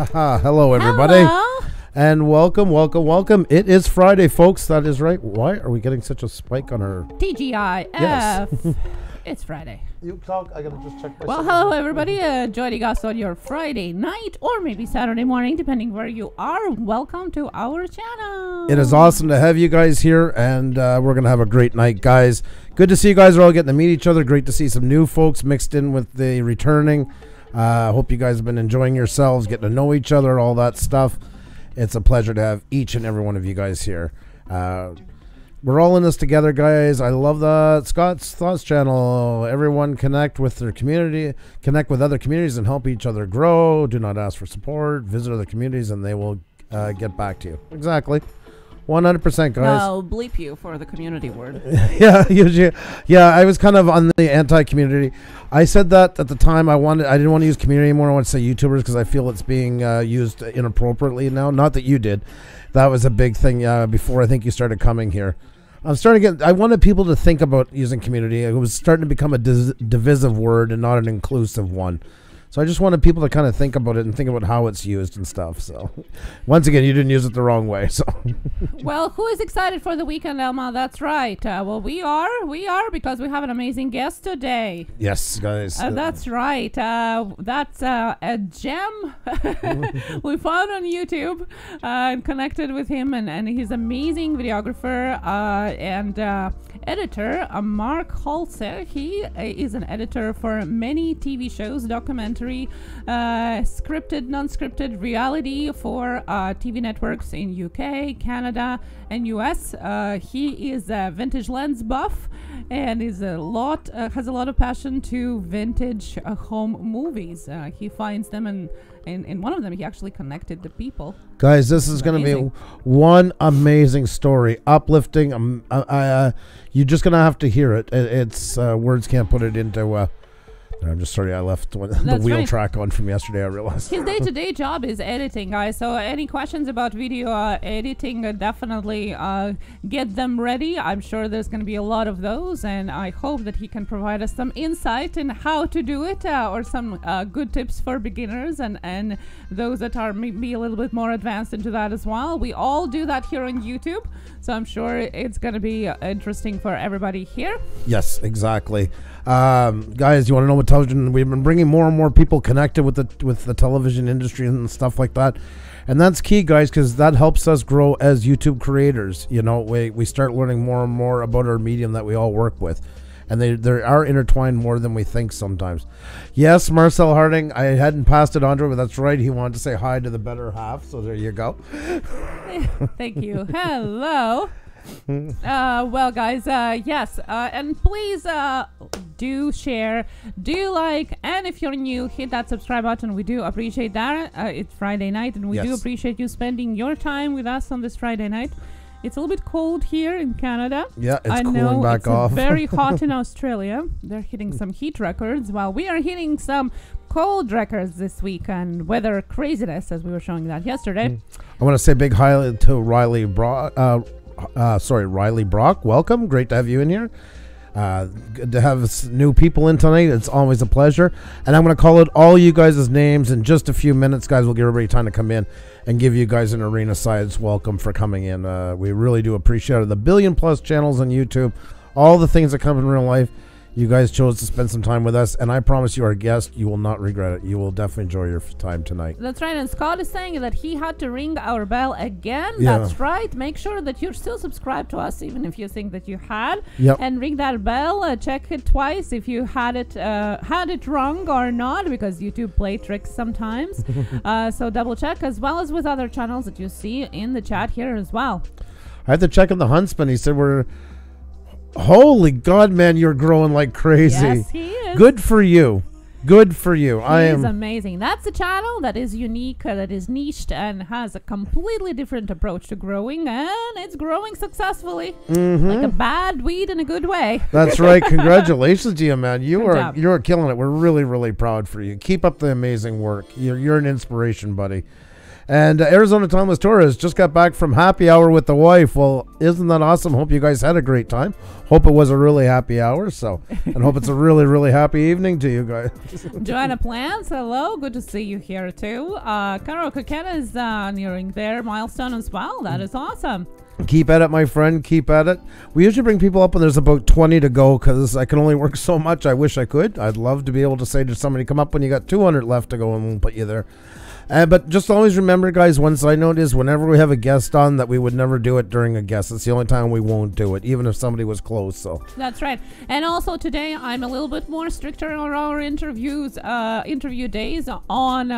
Hello, everybody. Hello. And welcome. It is Friday, folks. That is right. Why are we getting such a spike on our... TGIF. Yes. It's Friday. You talk. I gotta just check my... Well, hello, everybody. Joining us on your Friday night or maybe Saturday morning, depending where you are. Welcome to our channel. It is awesome to have you guys here, and we're going to have a great night, guys. Good to see you guys are all getting to meet each other. Great to see some new folks mixed in with the returning. Hope you guys have been enjoying yourselves, getting to know each other, all that stuff. It's a pleasure to have each and every one of you guys here. We're all in this together, guys. I love the Scott's Thoughts channel. Everyone connect with their community, connect with other communities, and help each other grow. Do not ask for support. Visit other communities, and they will get back to you. Exactly. 100%, guys. I'll bleep you for the community word. Yeah, I was kind of on the anti-community. I said that at the time. I didn't want to use community anymore. I want to say YouTubers because I feel it's being used inappropriately now. Not that you did. That was a big thing before I think you started coming here. I wanted people to think about using community. It was starting to become a divisive word and not an inclusive one. So I just wanted people to kind of think about it and think about how it's used and stuff. So once again, you didn't use it the wrong way. So well, who is excited for the weekend, Elma? That's right. Well, we are because we have an amazing guest today. Yes, guys. That's right. That's a gem we found on YouTube and connected with him, and he's amazing videographer and editor, Mark Holtze. He is an editor for many TV shows, documentary, scripted, non-scripted, reality for TV networks in UK, Canada, and US. He is a vintage lens buff and has a lot of passion to vintage home movies. He finds them, and in one of them he actually connected the people. Guys, this is going to be one amazing story, uplifting. You're just going to have to hear it. It's words can't put it into... I'm just sorry I left the wheel track on from yesterday, I realized. His day-to-day job is editing, guys. So any questions about video editing, definitely get them ready. I'm sure there's going to be a lot of those, and I hope that he can provide us some insight in how to do it or some good tips for beginners and those that are maybe a little bit more advanced into that as well. We all do that here on YouTube, so I'm sure it's going to be interesting for everybody here. Yes, exactly. Guys, you want to know what television? We've been bringing more and more people connected with the television industry and stuff like that, and that's key, guys, because that helps us grow as YouTube creators. You know, we start learning more and more about our medium that we all work with, and they are intertwined more than we think sometimes. Yes, Marcel Harding, I hadn't passed it on to him, but that's right. He wanted to say hi to the better half, so there you go. Thank you. Hello. Well, guys, yes, and please do share, do like, and if you're new, hit that subscribe button. We do appreciate that. It's Friday night, and we do appreciate you spending your time with us on this Friday night. It's a little bit cold here in Canada. Yeah, it's cooling back off. It's very hot in Australia. They're hitting some heat records while we are hitting some cold records this week, and weather craziness, as we were showing that yesterday. I want to say big hi to Riley Brock. Riley Brock, welcome. Great to have you in here. Good to have new people in tonight. It's always a pleasure. And I'm going to call it all you guys' names in just a few minutes, guys. We'll give everybody time to come in and give you guys an arena size welcome for coming in. We really do appreciate it. The billion-plus channels on YouTube, all the things that come in real life. You guys chose to spend some time with us, and I promise you, our guest, you will not regret it. You will definitely enjoy your time tonight. That's right, and Scott is saying that he had to ring our bell again. Yeah. That's right. Make sure that you're still subscribed to us, even if you think that you had. Yep. And ring that bell. Check it twice if you had it wrong or not, because YouTube play tricks sometimes. So double check, as well as with other channels that you see in the chat here as well. I had to check on the Huntsman. He said we're... Holy God, man, you're growing like crazy. Yes, he is. Good for you. Good for you. He is amazing. That's a channel that is unique, that is niched, and has a completely different approach to growing, and it's growing successfully. Like a bad weed in a good way. That's right. Congratulations to you, man. You're killing it. We're really, really proud for you. Keep up the amazing work. You're an inspiration, buddy. And Arizona Timeless Tourist just got back from happy hour with the wife. Well, isn't that awesome? Hope you guys had a great time. Hope it was a really happy hour. So, and hope it's a really, really happy evening to you guys. Joanna Plants, hello. Good to see you here too. Carol Coquetta is nearing their milestone as well. That is awesome. Keep at it, my friend. Keep at it. We usually bring people up when there's about 20 to go because I can only work so much. I wish I could. I'd love to be able to say to somebody, come up when you got 200 left to go and we'll put you there. But just always remember, guys, one side note is whenever we have a guest on, that we would never do it during a guest. It's the only time we won't do it, even if somebody was close. So that's right. And also today, I'm a little bit more stricter on our interview days on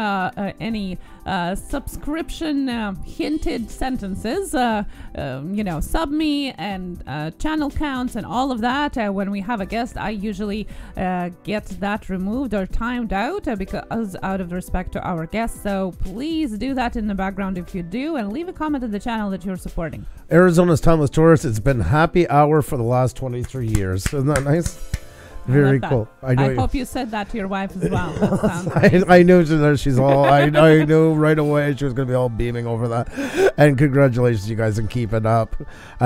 any subscription hinted sentences, sub me and channel counts and all of that. When we have a guest, I usually get that removed or timed out because out of respect to our guests. So please do that in the background if you do, and leave a comment on the channel that you're supporting. Arizona's Timeless Tourist, it's been happy hour for the last 23 years. Isn't that nice? Very cool. I hope you said that to your wife as well. That sounds I knew she's all. I knew right away she was going to be all beaming over that. And congratulations, you guys, and keep it up.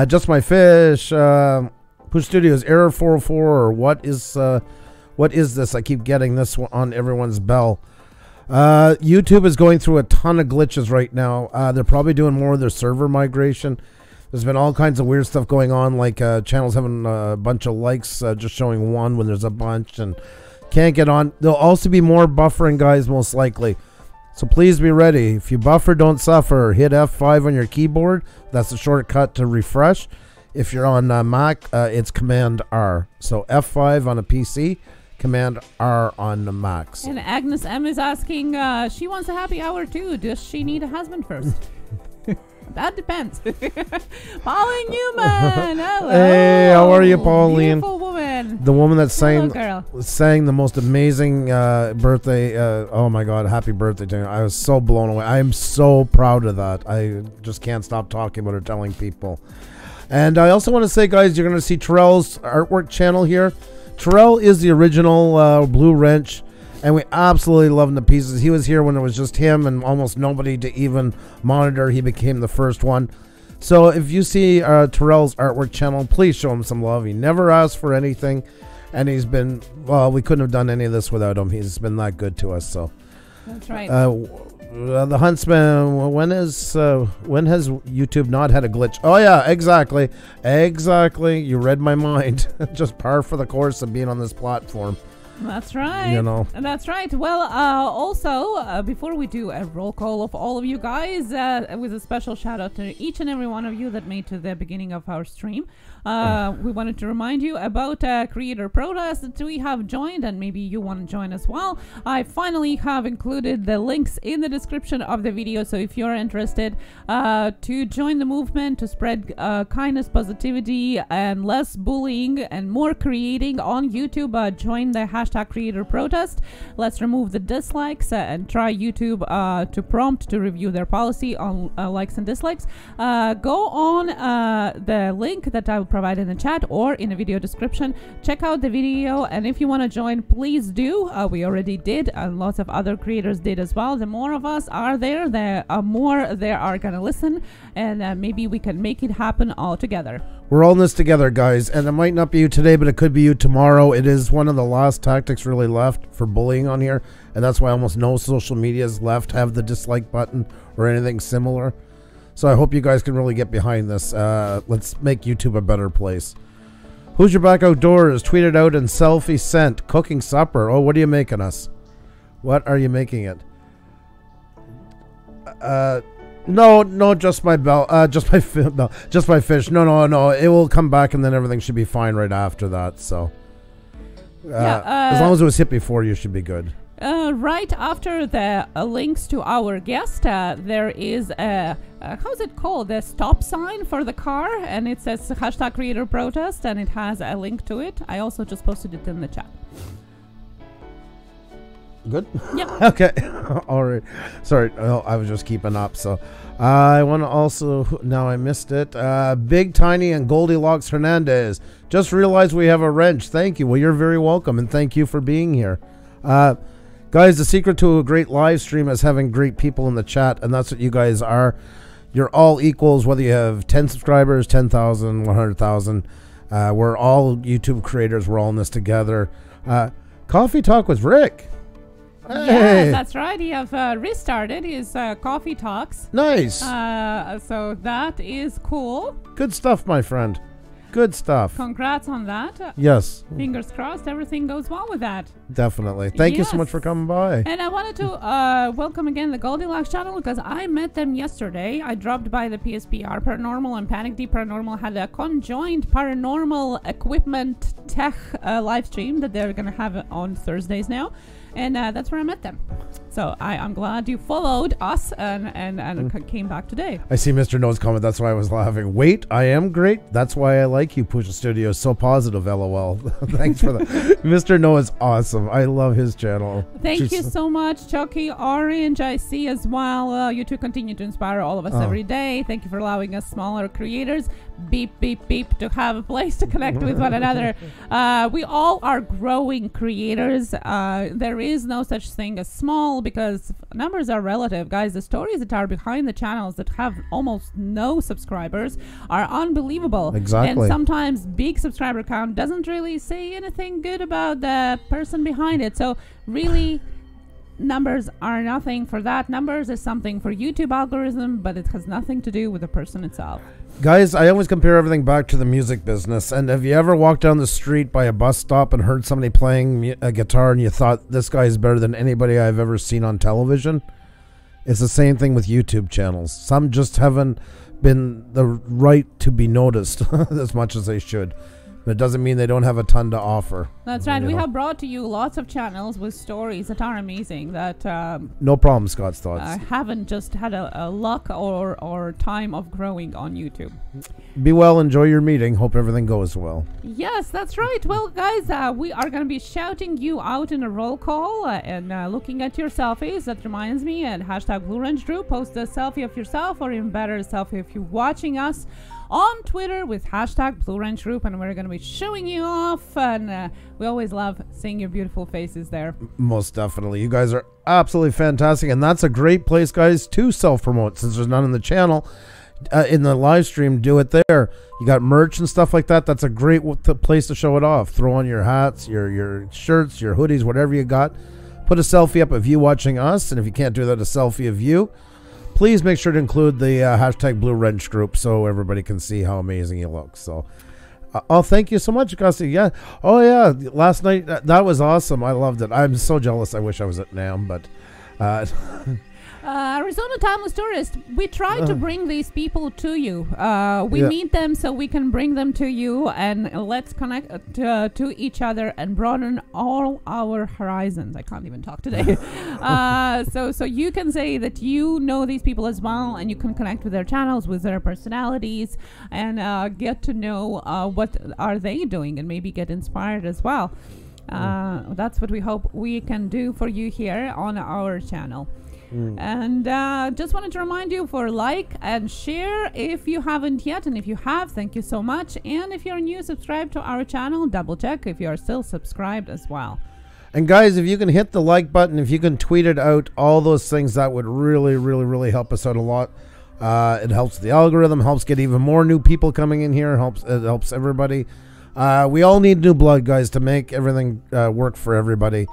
Just My Fish, Push Studios, Error 404. Or what is this? I keep getting this one on everyone's bell. YouTube is going through a ton of glitches right now. They're probably doing more of their server migration. There's been all kinds of weird stuff going on, like channels having a bunch of likes, just showing one when there's a bunch, and can't get on. There'll also be more buffering, guys, most likely. So please be ready. If you buffer, don't suffer. Hit F5 on your keyboard. That's a shortcut to refresh. If you're on Mac, it's Command R. So F5 on a PC. Command R on the Macs. And Agnes M is asking, she wants a happy hour too. Does she need a husband first? That depends. Pauline Newman, hello. Hey, how are you, Pauline? Beautiful woman. The woman that sang girl. The most amazing birthday. Oh my God, happy birthday to you. I was so blown away. I am so proud of that. I just can't stop talking about her, telling people. And I also want to say, guys, you're going to see Terrell's artwork channel here. Terrell is the original Blue Wrench, and we absolutely love him to pieces. He was here when it was just him and almost nobody to even monitor. He became the first one. So if you see Terrell's artwork channel, please show him some love. He never asked for anything, and he's been, well, we couldn't have done any of this without him. He's been that good to us. So that's right. The Huntsman, when has YouTube not had a glitch? Oh yeah, exactly. You read my mind. Just par for the course of being on this platform. That's right. You know. That's right. Well, also, before we do a roll call of all of you guys, with a special shout out to each and every one of you that made to the beginning of our stream, we wanted to remind you about creator protest that we have joined, and maybe you want to join as well. I finally have included the links in the description of the video, so if you're interested to join the movement to spread kindness, positivity, and less bullying and more creating on YouTube, join the hashtag creator protest. Let's remove the dislikes and try YouTube to prompt to review their policy on likes and dislikes. Go on the link that I will provide in the chat or in the video description. Check out the video, and if you want to join, please do. We already did, and lots of other creators did as well. The more of us are there, the more they are gonna listen, and maybe we can make it happen all together. We're all in this together, guys, and it might not be you today, but it could be you tomorrow. It is one of the last tactics really left for bullying on here, and that's why almost no social medias left have the dislike button or anything similar. So I hope you guys can really get behind this. Let's make YouTube a better place. Who's your back outdoors? Tweeted out and selfie sent. Cooking supper. Oh, what are you making us? What are you making it? No, just my bell. Just my fish. No. It will come back, and then everything should be fine right after that. So, as long as it was hit before, you should be good. Right after the links to our guest, there is a how's it called? The stop sign for the car, and it says hashtag creator protest, and it has a link to it. I also just posted it in the chat. Good? Yep. Okay. All right. Sorry. I was just keeping up. So I want to also, now I missed it. Big Tiny and Goldilocks Hernandez. Just realized we have a wrench. Thank you. Well, you're very welcome, and thank you for being here. Guys, the secret to a great live stream is having great people in the chat, and that's what you guys are. You're all equals, whether you have 10 subscribers, 10,000, 100,000. We're all YouTube creators. We're all in this together. Coffee Talk with Rick. Hey. Yes, that's right. He have restarted his Coffee Talks. Nice. So that is cool. Good stuff, my friend. Good stuff. Congrats on that. Yes. Fingers crossed everything goes well with that. Definitely. Thank you so much for coming by. And I wanted to welcome again the Goldilocks channel because I met them yesterday. I dropped by the PSPR Paranormal and Panic Deep Paranormal had a conjoined paranormal equipment tech live stream that they're going to have on Thursdays now. And that's where I met them. So I'm glad you followed us and came back today. I see Mr. No's comment. That's why I was laughing. Wait, I am great. That's why I like you, Pusa Studios. So positive, LOL. Thanks for that. Mr. No is awesome. I love his channel. Thank you so much, Chucky Orange. I see as well. You two continue to inspire all of us every day. Thank you for allowing us smaller creators, beep, beep, beep, to have a place to connect with one another. We all are growing creators. There is no such thing as small because numbers are relative, guys. The stories that are behind the channels that have almost no subscribers are unbelievable. Exactly. And sometimes big subscriber count doesn't really say anything good about the person behind it. So really, numbers are nothing for that. Numbers is something for YouTube algorithm, but it has nothing to do with the person itself. Guys, I always compare everything back to the music business. And have you ever walked down the street by a bus stop and heard somebody playing a guitar and you thought, this guy is better than anybody I've ever seen on television? It's the same thing with YouTube channels. Some just haven't been the right to be noticed as much as they should. But it doesn't mean they don't have a ton to offer. That's right. We have brought to you lots of channels with stories that are amazing. That no problem, Scott's thoughts. Haven't just had a luck or time of growing on YouTube. Be well. Enjoy your meeting. Hope everything goes well. Yes, that's right. Well, guys, we are going to be shouting you out in a roll call and looking at your selfies. That reminds me, at hashtag Blue Range Group, post a selfie of yourself, or even better, a selfie if you're watching us on Twitter with hashtag Blue Ranch Group, and we're going to be showing you off, and we always love seeing your beautiful faces there. Most definitely. You guys are absolutely fantastic, and that's a great place, guys, to self-promote. Since there's none in the channel, in the live stream, do it there. You got merch and stuff like that. That's a great place to show it off. Throw on your hats, your shirts, your hoodies, whatever you got. Put a selfie up of you watching us, and if you can't do that, a selfie of you. Please make sure to include the hashtag Blue Wrench Group so everybody can see how amazing you look. So, oh, thank you so much, Gussie. Yeah. Oh, yeah. Last night, that was awesome. I loved it. I'm so jealous. I wish I was at NAMM, but... Arizona Timeless Tourist, we try to bring these people to you. We meet them so we can bring them to you, and let's connect to each other and broaden all our horizons. I can't even talk today. So you can say that you know these people as well, and you can connect with their channels, with their personalities, and get to know what are they doing, and maybe get inspired as well. That's what we hope we can do for you here on our channel. And just wanted to remind you for like and share if you haven't yet, and if you have, thank you so much. And if you're new, subscribe to our channel. Double check if you're still subscribed as well. And guys, if you can hit the like button, if you can tweet it out, all those things, that would really, really, really help us out a lot. It helps the algorithm, helps get even more new people coming in here, it helps everybody. We all need new blood, guys, to make everything work for everybody.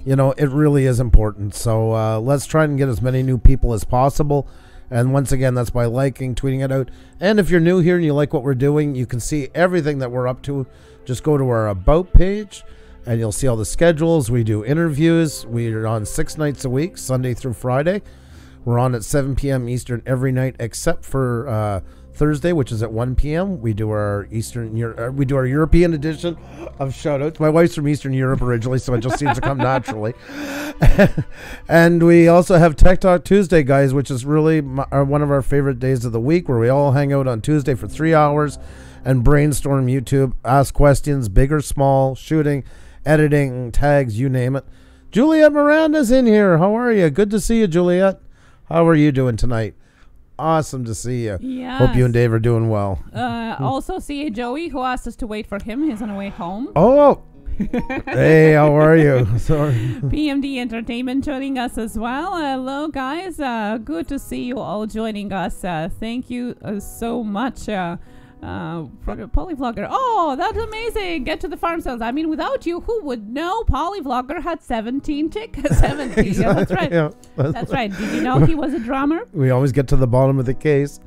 You know, it really is important. So let's try and get as many new people as possible. And once again, that's by liking, tweeting it out. And if you're new here and you like what we're doing, you can see everything that we're up to. Just go to our About page, and you'll see all the schedules. We do interviews. We are on 6 nights a week, Sunday through Friday. We're on at 7 p.m. Eastern every night except for Thursday, which is at 1 p.m. We do our European edition of Shoutouts. My wife's from Eastern Europe originally, so it just seems to come naturally. And we also have Tech Talk Tuesday, guys, which is really one of our favorite days of the week, where we all hang out on Tuesday for 3 hours and brainstorm YouTube, ask questions, big or small, shooting, editing, tags, you name it. Juliet Miranda's in here. How are you? Good to see you, Juliet. How are you doing tonight? Awesome to see you. Yes. Hope you and Dave are doing well. Also see Joey, who asked us to wait for him. He's on the way home. Oh, Hey, how are you? Sorry. PMD Entertainment joining us as well. Hello, guys. Good to see you all joining us. Thank you so much. Polyvlogger. Oh, that's amazing. Get to the farm sales. I mean, without you, who would know Polyvlogger had 17 chickens? 17. Yeah, that's right. Yeah, that's right. Did you know he was a drummer? We always get to the bottom of the case.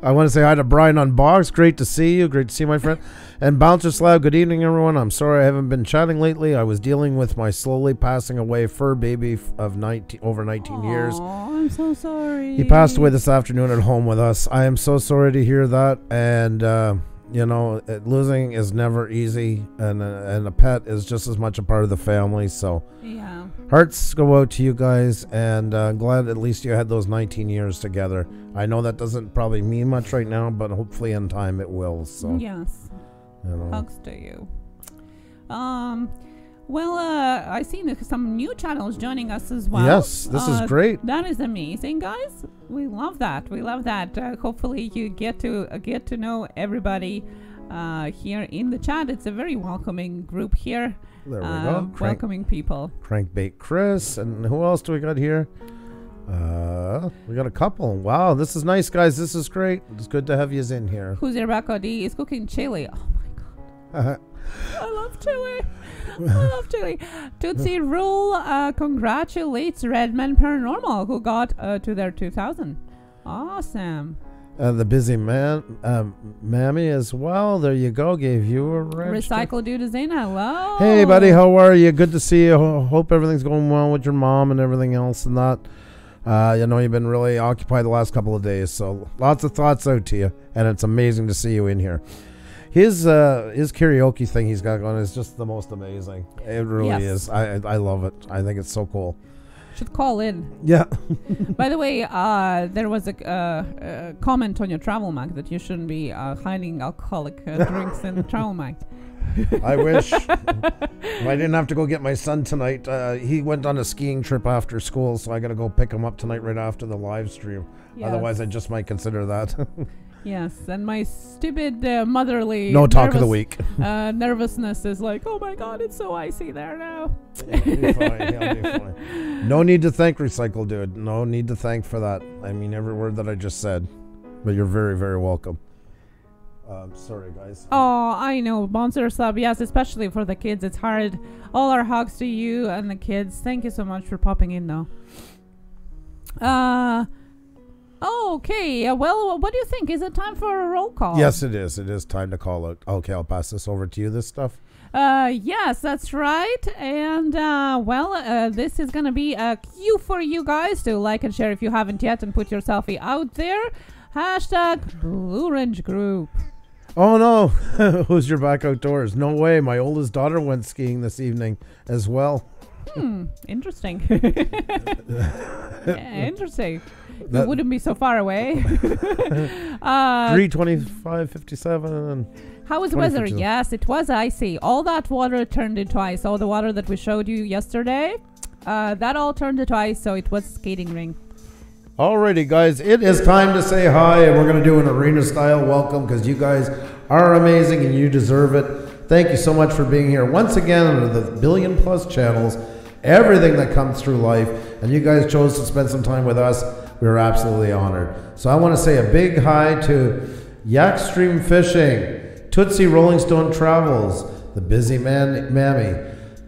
I want to say hi to Brian on Box. Great to see you. Great to see my friend. And Bouncer Slab. Good evening, everyone. I'm sorry I haven't been chatting lately. I was dealing with my slowly passing away fur baby of over 19 years. Oh, I'm so sorry. He passed away this afternoon at home with us. I am so sorry to hear that. And, you know, losing is never easy. And a pet is just as much a part of the family. So, yeah. Hearts go out to you guys. And glad at least you had those 19 years together. I know that doesn't probably mean much right now, but hopefully in time it will. So, yes. You know. Hugs to you. Well, I see some new channels joining us as well. Yes, this is great. That is amazing, guys. We love that. We love that. Hopefully, you get to know everybody here in the chat. It's a very welcoming group here. There we go. Welcoming people. Crankbait Chris, and who else do we got here? We got a couple. Wow, this is nice, guys. This is great. It's good to have you in here. Who's Rebecca D is cooking chili. Oh my god. I love chili. I love chili. Tootsie Rule congratulates Redman Paranormal, who got to their 2000. Awesome. The busy man, Mammy as well. There you go. Gave you a Recycle Dude is in. Hello. Hey, buddy. How are you? Good to see you. Hope everything's going well with your mom and everything else and that. You know, you've been really occupied the last couple of days, so lots of thoughts out to you, and it's amazing to see you in here. His karaoke thing he's got going is just the most amazing. It really is. I love it. I think it's so cool. Should call in. Yeah. By the way, there was a comment on your travel mag that you shouldn't be hiding alcoholic drinks in the travel mag. I wish. I didn't have to go get my son tonight. He went on a skiing trip after school, so I got to go pick him up tonight right after the live stream. Yes. Otherwise, I just might consider that. Yes, and my stupid motherly talk of the week nervousness is like, oh my god, it's so icy there now. He'll be fine. He'll be fine. No need to thank Recycle Dude. No need to thank for that. I mean every word that I just said. But you're very, very welcome. Sorry, guys. Oh, I know. Bouncer Sub, yes, especially for the kids. It's hard. All our hugs to you and the kids. Thank you so much for popping in, though. Okay. Well, what do you think? Is it time for a roll call? Yes, it is. It is time to call out. Okay, I'll pass this over to you, this stuff. Yes, that's right. And, this is going to be a cue for you guys to like and share if you haven't yet and put your selfie out there. # Blue Ridge Group. Oh no, who's your back outdoors? No way, my oldest daughter went skiing this evening as well. Interesting. Yeah, interesting. It wouldn't be so far away. 3:25:57. How was the weather? Yes, it was icy. All that water turned into ice. All the water that we showed you yesterday, that all turned into ice, so it was a skating rink. Alrighty, guys, it is time to say hi, and we're going to do an arena-style welcome because you guys are amazing and you deserve it. Thank you so much for being here once again on the billion-plus channels, everything that comes through life, and you guys chose to spend some time with us. We are absolutely honored. So I want to say a big hi to Yak Stream Fishing, Tootsie Rolling Stone Travels, The Busy Man Mammy,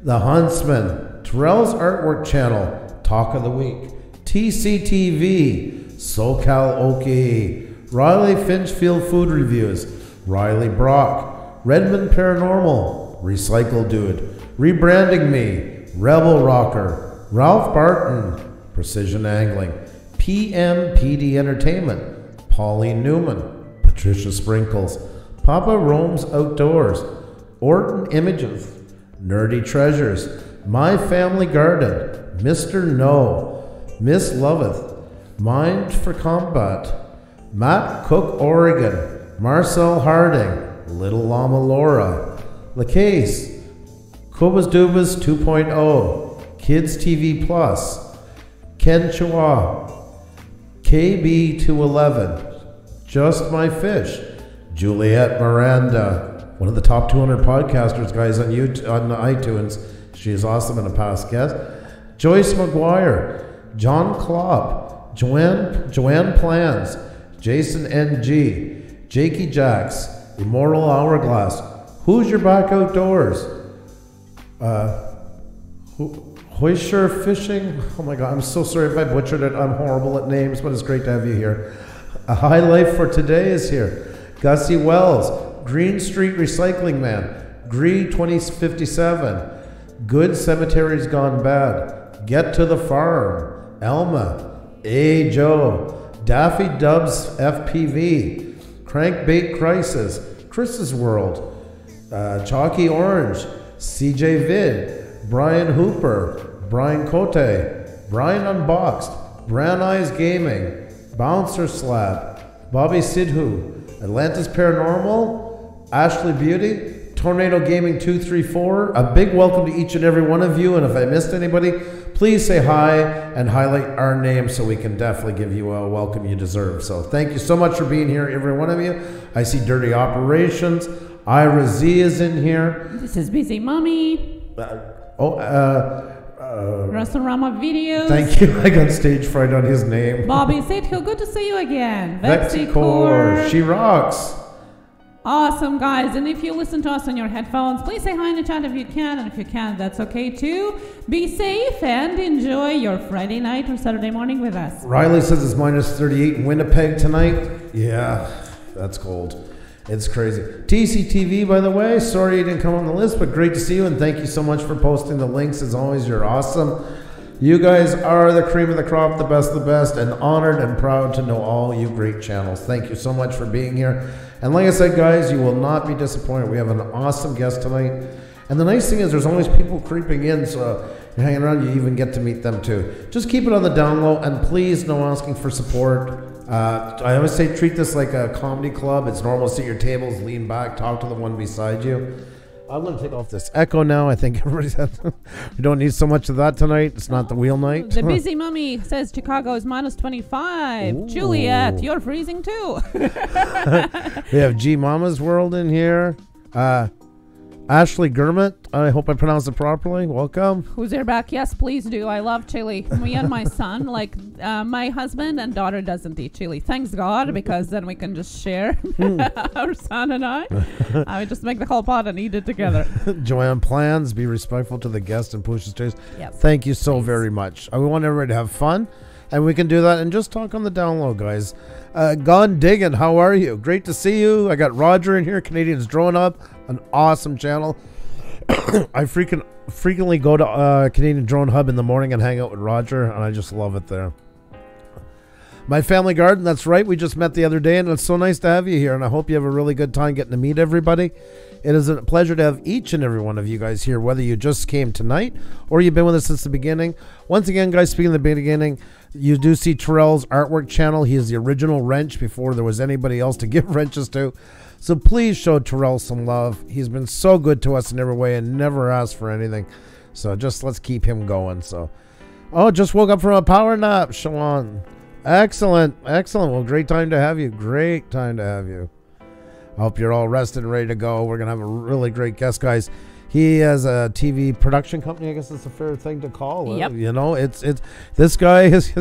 The Huntsman, Terrell's Artwork Channel, Talk of the Week, TCTV, SoCal Okie, Riley Finchfield Food Reviews, Riley Brock, Redmond Paranormal, Recycle Dude, Rebranding Me, Rebel Rocker, Ralph Barton, Precision Angling, PM PD Entertainment, Pauline Newman, Patricia Sprinkles, Papa Roams Outdoors, Orton Images, Nerdy Treasures, My Family Garden, Mr. No, Miss Loveth, Mind for Combat, Matt Cook, Oregon, Marcel Harding, Little Llama Laura, La Case, Kubas Dubas 2.0, Kids TV Plus, Ken Chua, KB211, Just My Fish, Juliet Miranda, one of the top 200 podcasters, guys, on YouTube, on iTunes. She is awesome and a past guest. Joyce McGuire, John Klopp, Joanne Plans, Jason NG, Jakey Jacks, Immortal Hourglass, Who's Your Back Outdoors, Hoisher Fishing. Oh my God, I'm so sorry if I butchered it. I'm horrible at names, but it's great to have you here. A High Life for Today is here. Gussie Wells, Green Street Recycling Man, Gree 2057, Good Cemeteries Gone Bad, Get to the Farm, Elma, A. Joe, Daffy Dubs FPV, Crankbait Crisis, Chris's World, Chalky Orange, CJ Vid, Brian Hooper, Brian Cote, Brian Unboxed, Brown Eyes Gaming, Bouncer Slap, Bobby Sidhu, Atlantis Paranormal, Ashley Beauty, Tornado Gaming 234. A big welcome to each and every one of you, and if I missed anybody, please say hi and highlight our name so we can definitely give you a welcome you deserve. So thank you so much for being here, every one of you. I see Dirty Operations. Ira Z is in here. This is Busy Mommy. Restaurama Videos. Thank you. I got stage fright on his name. Bobby Sidhu, good to see you again. Vexicore. She rocks. Awesome, guys. And if you listen to us on your headphones, please say hi in the chat if you can. And if you can't, that's okay too. Be safe and enjoy your Friday night or Saturday morning with us. Riley says it's minus 38 in Winnipeg tonight. Yeah, that's cold. It's crazy. TCTV, by the way, sorry you didn't come on the list, but great to see you, and thank you so much for posting the links. As always, you're awesome. You guys are the cream of the crop, the best, and honored and proud to know all you great channels. Thank you so much for being here. And like I said, guys, you will not be disappointed. We have an awesome guest tonight. And the nice thing is there's always people creeping in, so you're hanging around, you even get to meet them too. Just keep it on the down low, and please, no asking for support. I always say treat this like a comedy club. It's normal to sit at your tables, lean back, talk to the one beside you. I'm going to take off this echo now. I think everybody's we don't need so much of that tonight. It's not the wheel night. The Busy Mummy says Chicago is minus 25. Ooh. Juliet, you're freezing too. We have G Mama's World in here. Ashley Gurmit, I hope I pronounced it properly. Welcome. Who's there back? Yes, please do. I love chili. Me and my son, like my husband and daughter doesn't eat chili. Thanks God, because then we can just share. Our son and I would just make the whole pot and eat it together. Joanne Plans, be respectful to the guest and Pusa's taste. Yes. Thank you so very much. We want everybody to have fun, and we can do that and just talk on the down low, guys. Gone Diggin', how are you? Great to see you. I got Roger in here, Canadians Drone Up, an awesome channel. I frequently go to Canadian Drone Hub in the morning and hang out with Roger, and I just love it there. My Family Garden, that's right. We just met the other day, and it's so nice to have you here, and I hope you have a really good time getting to meet everybody. It is a pleasure to have each and every one of you guys here, whether you just came tonight or you've been with us since the beginning. Once again, guys, speaking of the beginning, you do see Terrell's artwork channel. He is the original wrench before there was anybody else to give wrenches to. So please show Terrell some love. He's been so good to us in every way and never asked for anything. So just let's keep him going. So, oh, just woke up from a power nap, Shawan. Excellent, excellent. Well, great time to have you. Great time to have you. I hope you're all rested and ready to go. We're going to have a really great guest, guys. He has a TV production company. I guess it's a fair thing to call it. Yep. You know, it's this guy is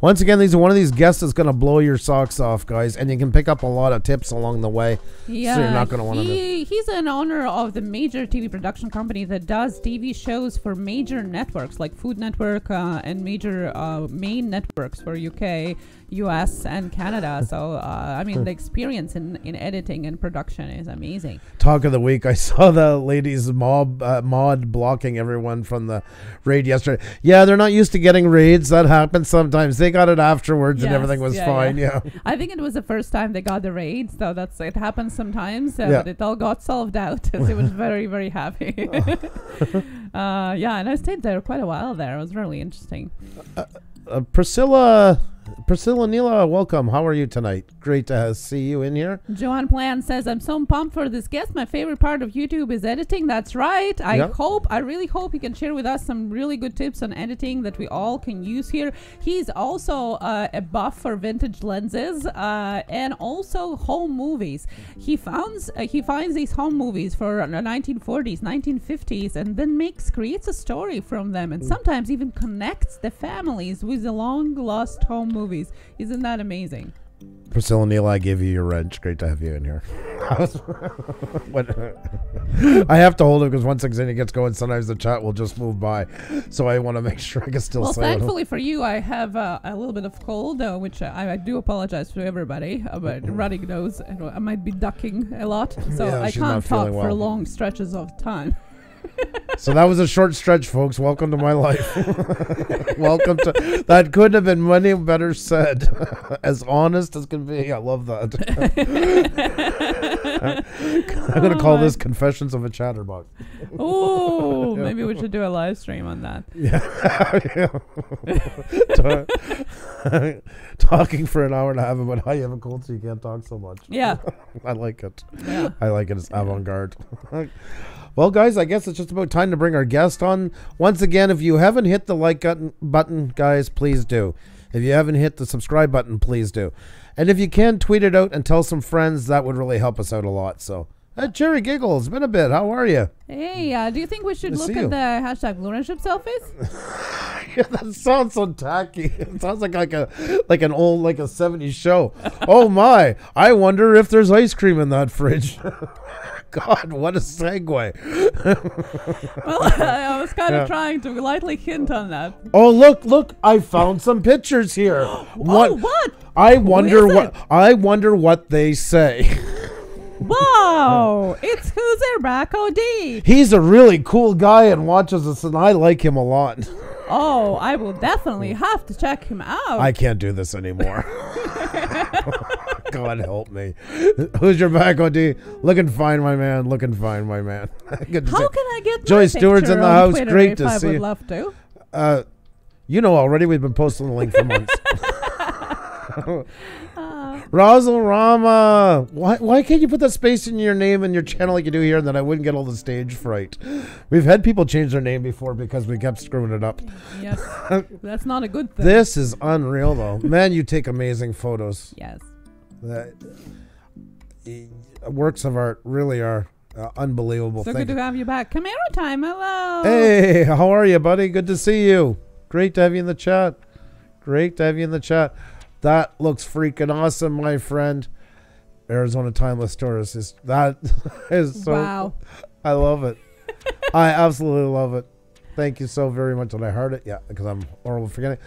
once again, he's one of these guests that's going to blow your socks off, guys, and you can pick up a lot of tips along the way. Yeah, so you're not going to want to. He's an owner of the major TV production company that does TV shows for major networks like Food Network and major main networks for UK, US, and Canada. So I mean, the experience in editing and production is amazing. Talk of the week, I saw the ladies mod blocking everyone from the raid yesterday. Yeah, they're not used to getting raids. That happens sometimes. They got it afterwards, and everything was fine. Yeah. I think it was the first time they got the raid, so it happens sometimes. But it all got solved out. So it was very, very happy. Yeah, and I stayed there quite a while there. It was really interesting. Priscilla Priscilla Neela, welcome. How are you tonight? Great to see you in here. Joanne Plan says, I'm so pumped for this guest. My favorite part of YouTube is editing. That's right. I really hope he can share with us some really good tips on editing that we all can use here. He's also a buff for vintage lenses and also home movies. He finds these home movies for the 1940s, 1950s, and then creates a story from them, and sometimes even connects the families with the long lost home movies. Isn't that amazing? Priscilla Neal, I gave you your wrench. Great to have you in here. I have to hold it because once Xenia gets going, sometimes the chat will just move by. So I want to make sure I can still say it. Well, thankfully for you, I have a little bit of cold, which I do apologize to everybody about running nose. And I might be ducking a lot, so Yeah, I she's can't not talk feeling for well. long stretches of time. So that was a short stretch, folks. Welcome to my life. Welcome to... That couldn't have been many better said. As honest as can be. I love that. I'm going to call this Confessions of a Chatterbox. Oh, maybe we should do a live stream on that. Yeah. Talking for an hour and a half about how you have a cold so you can't talk so much. Yeah. I like it. Yeah. I like it. It's avant-garde. Well, guys, I guess it's just about time to bring our guest on. Once again, if you haven't hit the like button, guys, please do. If you haven't hit the subscribe button, please do. And if you can, tweet it out and tell some friends. That would really help us out a lot. So, Jerry Giggle, it's been a bit. How are you? Hey, do you think we should look at the hashtag Lunarships selfies? Yeah, that sounds so tacky. It sounds like an old 70s show. Oh my! I wonder if there's ice cream in that fridge. God, what a segue. Well, I was kind of trying to lightly hint on that. Oh, look, I found some pictures here. What? I wonder what they say. Wow, it's Who's There, Mark Holtze. He's a really cool guy and watches us, and I like him a lot. Oh, I will definitely have to check him out. I can't do this anymore. God help me. Who's your back, OD? Looking fine, my man. Looking fine, my man. Good to How see. can I get Joy my Stewart's picture in the on house. Twitter Great if to I see would you. love to. You know already. We've been posting the link for months. Razzle Rama. Why can't you put that space in your name and your channel like you do here, and then I wouldn't get all the stage fright? We've had people change their name before because we kept screwing it up. Yes, that's not a good thing. This is unreal, though. Man, you take amazing photos. Yes. Works of art really are unbelievable. So good to have you back. Camaro time. Hello. Hey, how are you, buddy? Good to see you. Great to have you in the chat. Great to have you in the chat. That looks freaking awesome, my friend. Arizona Timeless Tourist that is so. Wow. I love it. I absolutely love it. Thank you so very much. And I heard it, yeah, because I'm horrible forgetting.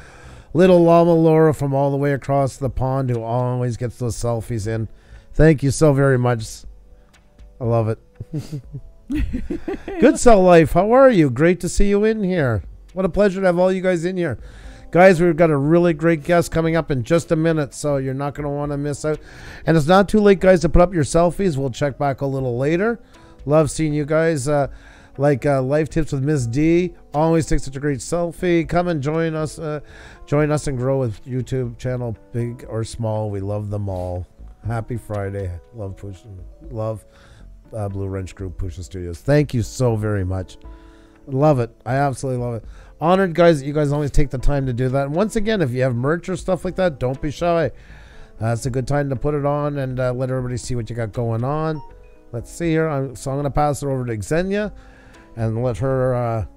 Little Llama Laura from all the way across the pond who always gets those selfies in. Thank you so very much. I love it. Good Cell Life, how are you? Great to see you in here. What a pleasure to have all you guys in here. Guys, we've got a really great guest coming up in just a minute, so you're not going to want to miss out. And it's not too late, guys, to put up your selfies. We'll check back a little later. Love seeing you guys. Life Tips with Miss D. Always take such a great selfie. Come and join us and grow with YouTube channel, big or small. We love them all. Happy Friday. Love Pusa. Love Blue Wrench Group, Pusa Studios. Thank you so very much. Love it. I absolutely love it. Honored, guys, that you guys always take the time to do that. And once again, if you have merch or stuff like that, don't be shy. It's a good time to put it on and let everybody see what you got going on. Let's see here. So I'm going to pass it over to Xenia and let her...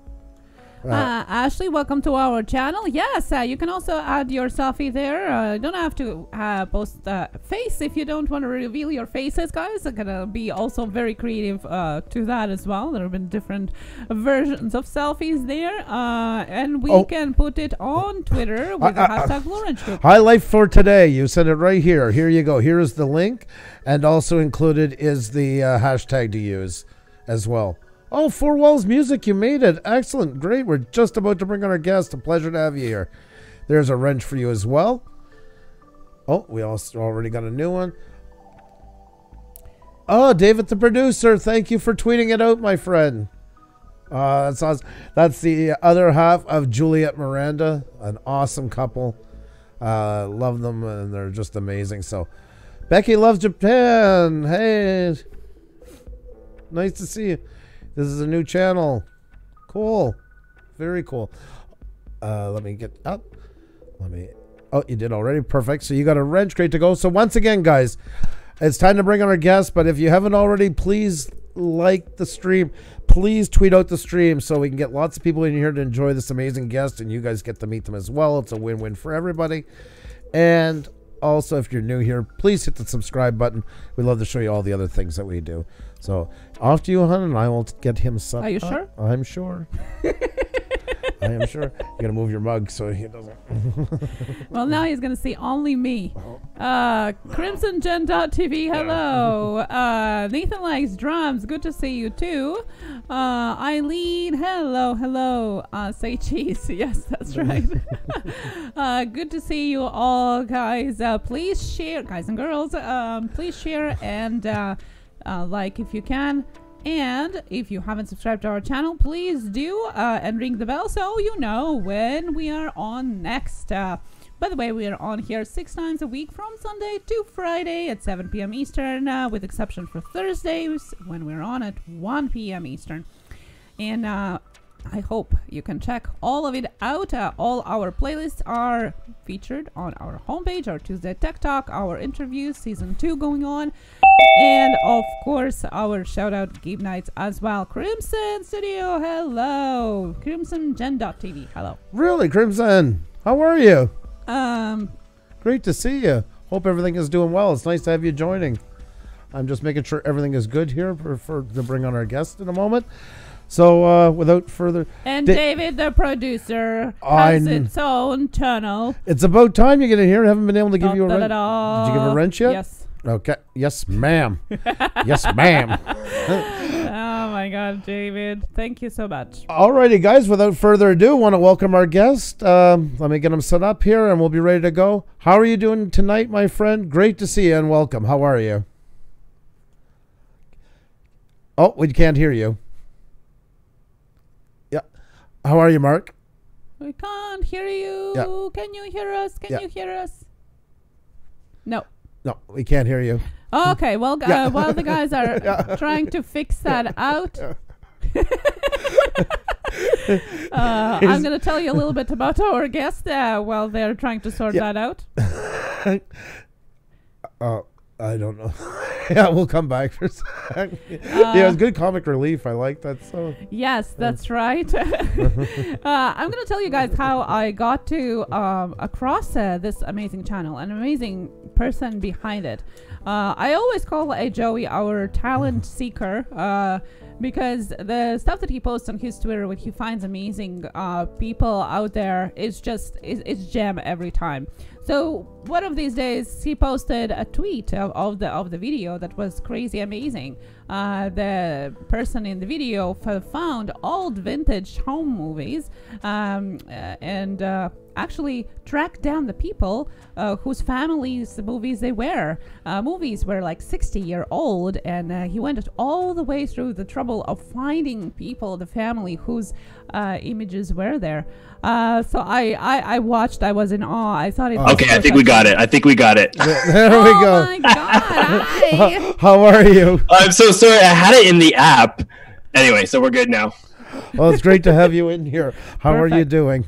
Ashley, welcome to our channel. Yes, you can also add your selfie there. You don't have to post face if you don't want to reveal your faces, guys. I'm gonna be also very creative to that as well. There have been different versions of selfies there, and we can put it on Twitter with the hashtag Lawrence Group. Highlight for today. You sent it right here. Here you go. Here is the link, and also included is the hashtag to use as well. Oh, Four Walls Music, you made it. Excellent. Great. We're just about to bring on our guest. A pleasure to have you here. There's a wrench for you as well. Oh, we also already got a new one. Oh, David the producer, thank you for tweeting it out, my friend. That's the other half of Juliet Miranda, an awesome couple. Love them, and they're just amazing. So, Becky loves Japan. Hey, nice to see you. This is a new channel. Cool. Very cool. Let me get up. Oh, you did already. Perfect. So you got a wrench. Great to go. So once again, guys, it's time to bring on our guests. But if you haven't already, please like the stream. Please tweet out the stream so we can get lots of people in here to enjoy this amazing guest, and you guys get to meet them as well. It's a win-win for everybody. And also, if you're new here, please hit the subscribe button. We'd love to show you all the other things that we do. So off to you, hon, and I will get him set up. Are you sure? I'm sure. I am sure. You're going to move your mug so he doesn't. Well, now he's going to see only me. CrimsonGen.tv, hello. Nathan likes drums. Good to see you, too. Eileen, hello. Say cheese. Yes, that's right. Good to see you all, guys. Please share, guys and girls, please share and like if you can. And if you haven't subscribed to our channel, please do and ring the bell so you know when we are on next. By the way, we are on here 6 times a week from Sunday to Friday at 7 p.m. Eastern, with exception for Thursdays when we're on at 1 p.m. Eastern. And I hope you can check all of it out. All our playlists are featured on our homepage, our Tuesday Tech Talk, our interviews, season 2 going on, and of course our shout out game nights as well. Crimson Studio, hello. CrimsonGen.tv, hello. Really, Crimson? How are you? Um, Great to see you. Hope everything is doing well. It's nice to have you joining. I'm just making sure everything is good here for to bring on our guest in a moment. So, without further... And David, the producer, has its own channel. It's about time you get in here. I haven't been able to give you a wrench. Did you give a wrench yet? Yes. Okay. Yes, ma'am. Yes, ma'am. Oh, my God, David. Thank you so much. Alrighty, guys. Without further ado, I want to welcome our guest. Let me get him set up here, and we'll be ready to go. How are you doing tonight, my friend? Great to see you, and welcome. How are you? Oh, we can't hear you. How are you, Mark? We can't hear you. Yeah. Can you hear us? Can you hear us? No. No, we can't hear you. Okay, well, while the guys are trying to fix that out, I'm going to tell you a little bit about our guest while they're trying to sort that out. I don't know. Yeah, we'll come back for a second. Yeah, it's good comic relief. I like that. So yes, that's right. I'm going to tell you guys how I got to across this amazing channel, an amazing person behind it. I always call Joey our talent seeker because the stuff that he posts on his Twitter when he finds amazing people out there is just it's gem every time. So one of these days he posted a tweet of the video that was crazy amazing. The person in the video found old vintage home movies and actually tracked down the people whose families movies they were. Movies were like 60-year-old, and he went all the way through the trouble of finding people, the family whose images were there. So I watched. I was in awe. I thought it was okay, I think we got it. There we go. Oh my God. How are you? I'm so sorry. I had it in the app. Anyway, so we're good now. Well, it's great to have you in here. How are you doing?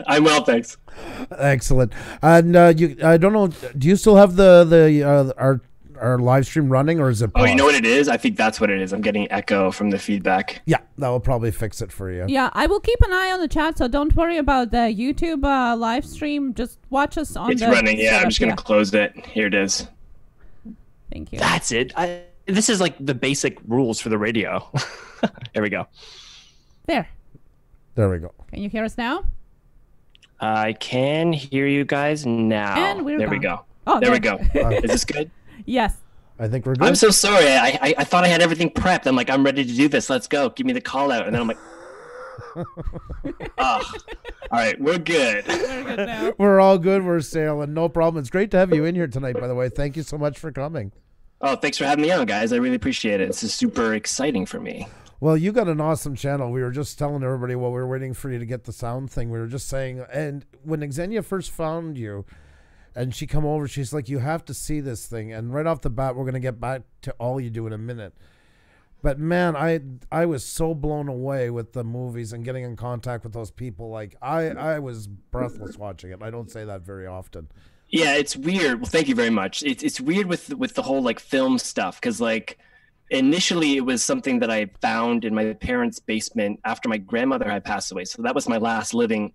I'm well, thanks. Excellent. And I don't know. Do you still have our live stream running, or is it paused? Oh, you know what it is? I think that's what it is. I'm getting echo from the feedback. Yeah, that will probably fix it for you. Yeah, I will keep an eye on the chat, so don't worry about the YouTube live stream. Just watch us on It's running, yeah. I'm just going to close it. Here it is. Thank you. That's it. This is like the basic rules for the radio. There we go. There we go. Can you hear us now? I can hear you guys now. And we're there we gone. go. Oh, there we go. Is this good? Yes. I think we're good. I'm so sorry. I thought I had everything prepped. I'm like, I'm ready to do this. Let's go. Give me the call out. And then I'm like, all right, we're good. We're good now. We're all good. We're sailing. No problem. It's great to have you in here tonight, by the way. Thank you so much for coming. Oh, thanks for having me on, guys. I really appreciate it. This is super exciting for me. Well, you got an awesome channel. We were just telling everybody while we were waiting for you to get the sound thing. We were just saying, and when Xenia first found you, and she come over, she's like, you have to see this thing. And right off the bat, we're going to get back to all you do in a minute. But man, I was so blown away with the movies and getting in contact with those people. Like I was breathless watching it. I don't say that very often. Yeah, it's weird. Well, thank you very much. It's weird with the whole like film stuff, because like initially it was something that I found in my parents' basement after my grandmother had passed away. So that was my last living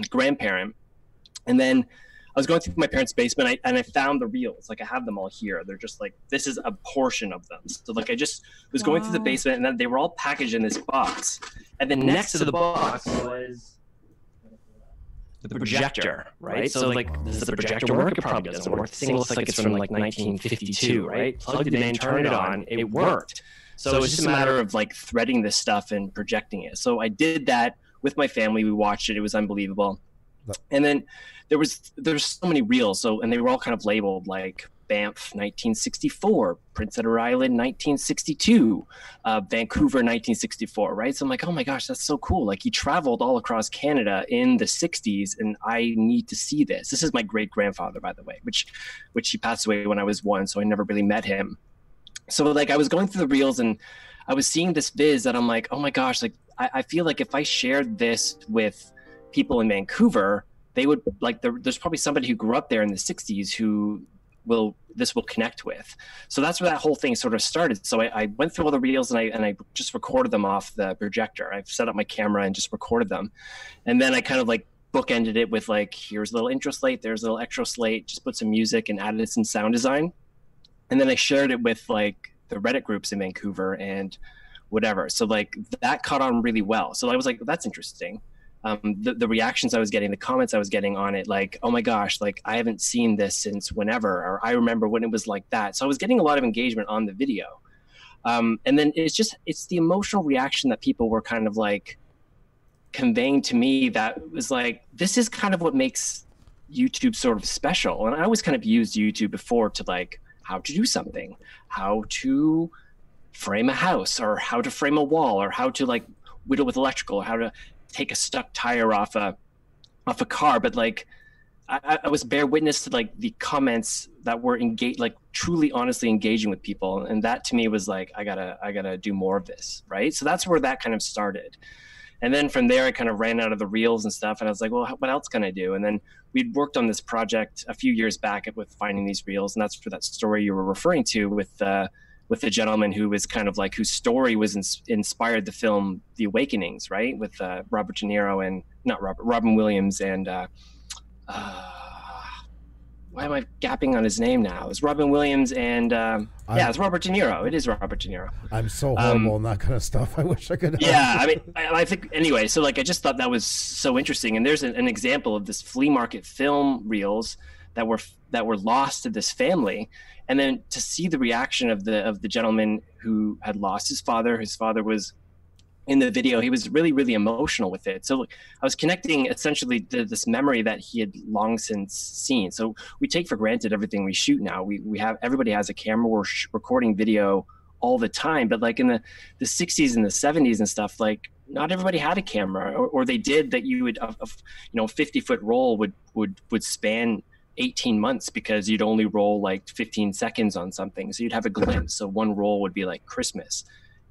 grandparent. And then I was going through my parents' basement and I found the reels. Like I have them all here. They're just like, this is a portion of them. So like I just was going through the basement and then they were all packaged in this box. And then next to the box was the projector, right? So like, does the projector work? It probably doesn't work. This thing looks like it's from like 1952, right? Plugged it in, turned it on, it worked. So it was just a matter of like threading this stuff and projecting it. So I did that with my family. We watched it. It was unbelievable. And then there's so many reels. So, and they were all kind of labeled like Banff 1964, Prince Edward Island 1962, Vancouver 1964, right? So I'm like, oh my gosh, that's so cool. Like he traveled all across Canada in the 60s, and I need to see this. This is my great grandfather, by the way, which he passed away when I was 1, so I never really met him. So like I was going through the reels and I was seeing this viz that I'm like, oh my gosh, like I feel like if I shared this with people in Vancouver, they would like, there's probably somebody who grew up there in the 60s who this will connect with. So that's where that whole thing sort of started. So I went through all the reels and I just recorded them off the projector. I set up my camera and just recorded them. And then I kind of like bookended it with like, here's a little intro slate, there's a little extra slate, just put some music and added some sound design. And then I shared it with like the Reddit groups in Vancouver and whatever. So like that caught on really well. So I was like, that's interesting. The reactions I was getting, the comments I was getting on it, like, oh my gosh, like I haven't seen this since whenever, or I remember when it was like that. So I was getting a lot of engagement on the video. And then it's the emotional reaction that people were kind of like conveying to me that was like, this is kind of what makes YouTube sort of special. And I always kind of used YouTube before to like how to do something, how to frame a house, or how to frame a wall, or how to like whittle with electrical, or how to take a stuck tire off a car. But like I was bear witness to like the comments that were engaged, like truly honestly engaging with people, and that to me was like, I gotta do more of this, right? So that's where that kind of started. And then from there I kind of ran out of the reels and stuff, and I was like, well, what else can I do? And then we'd worked on this project a few years back with finding these reels, and that's for that story you were referring to with the gentleman who was kind of like, whose story was inspired the film The Awakenings, right? With Robert De Niro and Robin Williams and why am I gapping on his name now? It's Robin Williams and it's Robert De Niro. It is Robert De Niro. I'm so horrible in that kind of stuff. I wish I could. Yeah, I mean, I think anyway. So like, I just thought that was so interesting. And there's an example of this flea market film reels that were lost to this family. And then to see the reaction of the gentleman who had lost his father was in the video. He was really, really emotional with it. So I was connecting essentially to this memory that he had long since seen. So we take for granted everything we shoot now. Everybody has a camera. We're recording video all the time. But like in the 60s and the 70s and stuff, like not everybody had a camera, or they did, that you would, 50-foot roll would span 18 months because you'd only roll like 15 seconds on something. So you'd have a glimpse. So one roll would be like Christmas,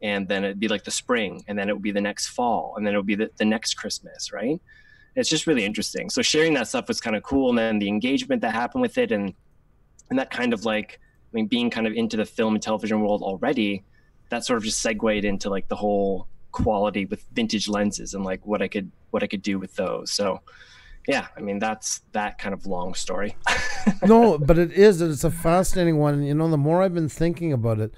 and then it'd be like the spring, and then it would be the next fall, and then it would be the next Christmas, right? It's just really interesting. So sharing that stuff was kind of cool. And then the engagement that happened with it, and that kind of like, I mean, being kind of into the film and television world already, that sort of just segued into like the whole quality with vintage lenses and like what I could do with those. So yeah, I mean, that's that kind of long story. No, but it's a fascinating one. You know, the more I've been thinking about it,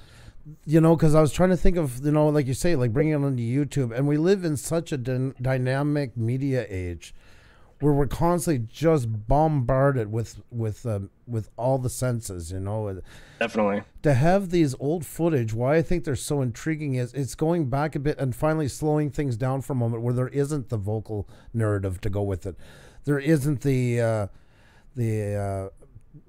you know, because I was trying to think of, you know, like you say, like bringing it onto YouTube, and we live in such a dynamic media age where we're constantly just bombarded with all the senses, you know. Definitely. To have these old footage, why I think they're so intriguing is it's going back a bit and finally slowing things down for a moment where there isn't the vocal narrative to go with it. There isn't the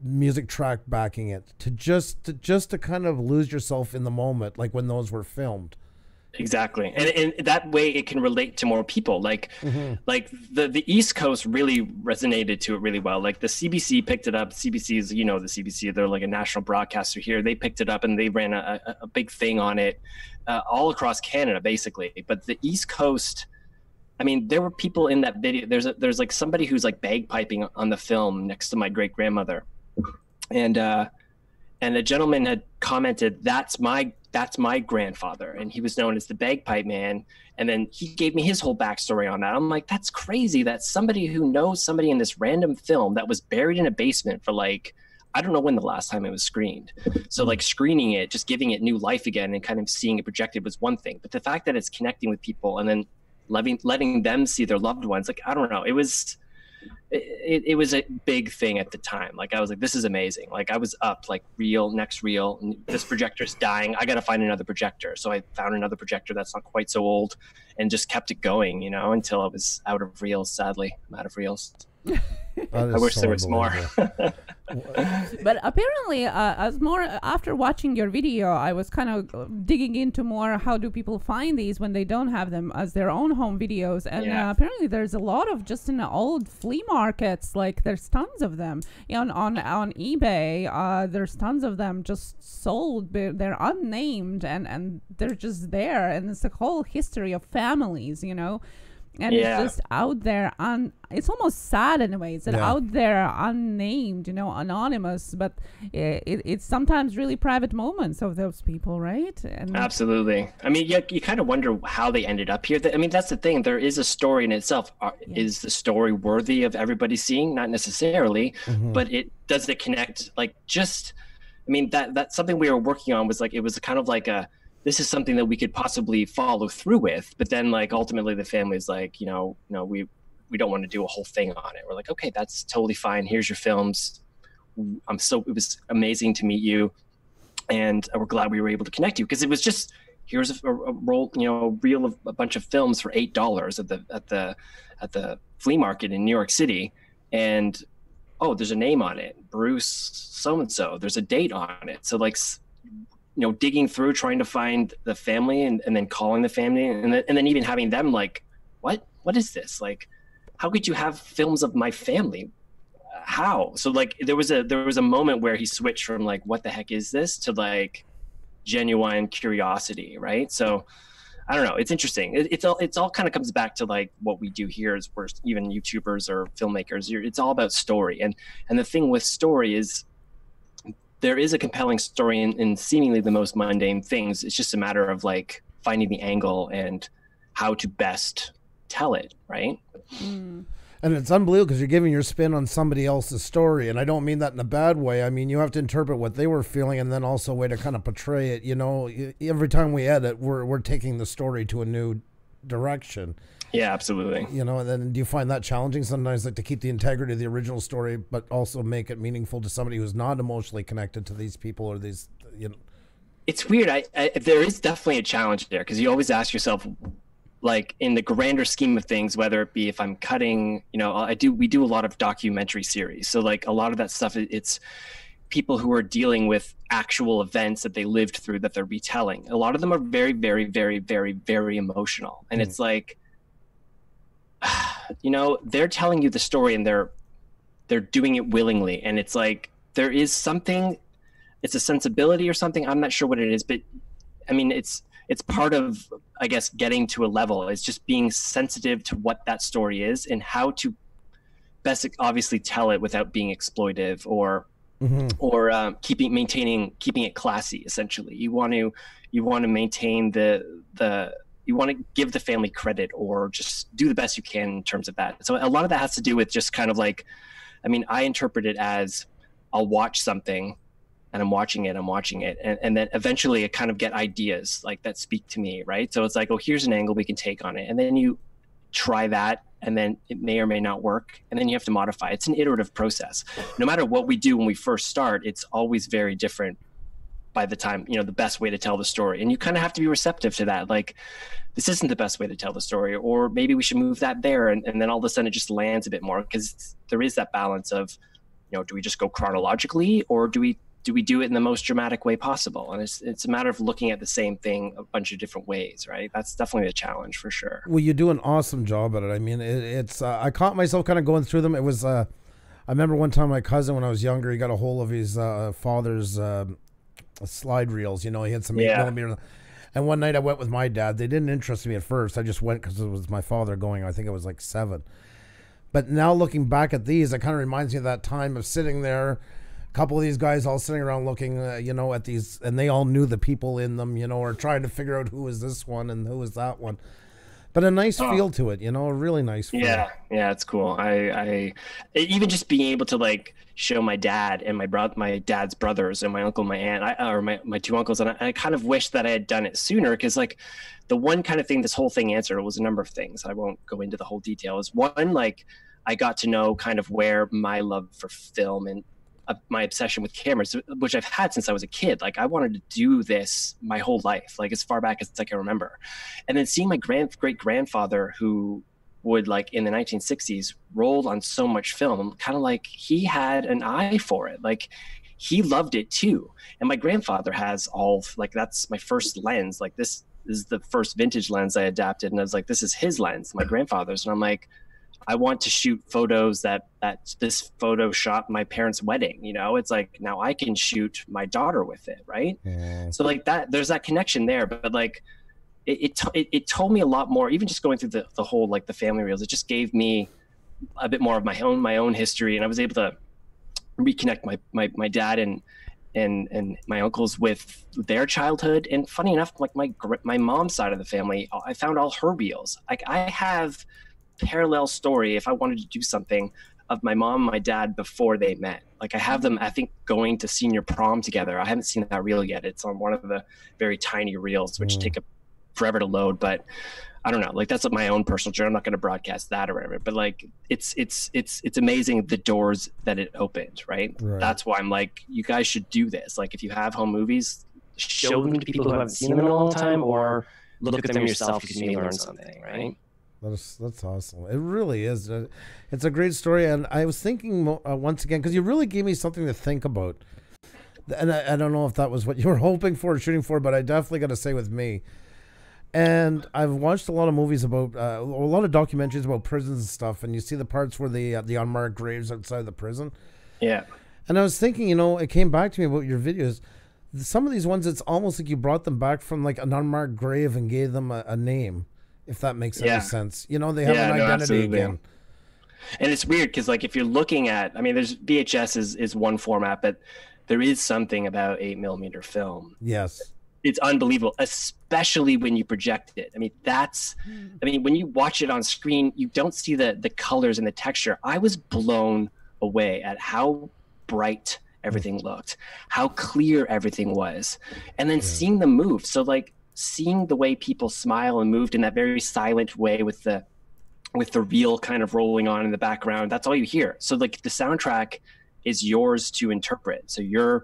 music track backing it, to just to kind of lose yourself in the moment, like when those were filmed, Exactly. And that way it can relate to more people. Like the East Coast really resonated to it really well. Like the CBC picked it up. CBC is, you know, the CBC, they're like a national broadcaster here. They picked it up and they ran a big thing on it all across Canada, basically. But the East Coast, I mean, there were people in that video. There's like somebody who's like bagpiping on the film next to my great grandmother. And a gentleman had commented, that's my grandfather, and he was known as the bagpipe man. And then he gave me his whole backstory on that. I'm like, that's crazy. That's somebody who knows somebody in this random film that was buried in a basement for like, I don't know when the last time it was screened. So like screening it, just giving it new life again and kind of seeing it projected was one thing. But the fact that it's connecting with people and then letting them see their loved ones, like, I don't know, it was a big thing at the time. Like I was like, this is amazing. Like I was up like next reel, and this projector's dying. I got to find another projector. So I found another projector that's not quite so old and just kept it going, you know, until I was out of reels. Sadly, I'm out of reels. I wish there was more. But apparently, as more after watching your video, I was kind of digging into more how do people find these when they don't have them as their own home videos, and apparently there's a lot of just in the old flea markets. Like there's tons of them on eBay. There's tons of them just sold, but they're unnamed and they're just there, and it's a whole history of families, you know. And it's just out there, it's almost sad in a way. It's out there, unnamed, you know, anonymous, but it's sometimes really private moments of those people, right? And absolutely. I mean, you kind of wonder how they ended up here. I mean, that's the thing. There is a story in itself. Is the story worthy of everybody seeing? Not necessarily, but does it connect? Like just, I mean, that's something we were working on was like, it was kind of like this is something that we could possibly follow through with, but then like ultimately the family's like, we don't want to do a whole thing on it. We're like, okay, that's totally fine. Here's your films. It was amazing to meet you, and we're glad we were able to connect you, because it was just, here's a roll, reel of a bunch of films for $8 at the flea market in New York City, and there's a name on it, Bruce so and so. There's a date on it, so like, digging through, trying to find the family and then calling the family and then even having them like, what is this? Like, how could you have films of my family? How? So like there was a moment where he switched from like, what the heck is this, to like genuine curiosity, right? So I don't know, it's interesting. It's all kind of comes back to like what we do here is we're even YouTubers or filmmakers. It's all about story. And the thing with story is, there is a compelling story in seemingly the most mundane things. It's just a matter of like finding the angle and how to best tell it, right? And it's unbelievable because you're giving your spin on somebody else's story, and I don't mean that in a bad way. I mean, you have to interpret what they were feeling, and then also a way to kind of portray it. Every time we edit, we're taking the story to a new direction. Yeah, absolutely. And then do you find that challenging sometimes, like to keep the integrity of the original story, but also make it meaningful to somebody who's not emotionally connected to these people or these, It's weird. There is definitely a challenge there, because you always ask yourself, like in the grander scheme of things, whether it be if I'm cutting, we do a lot of documentary series. So like a lot of that stuff, it's people who are dealing with actual events that they lived through that they're retelling. A lot of them are very, very, very, very, very emotional. And it's like, they're telling you the story and they're doing it willingly. And it's like, there is something, it's a sensibility or something. I'm not sure what it is, but I mean, it's part of, I guess, getting to a level. It's just being sensitive to what that story is and how to best obviously tell it without being exploitive or keeping it classy. Essentially, you want to maintain you want to give the family credit or just do the best you can in terms of that. So a lot of that has to do with just kind of like, I mean, I interpret it as I'll watch something and I'm watching it. And then eventually I kind of get ideas like that speak to me, right? So it's like, here's an angle we can take on it. And then you try that, and then it may or may not work. And then you have to modify. It's an iterative process. No matter what we do when we first start, it's always very different by the time, the best way to tell the story. And you kind of have to be receptive to that. Like, this isn't the best way to tell the story, or maybe we should move that there. And then all of a sudden it just lands a bit more, because there is that balance of, do we just go chronologically, or do we do we do it in the most dramatic way possible? And it's a matter of looking at the same thing a bunch of different ways, right? That's definitely a challenge for sure. Well, you do an awesome job at it. I mean, it's I caught myself kind of going through them. It was I remember one time my cousin, when I was younger, he got a hold of his father's slide reels. You know, he had some 8mm. And one night I went with my dad. They didn't interest me at first. I just went because it was my father going. I think it was like 7. But now looking back at these, it kind of reminds me of that time of sitting there, a couple of these guys all sitting around looking, you know, at these, and they all knew the people in them, you know, or trying to figure out who is this one and who is that one. But a nice feel to it, you know, a really nice feel. Yeah, it's cool. I even just being able to like show my dad and my dad's brothers and my uncle, my aunt, or my 2 uncles, and I kind of wish that I had done it sooner, because like the one kind of thing this whole thing answered was a number of things. I won't go into the whole detail. Is one, like I got to know kind of where my love for film and my obsession with cameras, which I've had since I was a kid. Like I wanted to do this my whole life, like as far back as I can remember. And then seeing my great grandfather, who would like in the 1960s rolled on so much film, kind of like he had an eye for it. Like he loved it too. And my grandfather has all, like, that's my first lens. Like this is the first vintage lens I adapted. And I was like, this is his lens, my grandfather's. And I'm like, I want to shoot photos that this photo shot my parents' wedding. You know, it's like, now I can shoot my daughter with it. Right. Yeah. So like that, there's that connection there, but like it told me a lot more, even just going through the whole, like the family reels. It just gave me a bit more of my own history. And I was able to reconnect my dad and my uncles with their childhood. And funny enough, like my mom's side of the family, I found all her reels. Like I have parallel story, if I wanted to do something, of my mom and my dad before they met. Like I have them, I think, going to senior prom together. I haven't seen that reel yet. It's on one of the very tiny reels, which take forever to load. But I don't know, like that's my own personal journey. I'm not going to broadcast that or whatever, but like it's amazing the doors that it opened, right? That's why I'm like, you guys should do this. Like if you have home movies, show them to people who haven't seen them in a long time, or look at them yourself because you may learn something, right? That's awesome. It really is. It's a great story. And I was thinking once again, because you really gave me something to think about. And I don't know if that was what you were hoping for or shooting for, but I definitely got to say with me. And I've watched a lot of movies about, a lot of documentaries about prisons and stuff. And you see the parts where the unmarked graves outside the prison. Yeah. And I was thinking, you know, it came back to me about your videos. Some of these ones, it's almost like you brought them back from like an unmarked grave and gave them a name. If that makes any sense. You know, they have an identity again. And it's weird because, like, if you're looking at, I mean, there's VHS is one format, but there is something about 8mm film. Yes. It's unbelievable, especially when you project it. I mean, when you watch it on screen, you don't see the colors and the texture. I was blown away at how bright everything looked, how clear everything was, and then seeing them move. So, like, seeing the way people smile and moved in that very silent way with the reel kind of rolling on in the background, that's all you hear. So like the soundtrack is yours to interpret. So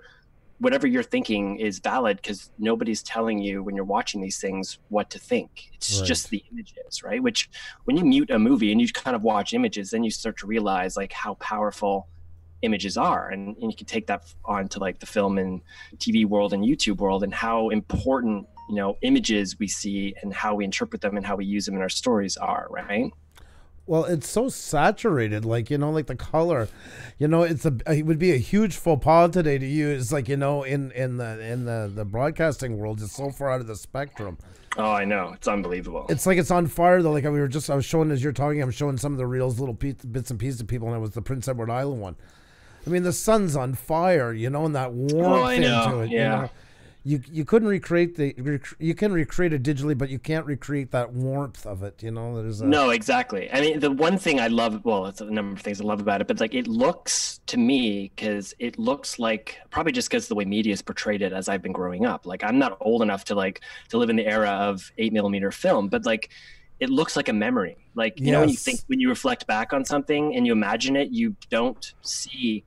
whatever you're thinking is valid, because nobody's telling you when you're watching these things what to think. It's just the images, right? Which when you mute a movie and you kind of watch images, then you start to realize like how powerful images are, and you can take that on to like the film and TV world and YouTube world, and how important, you know, images we see and how we interpret them and how we use them in our stories are, right? Well, it's so saturated, like, you know, like the color, you know, it would be a huge faux pas today to use, like, you know, in the broadcasting world, it's so far out of the spectrum. Oh, I know, it's unbelievable. It's like it's on fire though. Like I was showing, as you're talking, I'm showing some of the reels, little bits and pieces to people, and it was the Prince Edward Island one. I mean, the sun's on fire, you know, and that warmth into it. Yeah. You know? You couldn't recreate you can recreate it digitally, but you can't recreate that warmth of it. You know, no, exactly. I mean, the one thing I love, well, it's a number of things I love about it, but like it looks to me, because it looks like, probably just because the way media has portrayed it as I've been growing up. Like I'm not old enough to live in the era of 8mm film, but like it looks like a memory. Like, you know, when you reflect back on something and you imagine it, you don't see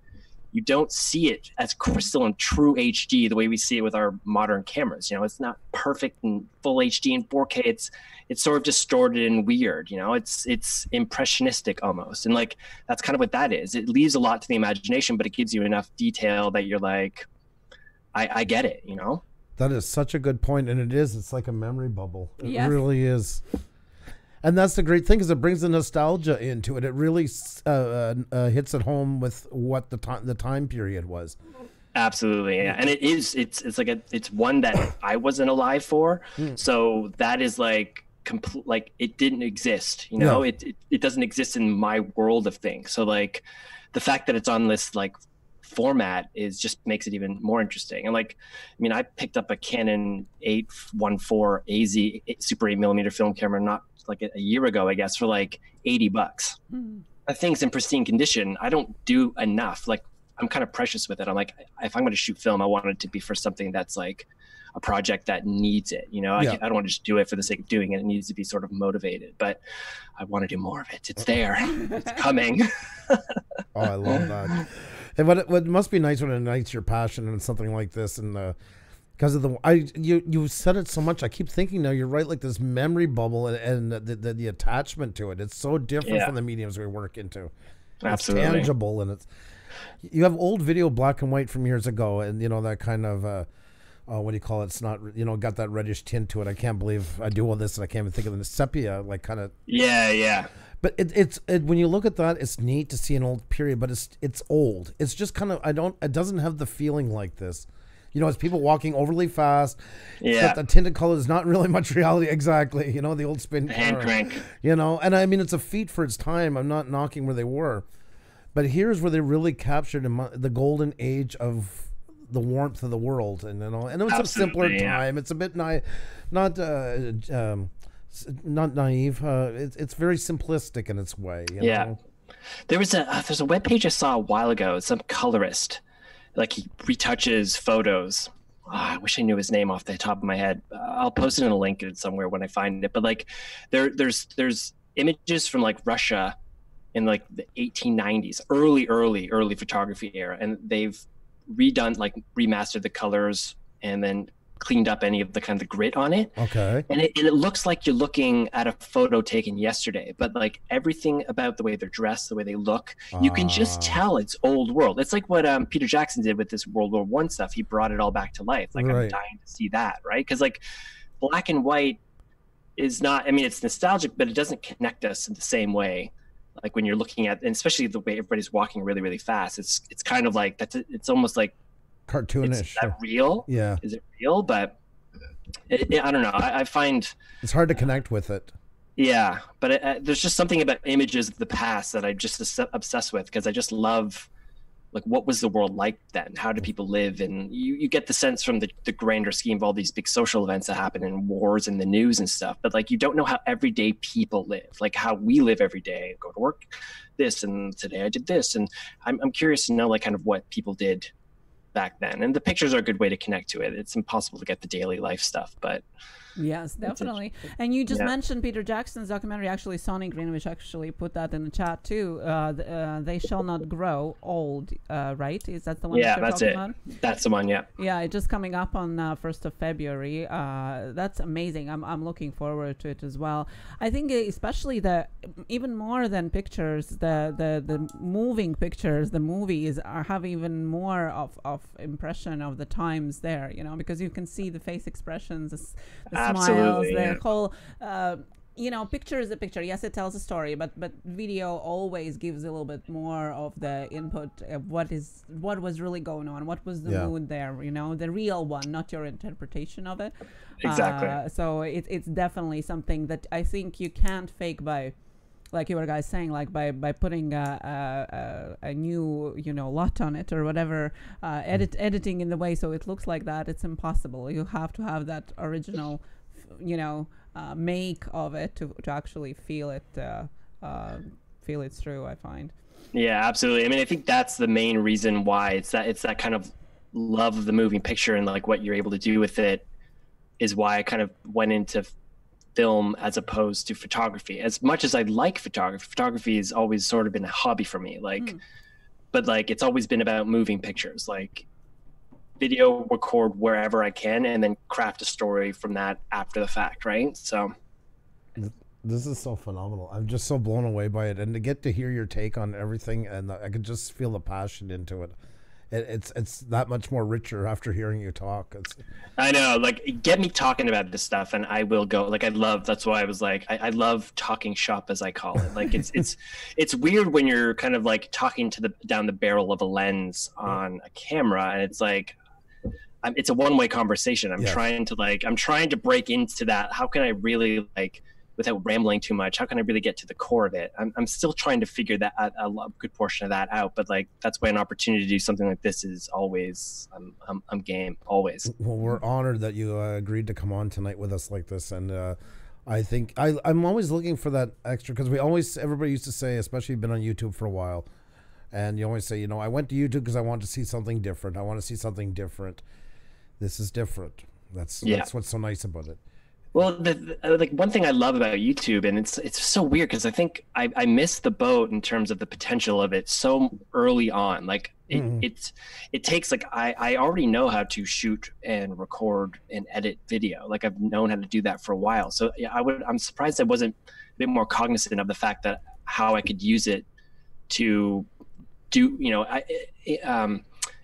it as crystal and true HD the way we see it with our modern cameras. You know, it's not perfect and full HD and 4K. It's sort of distorted and weird. You know, it's impressionistic almost, and like that's kind of what that is. It leaves a lot to the imagination, but it gives you enough detail that you're like, I get it, you know? That is such a good point, and it is. It's like a memory bubble. It Yes. really is. And that's the great thing, is it brings the nostalgia into it. It really hits it home with what the time period was. Absolutely, yeah. And it's like it's one that I wasn't alive for. So that is like complete, like it didn't exist, you know? No. It doesn't exist in my world of things. So like the fact that it's on this like format just makes it even more interesting. And like, I mean, I picked up a Canon 814 AZ Super 8mm film camera not like a year ago, I guess, for like $80. That thing's in pristine condition. I don't do enough. Like, I'm kind of precious with it. I'm like, if I'm going to shoot film, I want it to be for something that's like a project that needs it. You know, I don't want to just do it for the sake of doing it. It needs to be sort of motivated, but I want to do more of it. It's there. It's coming. Oh, I love that. And what must be nice when it ignites your passion in something like this, and because of you said it so much, I keep thinking now, you're right, like this memory bubble and the attachment to it. It's so different from the mediums we work into. Absolutely. It's tangible, and you have old video, black and white from years ago, and you know that kind of what do you call it? It's not, you know, got that reddish tint to it. I can't believe I do all this and I can't even think of the sepia, like kind of. Yeah. But it's when you look at that, it's neat to see an old period, but it's old. It's just kind of, it doesn't have the feeling like this. You know, it's people walking overly fast. Yeah. It's got the tinted colors, not really much reality exactly. You know, the old spin hand crank. You know, and I mean, it's a feat for its time. I'm not knocking where they were. But here's where they really captured the golden age of the warmth of the world. And, you know, and it was a simpler time. It's a bit not naive. It's very simplistic in its way. You know? There's a webpage I saw a while ago. Some colorist, like he retouches photos. Oh, I wish I knew his name off the top of my head. I'll post it in a link somewhere when I find it. But like, there's images from like Russia in like the 1890s, early photography era, and they've remastered the colors and then cleaned up any of the kind of the grit on it. Okay. And it looks like you're looking at a photo taken yesterday, but like everything about the way they're dressed, the way they look, you can just tell it's old world. It's like what Peter Jackson did with this World War I stuff. He brought it all back to life. Like, I'm dying to see that, right? Because like black and white is not, I mean, it's nostalgic, but it doesn't connect us in the same way. Like when you're looking at, and especially the way everybody's walking really, really fast, it's kind of like it's almost like cartoonish. Is that real? Yeah. Is it real? But I don't know. I find it's hard to connect with it. Yeah, but there's just something about images of the past that I'm just obsessed with, because I just love, like, what was the world like then? How do people live? And you get the sense from the grander scheme of all these big social events that happen in wars and the news and stuff. But like, you don't know how everyday people live, like how we live every day, go to work, this, and today I did this. And I'm curious to know, like, kind of what people did back then. And the pictures are a good way to connect to it. It's impossible to get the daily life stuff, but yes, definitely. And you just mentioned Peter Jackson's documentary. Actually, Sonny Greenwich actually put that in the chat too. They Shall Not Grow Old, right? Is that the one? Yeah, that you're that's talking it. About? That's the one. Yeah. Yeah, it's just coming up on 1st of February. That's amazing. I'm looking forward to it as well. I think especially even more than pictures, the moving pictures, the movies have even more of impression of the times there. You know, because you can see the face expressions, the smiles, the whole picture is a picture. Yes, it tells a story, but video always gives a little bit more of the input of what was really going on, what was the mood there, the real one, not your interpretation of it. Exactly. So it's definitely something that I think you can't fake by, like you were guys saying, like by putting a new LUT on it or whatever, editing in the way so it looks like that. It's impossible. You have to have that original make of it to actually feel it through, I find. Yeah, absolutely. I mean, I think that's the main reason why it's that kind of love of the moving picture and like what you're able to do with it is why I kind of went into film as opposed to photography. As much as I like photography has always sort of been a hobby for me, but like it's always been about moving pictures, like video record wherever I can and then craft a story from that after the fact, right? So this is so phenomenal. I'm just so blown away by it, and to get to hear your take on everything, and I could just feel the passion into it. it's that much more richer after hearing you talk. I know, like, get me talking about this stuff and I will go. Like, that's why I was like, I love talking shop, as I call it. Like, it's weird when you're kind of like talking to down the barrel of a lens on a camera, and it's like, it's a one-way conversation. I'm trying to break into that. How can I really, like, without rambling too much, how can I really get to the core of it? I'm still trying to figure that a good portion of that out, but like, that's why an opportunity to do something like this is always, I'm game, always. Well, we're honored that you agreed to come on tonight with us like this, and I think I'm always looking for that extra, because everybody used to say, especially you've been on YouTube for a while, and you always say, you know, I went to YouTube because I want to see something different. I want to see something different. This is different. That's what's so nice about it. Well, like, one thing I love about YouTube, and it's so weird, because I think I missed the boat in terms of the potential of it so early on. Like, it takes, like, I already know how to shoot and record and edit video. Like, I've known how to do that for a while. So yeah, I'm surprised I wasn't a bit more cognizant of the fact that how I could use it to do, you know,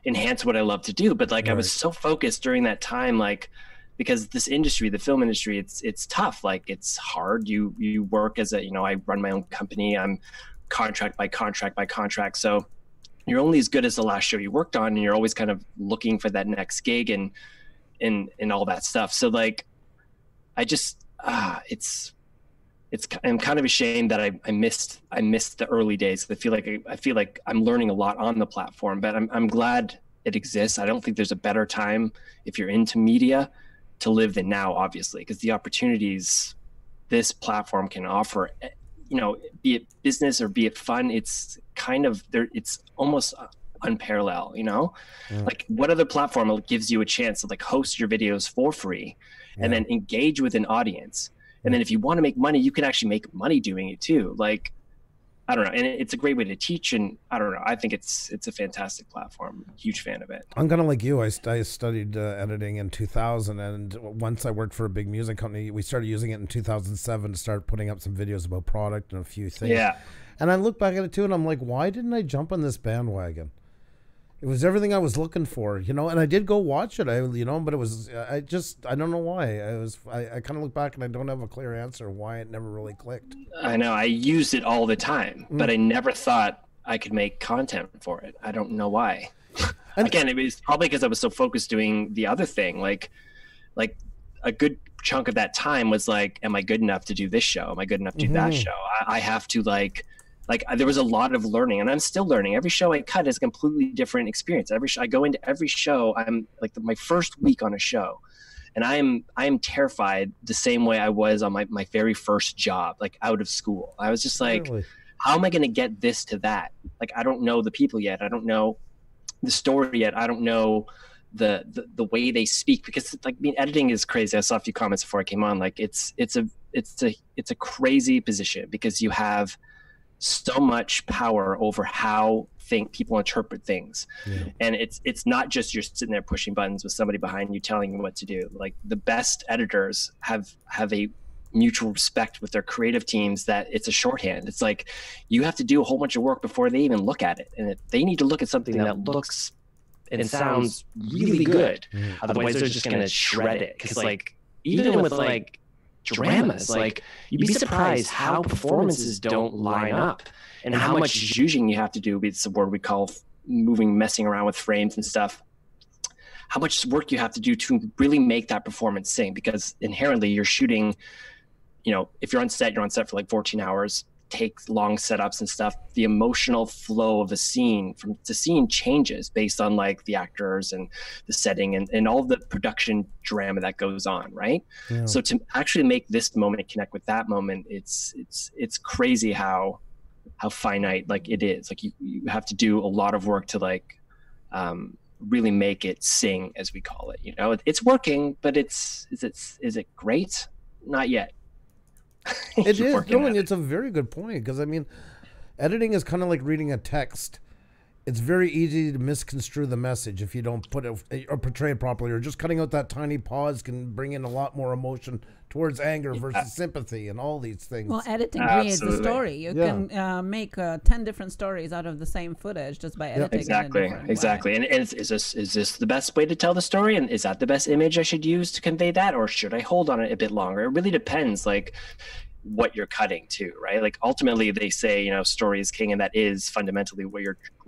enhance what I love to do. But like, I was so focused during that time, like, because this industry, the film industry, it's tough. Like, it's hard. You work as I run my own company. I'm contract by contract. So you're only as good as the last show you worked on, and you're always kind of looking for that next gig and all that stuff. So like, I just, I'm kind of ashamed that I missed the early days. I feel like I'm learning a lot on the platform, but I'm glad it exists. I don't think there's a better time, if you're into media, to live than now, obviously, because the opportunities this platform can offer, you know, be it business or be it fun, it's kind of there. It's almost unparalleled, you know. Like, what other platform gives you a chance to like host your videos for free and then engage with an audience? And then if you want to make money, you can actually make money doing it too. Like, I don't know. And it's a great way to teach. And I don't know. I think it's a fantastic platform. Huge fan of it. I'm kind of like you. I studied editing in 2000. And once I worked for a big music company, we started using it in 2007 to start putting up some videos about product and a few things. Yeah. And I look back at it too, and I'm like, why didn't I jump on this bandwagon? It was everything I was looking for, you know, and I did go watch it, but it was, I don't know why. I kind of look back and I don't have a clear answer why it never really clicked. I know, I used it all the time, but I never thought I could make content for it. I don't know why. Again, it was probably because I was so focused doing the other thing. Like a good chunk of that time was like, am I good enough to do this show? Am I good enough to do that show? I have to like there was a lot of learning, and I'm still learning. Every show I cut is a completely different experience. I go into every show, I'm like my first week on a show, and I am terrified the same way I was on my very first job, like out of school. I was just like, really? How am I going to get this to that? Like, I don't know the people yet. I don't know the story yet. I don't know the way they speak, because like, I mean, editing is crazy. I saw a few comments before I came on. Like, it's a crazy position, because you have so much power over how people interpret things. And it's not just you're sitting there pushing buttons with somebody behind you telling you what to do. Like, the best editors have a mutual respect with their creative teams, that it's a shorthand. It's like, you have to do a whole bunch of work before they even look at it, and they need to look at something that looks and sounds really good. Otherwise they're just going to shred it. Because like, even with like dramas, like, you'd be surprised how performances don't line up, and how much zhuzhing you have to do. It's a word we call messing around with frames and stuff. How much work you have to do to really make that performance sing, because inherently you're shooting, you know, if you're on set for like 14 hours, take long setups and stuff. The emotional flow of a scene from the scene changes based on like the actors and the setting and all the production drama that goes on, right? So to actually make this moment connect with that moment, it's crazy how finite like it is. Like, you have to do a lot of work to like really make it sing, as we call it. You know, it's working, but is it great? Not yet. It is. No, and it's a very good point, because I mean, editing is kind of like reading a text. it's very easy to misconstrue the message if you don't put it or portray it properly, or just cutting out that tiny pause can bring in a lot more emotion towards anger versus sympathy and all these things. Well, editing creates a story. You can make 10 different stories out of the same footage just by editing. Exactly. And is this the best way to tell the story? And is that the best image I should use to convey that? Or should I hold on it a bit longer? It really depends, like, what you're cutting to, right? Like, ultimately they say, you know, story is king, and that is fundamentally what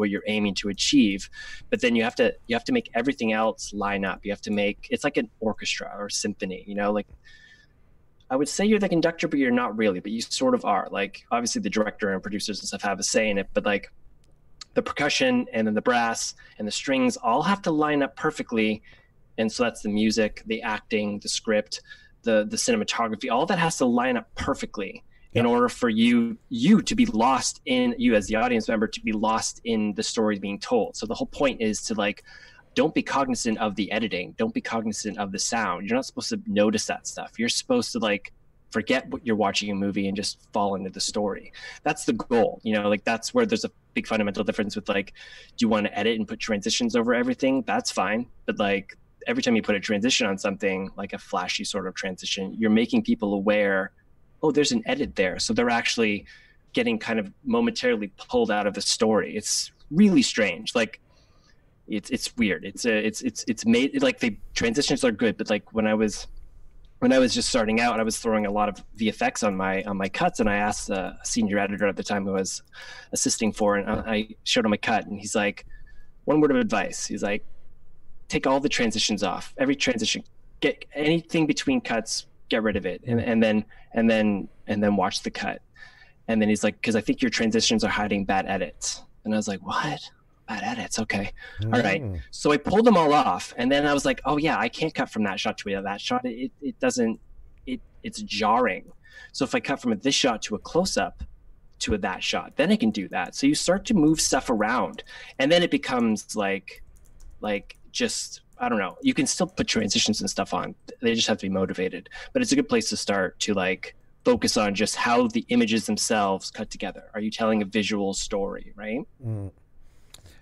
you're aiming to achieve. But then you have to make everything else line up. You have to make, it's like an orchestra or symphony, you know, like, I would say you're the conductor, but you're not really, but you sort of are. Like, obviously the director and producers and stuff have a say in it, but like the percussion and then the brass and the strings all have to line up perfectly. And so that's the music, the acting, the script, the cinematography, all that has to line up perfectly in order for you to be lost in, you as the audience member, to be lost in the story being told. So the whole point is to, like, don't be cognizant of the editing. Don't be cognizant of the sound. You're not supposed to notice that stuff. You're supposed to, like, forget what you're watching a movie and just fall into the story. That's the goal. You know, like, that's where there's a big fundamental difference with, like, do you want to edit and put transitions over everything? That's fine. But, like, every time you put a transition on something, like a flashy sort of transition, you're making people aware, oh, there's an edit there. So they're actually getting kind of momentarily pulled out of the story. It's really strange. Like, it's weird. It's made, like, the transitions are good, but like when I was just starting out, I was throwing a lot of VFX on my cuts, and I asked a senior editor at the time who I was assisting for, and I showed him a cut, and he's like, one word of advice. He's like, take all the transitions off. Every transition, get anything between cuts, get rid of it, and then watch the cut. And then he's like, because I think your transitions are hiding bad edits. And I was like, what? Bad edits? Okay. All right. So I pulled them all off, and then I was like, oh yeah, I can't cut from that shot to that shot. It doesn't. It's jarring. So if I cut from this shot to a close up to that shot, then I can do that. So you start to move stuff around, and then it becomes like just, I don't know, you can still put transitions and stuff on. They just have to be motivated. But it's a good place to start to, like, focus on just how the images themselves cut together. Are you telling a visual story, right?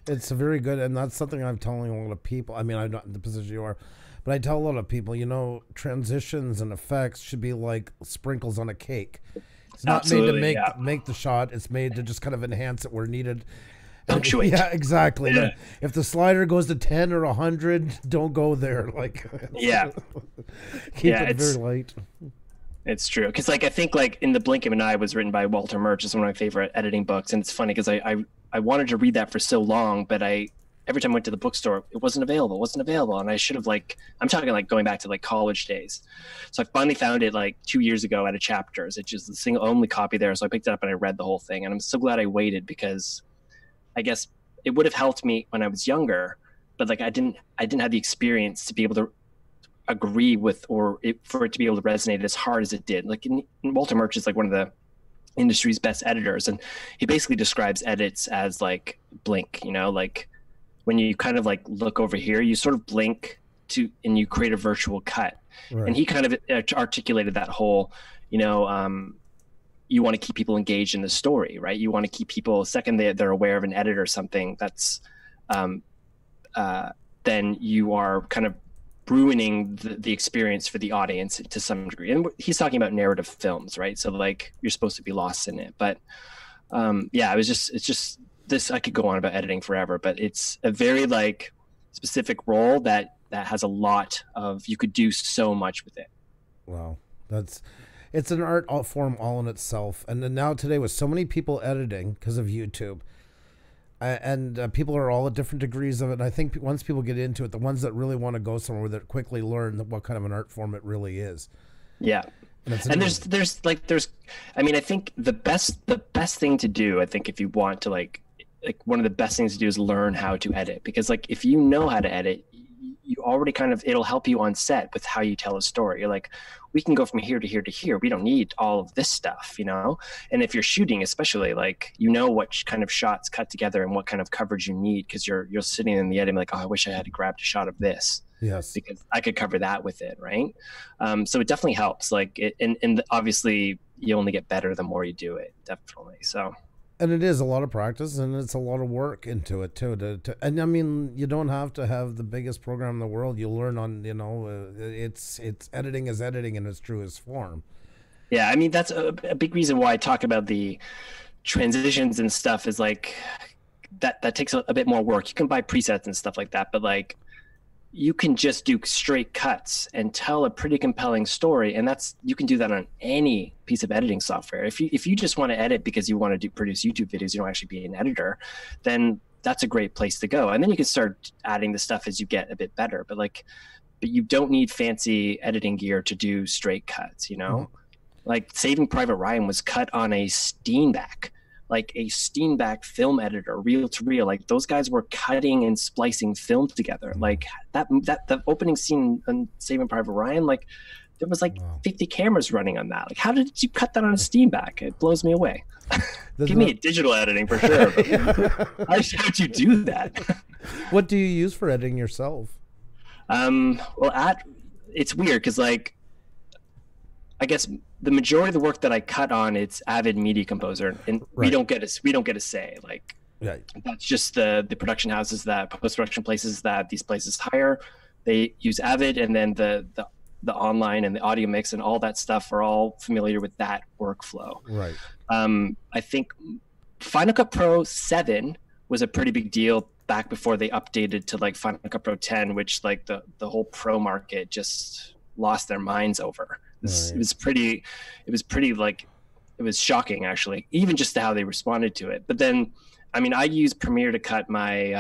It's very good, and that's something I'm telling a lot of people. I mean, I'm not in the position you are, but I tell a lot of people, you know, transitions and effects should be like sprinkles on a cake. It's not made to make the shot. It's made to just kind of enhance it where needed. Punctuate. Yeah, exactly. Yeah. If the slider goes to 10 or 100, don't go there. Like, keep it very light. It's true, because, like, I think, like, In the Blink of an Eye was written by Walter Murch. It's one of my favorite editing books, and it's funny because I wanted to read that for so long, but every time I went to the bookstore, it wasn't available, and I should have, like, I'm talking, like, going back to, like, college days. So I finally found it, like, 2 years ago at a Chapters. It's just the only copy there, so I picked it up and I read the whole thing, and I'm so glad I waited, because I guess it would have helped me when I was younger, but, like, I didn't have the experience to be able to agree with, or for it to be able to resonate as hard as it did. Like, Walter Murch is, like, one of the industry's best editors, and he basically describes edits as, like, blink, you know, like, when you kind of, like, look over here, you sort of blink and you create a virtual cut. Right. And he kind of articulated that whole, you know, you want to keep people engaged in the story, right? You want to keep people, second they're aware of an edit or something, that's then you are kind of ruining the experience for the audience to some degree. And he's talking about narrative films, right? So, like, you're supposed to be lost in it. But it's just this, I could go on about editing forever, but it's a very, like, specific role that has a lot of, you could do so much with it. Wow. It's an art form all in itself. And then now today, with so many people editing because of YouTube, and people are all at different degrees of it. And I think once people get into it, the ones that really want to go somewhere with it quickly learn what kind of an art form it really is. Yeah. And there's I mean, I think the best thing to do, I think, if you want to, like one of the best things to do is learn how to edit, because, like, if you know how to edit, you already kind of, it'll help you on set with how you tell a story. You're like, we can go from here to here to here. We don't need all of this stuff, you know? And if you're shooting, especially, like, you know what kind of shots cut together and what kind of coverage you need, because you're sitting in the edit like, oh, I wish I had grabbed a shot of this. Yes. Because I could cover that with it, right? So it definitely helps. Like, and obviously you only get better the more you do it, definitely. So And it is a lot of practice, and it's a lot of work into it too. And I mean, you don't have to have the biggest program in the world. You learn on, it's editing is editing in its truest form. Yeah, I mean, that's a big reason why I talk about the transitions and stuff is like that takes a bit more work. You can buy presets and stuff like that, but like you can just do straight cuts and tell a pretty compelling story, and you can do that on any piece of editing software. If you just want to edit because you want to produce YouTube videos, you don't actually be an editor, then that's a great place to go. And then you can start adding the stuff as you get a bit better. But you don't need fancy editing gear to do straight cuts, Mm-hmm. Like Saving Private Ryan was cut on a Steenbeck, like a Steenbeck film editor, reel to reel. Like those guys were cutting and splicing film together. Like that the opening scene on Saving Private Ryan, like there was like 50 cameras running on that. Like how did you cut that on a Steenbeck? It blows me away. Give me a digital editing for sure. How'd you do that? What do you use for editing yourself? It's weird because like I guess the majority of the work that I cut on, it's Avid Media Composer, and we don't get a say. Like that's just the production houses, that post-production places that these places hire. They use Avid, and then the online and the audio mix and all that stuff are all familiar with that workflow. Right. I think Final Cut Pro 7 was a pretty big deal back before they updated to like Final Cut Pro 10, which like the whole pro market just lost their minds over. It was pretty like, it was shocking actually, even just how they responded to it. But then, I mean, I use Premiere to cut my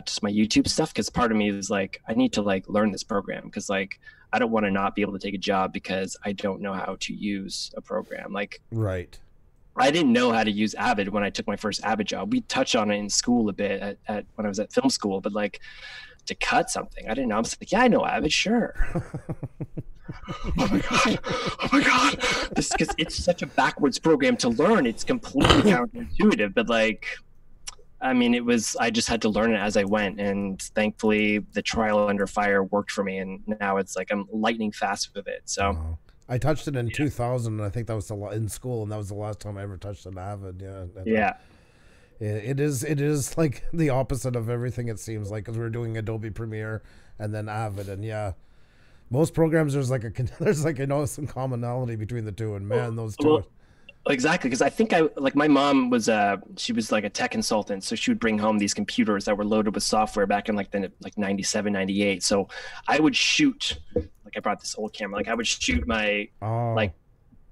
just my YouTube stuff, because part of me is like, I need to like learn this program, because like I don't want to not be able to take a job because I don't know how to use a program. Like I didn't know how to use Avid when I took my first Avid job. We touched on it in school a bit at when I was at film school, but like to cut something, I didn't know. I was like, yeah, I know Avid, sure. Oh my god, this, because it's such a backwards program to learn. It's completely counterintuitive, but like, I mean, I just had to learn it as I went, and thankfully the trial under fire worked for me, and now it's like I'm lightning fast with it. So I touched it in 2000, and I think that was in school, and that was the last time I ever touched an Avid. It is like the opposite of everything, it seems like, because we were doing Adobe Premiere and then Avid, and most programs there's some commonality between the two, and man, those two. Well, exactly, because I think my mom was she was like a tech consultant, so she would bring home these computers that were loaded with software back in like 97, 98. So I would shoot, like I brought this old camera, like I would shoot my like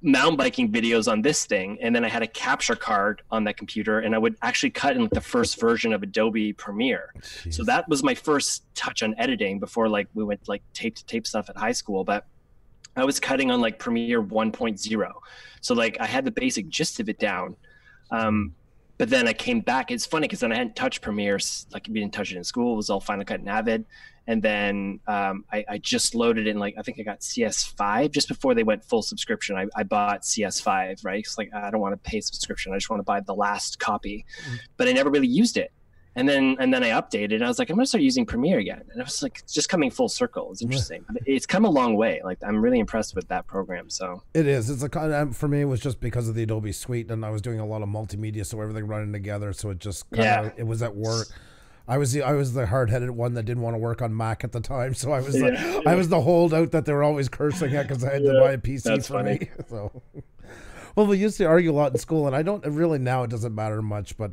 mountain biking videos on this thing, and then I had a capture card on that computer, and I would actually cut in like the first version of Adobe Premiere. Jeez. So that was my first touch on editing before like we went like tape to tape stuff at high school. But I was cutting on like Premiere 1.0, so like I had the basic gist of it down. But then I came back. It's funny because then I hadn't touched Premiere, like we didn't touch it in school. It was all Final Cut and Avid. And then I just loaded in, like, I think I got CS5 just before they went full subscription. I bought CS5, right? It's like, I don't want to pay subscription. I just want to buy the last copy. But I never really used it. And then I updated, and I was like, I'm going to start using Premiere again. And it was like just coming full circle. It's interesting. It's come a long way. Like, I'm really impressed with that program. So it is. It's for me, it was just because of the Adobe Suite, and I was doing a lot of multimedia, so everything running together. So it just it was at work. I was the hard-headed one that didn't want to work on Mac at the time, so I was I was the holdout that they were always cursing at because I had to buy a PC That's for funny. me. So, well, we used to argue a lot in school, and I don't really now. It doesn't matter much, but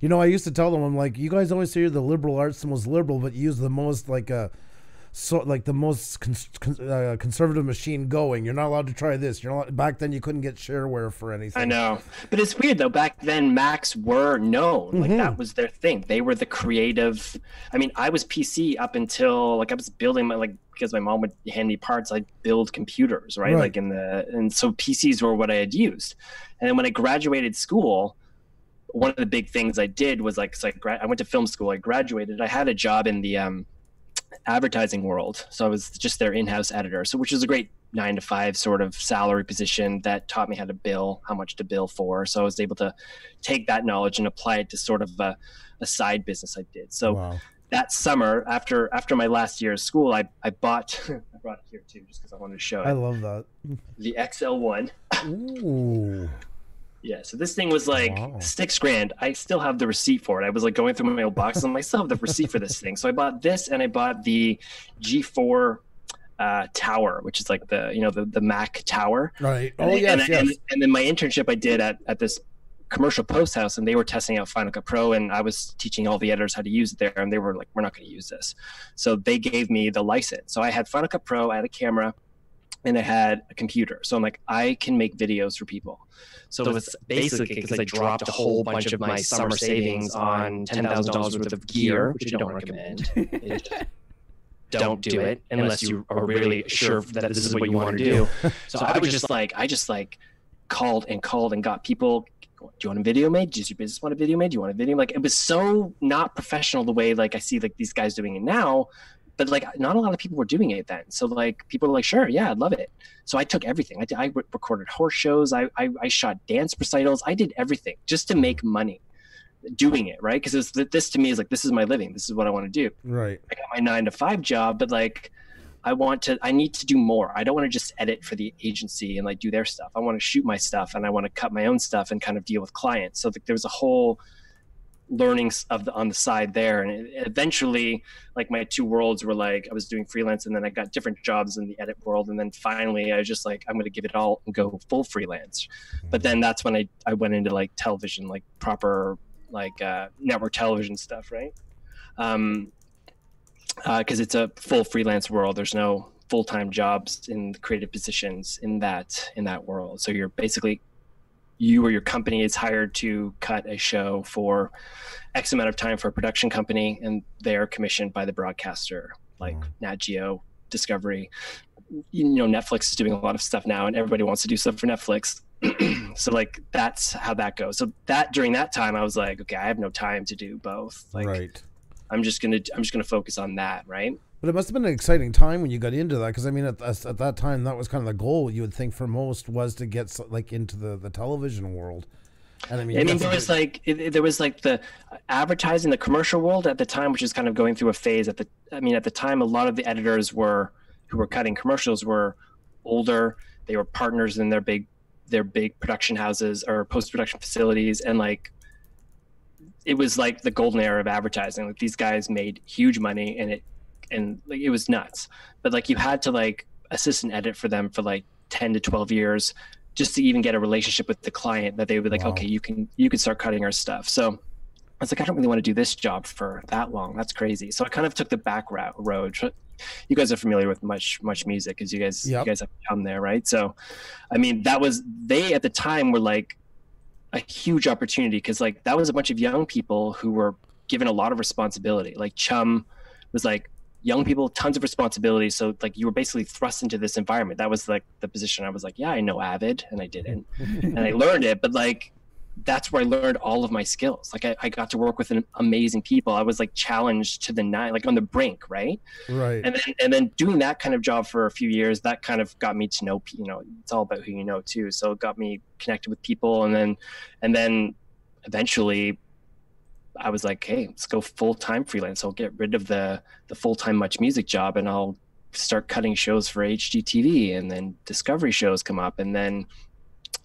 I used to tell them, I'm like, you guys always say you're the liberal arts, the most liberal, but you use the most the most conservative machine going. You're not allowed to try this. Back then you couldn't get shareware for anything. I know, but it's weird though. Back then Macs were known, like that was their thing. They were the creative. I mean, I was PC up until like I was building because my mom would hand me parts. I'd build computers, right? Like and so PCs were what I had used. And then when I graduated school, one of the big things I did was I went to film school. I graduated. I had a job in the advertising world, so I was just their in-house editor. So, which was a great 9-to-5 sort of salary position that taught me how much to bill for. So I was able to take that knowledge and apply it to sort of a side business I did. So that summer, after my last year of school, I bought. I brought it here too, just because I wanted to show it. I love that. The XL1. Ooh. Yeah, so this thing was like Wow. $6,000. I still have the receipt for it. I was like going through my old boxes. I still have the receipt for this thing. So I bought this, and I bought the G4 tower, which is like the Mac tower. Right. And Oh, yes, yes. And then my internship I did at this commercial post house, and they were testing out Final Cut Pro, and I was teaching all the editors how to use it there, and they were like, we're not going to use this. So they gave me the license. So I had Final Cut Pro, I had a camera, and I had a computer. So I'm like, I can make videos for people. So it's basically because I dropped a whole bunch of my summer savings on $10,000 worth of gear, which I don't recommend. Don't do it unless you are really sure that this is what you want to do. So I was just like, called and got people. Do you want a video made? Does your business want a video made? Do you want a video? Like, it was so not professional the way like I see like these guys doing it now, but like not a lot of people were doing it then. So like people were like, sure, yeah, I'd love it. So I took everything. I recorded horse shows. I shot dance recitals. I did everything just to make money doing it, right? Because this to me is like, this is my living. This is what I want to do. Right. I got my 9-to-5 job, but like I need to do more. I don't want to just edit for the agency and like do their stuff. I want to shoot my stuff, and I want to cut my own stuff and kind of deal with clients. So there was a whole learnings on the side there. And eventually like my two worlds were like, I was doing freelance, and then I got different jobs in the edit world. And then finally I was just like, I'm going to give it all and go full freelance. But then that's when I went into like television, like proper, like network television stuff. Right. Because it's a full freelance world. There's no full-time jobs in the creative positions in that world. So you're basically, you or your company is hired to cut a show for X amount of time for a production company, and they're commissioned by the broadcaster, like Nat Geo, Discovery. Netflix is doing a lot of stuff now, and everybody wants to do stuff for Netflix. So like that's how that goes. So that during that time I was like, okay, I have no time to do both. Like, right. I'm just gonna focus on that, right? But it must have been an exciting time when you got into that, because I mean, at that time, that was kind of the goal. You would think for most was to get like into the television world. And I mean, there was like the advertising, the commercial world at the time, which is kind of going through a phase. At the time, a lot of the editors who were cutting commercials were older. They were partners in their big production houses or post-production facilities, and like, it was like the golden era of advertising. Like, these guys made huge money, and like, it was nuts. But like, you had to like assist and edit for them for like 10 to 12 years just to even get a relationship with the client that they would be like, wow, okay, you can start cutting our stuff. So I was like, I don't really want to do this job for that long. That's crazy. So I kind of took the back road. You guys are familiar with much music, because you guys have come there, right? So, I mean, they at the time were like a huge opportunity, because like that was a bunch of young people who were given a lot of responsibility. Like Chum was like, young people, tons of responsibility. So like, you were basically thrust into this environment. That was like the position. I was like, yeah, I know Avid, and I didn't, and I learned it, but like, that's where I learned all of my skills. Like I got to work with amazing people. I was like challenged to the nine, like on the brink. Right. Right. And then doing that kind of job for a few years, that kind of got me to know, it's all about who you know too. So it got me connected with people. And then eventually I was like, hey, let's go full-time freelance. I'll get rid of the full-time Much Music job, and I'll start cutting shows for HGTV, and then Discovery shows come up, and then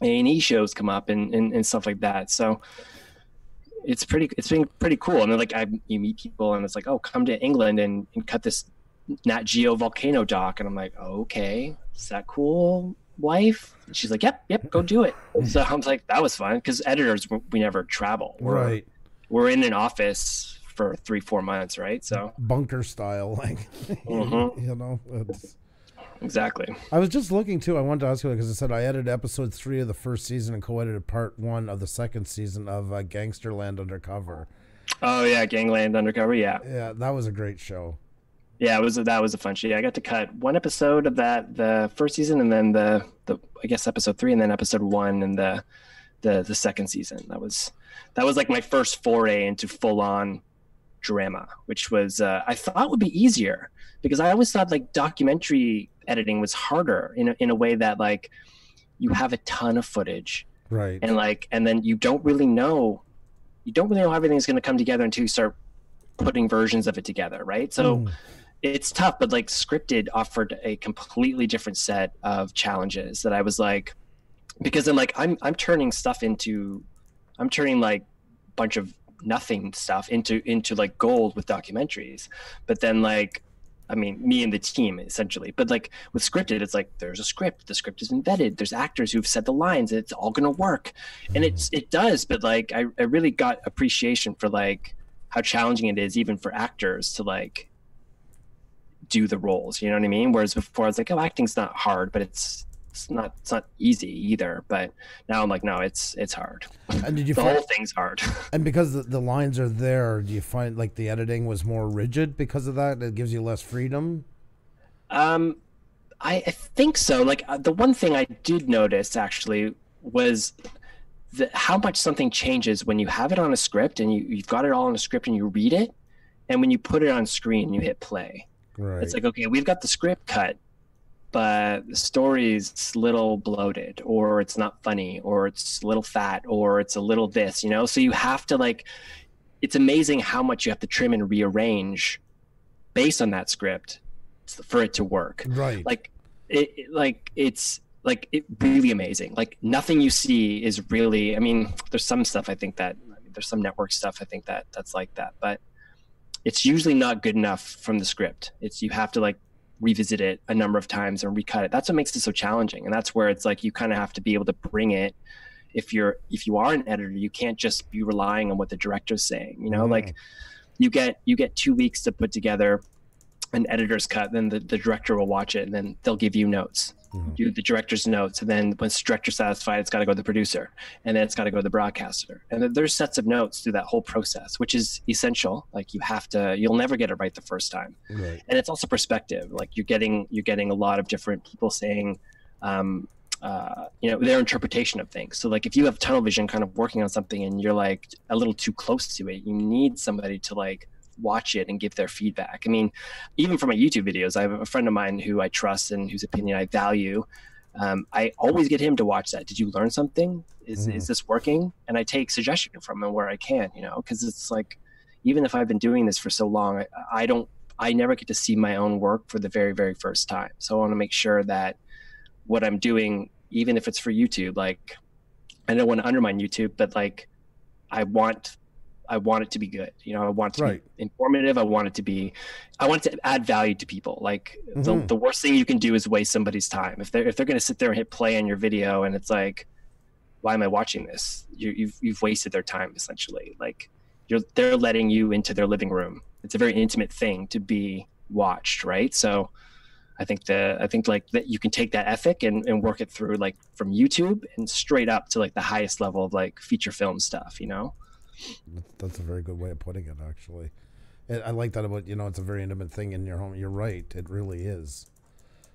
A&E shows come up, and stuff like that. So it's been pretty cool. And then like you meet people, and it's like, oh, come to England and cut this Nat Geo volcano doc. And I'm like, oh, okay, is that cool, wife? And she's like, yep, go do it. So I was like, that was fun, because editors, we never travel. Right. We're in an office for 3-4 months, right? So bunker style, like, it's... Exactly. I was just looking too. I wanted to ask you, because I said I edited episode 3 of the first season and co-edited part 1 of the second season of Gangsterland Undercover. Oh yeah, Gangland Undercover. Yeah, that was a great show. Yeah, that was a fun show. Yeah, I got to cut 1 episode of that, the first season, and then the I guess episode 3, and then episode 1 and the second season. That was like my first foray into full on drama, which was I thought would be easier, because I always thought like documentary editing was harder in a way that like you have a ton of footage, right? And then you don't really know how everything's going to come together until you start putting versions of it together, right? So it's tough, but like scripted offered a completely different set of challenges that I was like, because I'm turning stuff into, I'm turning like a bunch of nothing stuff into like gold with documentaries. But then like, I mean, me and the team essentially, but like with scripted, it's like there's a script, the script is embedded, there's actors who've said the lines, it's all gonna work, and it does. But like I really got appreciation for like how challenging it is even for actors to like do the roles, you know what I mean? Whereas before I was like, oh, acting's not hard, but it's not easy either. But now I'm like, no, it's hard. And did you the whole thing's hard. And because the lines are there, do you find like the editing was more rigid because of that? It gives you less freedom? I think so. Like the one thing I did notice actually was how much something changes when you have it on a script and you've got it all on a script and you read it, and when you put it on screen and you hit play. Right. It's like, okay, we've got the script cut, but the story's a little bloated, or it's not funny, or it's a little fat, or it's a little this, you know? So you have to like, it's amazing how much you have to trim and rearrange based on that script for it to work. Right. Like it's really amazing. Like nothing you see is really, I mean, there's some stuff I think that, there's some network stuff I think that's like that, but it's usually not good enough from the script. You have to like revisit it a number of times and recut it. That's what makes it so challenging. And that's where it's like, you kind of have to be able to bring it. If you are an editor, you can't just be relying on what the director's saying, you know, like you get 2 weeks to put together an editor's cut, then the director will watch it and then they'll give you notes. Do the director's notes, and then once the director's satisfied, it's got to go to the producer, and then it's got to go to the broadcaster, and then there's sets of notes through that whole process, which is essential. Like you'll never get it right the first time. Right. And it's also perspective. Like you're getting a lot of different people saying their interpretation of things. So like if you have tunnel vision kind of working on something and you're like a little too close to it, you need somebody to like watch it and give their feedback. I mean, even for my YouTube videos, I have a friend of mine who I trust and whose opinion I value. I always get him to watch that. Did you learn something? Is this working? And I take suggestion from him where I can, you know, because it's like, even if I've been doing this for so long, I never get to see my own work for the very, very first time. So I want to make sure that what I'm doing, even if it's for YouTube, like I don't want to undermine YouTube, but like I want it to be good. You know, I want it to be informative. I want it to add value to people. Like the worst thing you can do is waste somebody's time. If they're going to sit there and hit play on your video and it's like, why am I watching this? You've wasted their time essentially. Like they're letting you into their living room. It's a very intimate thing to be watched. Right. So I think like that you can take that ethic and work it through like from YouTube and straight up to like the highest level of like feature film stuff, you know? That's a very good way of putting it, actually. I like that about, you know, it's a very intimate thing in your home. You're right. It really is.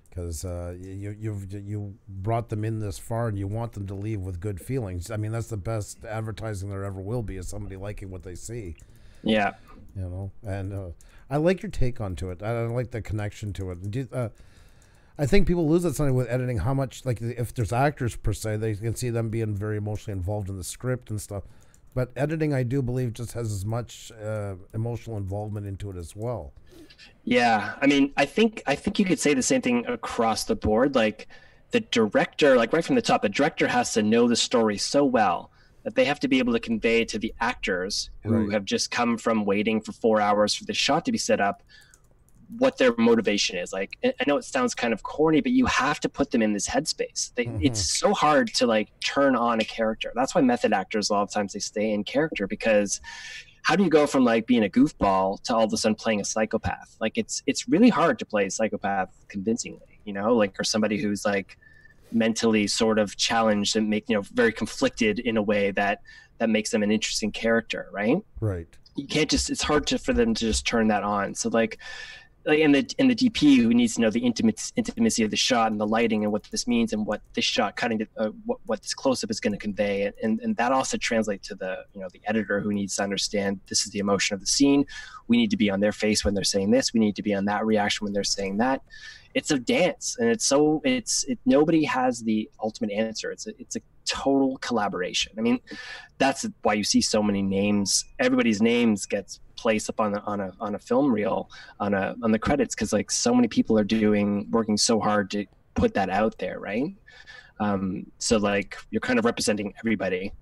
Because you brought them in this far and you want them to leave with good feelings. I mean, that's the best advertising there ever will be, is somebody liking what they see. Yeah. You know, and I like your take onto it. I like the connection to it. I think people lose that something with editing, how much, like if there's actors per se, they can see them being very emotionally involved in the script and stuff. But editing, I do believe, just has as much emotional involvement into it as well. Yeah, I mean, I think you could say the same thing across the board. Like the director, like right from the top, the director has to know the story so well that they have to be able to convey to the actors who have just come from waiting for 4 hours for the shot to be set up what their motivation is. Like, I know it sounds kind of corny, but you have to put them in this headspace. It's so hard to like turn on a character. That's why method actors, a lot of times they stay in character, because how do you go from like being a goofball to all of a sudden playing a psychopath? Like it's really hard to play a psychopath convincingly, you know, like, or somebody who's like mentally sort of challenged and very conflicted in a way that makes them an interesting character. Right. You can't just, it's hard for them to just turn that on. So like in the DP, who needs to know the intimacy of the shot and the lighting and what this means and what this shot cutting to what this close-up is going to convey, and that also translates to the the editor, who needs to understand this is the emotion of the scene. We need to be on their face when they're saying this. We need to be on that reaction when they're saying that. It's a dance, and nobody has the ultimate answer. It's a total collaboration. I mean, that's why you see so many names. Everybody's names gets placed up on a film reel on the credits, because like so many people are working so hard to put that out there, right? So like you're kind of representing everybody.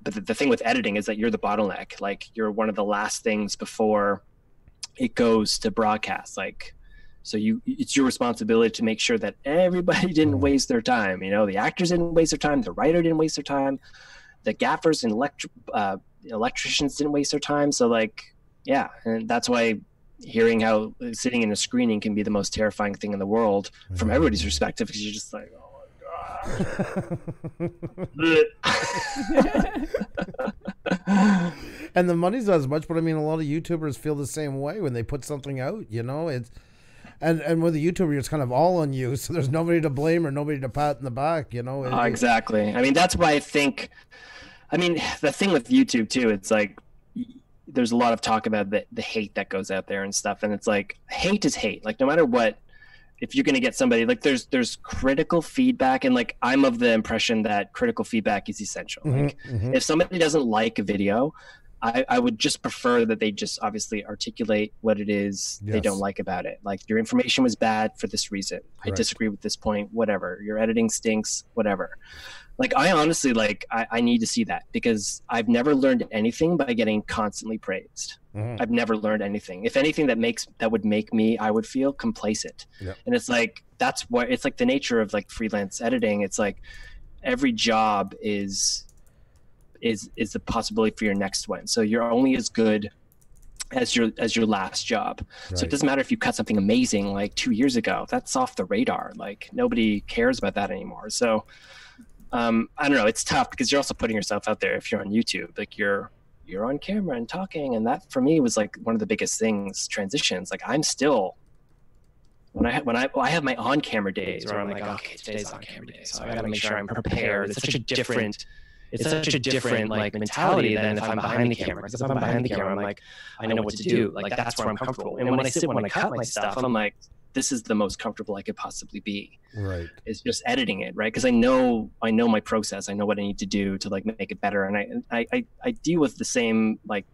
But the thing with editing is that you're the bottleneck. Like you're one of the last things before it goes to broadcast. Like, so it's your responsibility to make sure that everybody didn't waste their time. You know, the actors didn't waste their time. The writer didn't waste their time. The gaffers and electricians didn't waste their time. So like, yeah. And that's why hearing how sitting in a screening can be the most terrifying thing in the world from everybody's perspective, because you're just like, oh, and the money's not as much, but I mean, a lot of YouTubers feel the same way when they put something out, you know. It's and with a YouTuber, it's kind of all on you, so there's nobody to blame or nobody to pat in the back, you know. Exactly. I mean, that's why I think, I mean, the thing with YouTube too, it's like there's a lot of talk about the hate that goes out there and stuff, and it's like hate is hate. Like no matter what, if you're going to get somebody, like there's critical feedback, and like I'm of the impression that critical feedback is essential. Like if somebody doesn't like a video, I would just prefer that they just obviously articulate what it is they don't like about it. Like your information was bad for this reason. I disagree with this point, whatever. Your editing stinks, whatever. Like I honestly, like I need to see that, because I've never learned anything by getting constantly praised. I've never learned anything. If anything, that would make me, I would feel complacent. And it's like, that's what it's like, the nature of like freelance editing. It's like every job is the possibility for your next one. So you're only as good as your last job. So it doesn't matter if you cut something amazing like 2 years ago. That's off the radar. Like nobody cares about that anymore. So I don't know, it's tough because you're also putting yourself out there. If you're on YouTube, like you're on camera and talking, and that for me was like one of the biggest things, transitions. Like I'm still, when I have my on camera days where I'm like, okay, today's on camera day, so I gotta make sure I'm prepared. It's such a different like mentality than if I'm behind the camera. Because if I'm behind the camera, I'm like, I know what to do. Like that's where I'm comfortable. And when I cut my stuff, I'm like, this is the most comfortable I could possibly be. It's just editing it, right? Because I know my process. I know what I need to do to like make it better. And I deal with the same like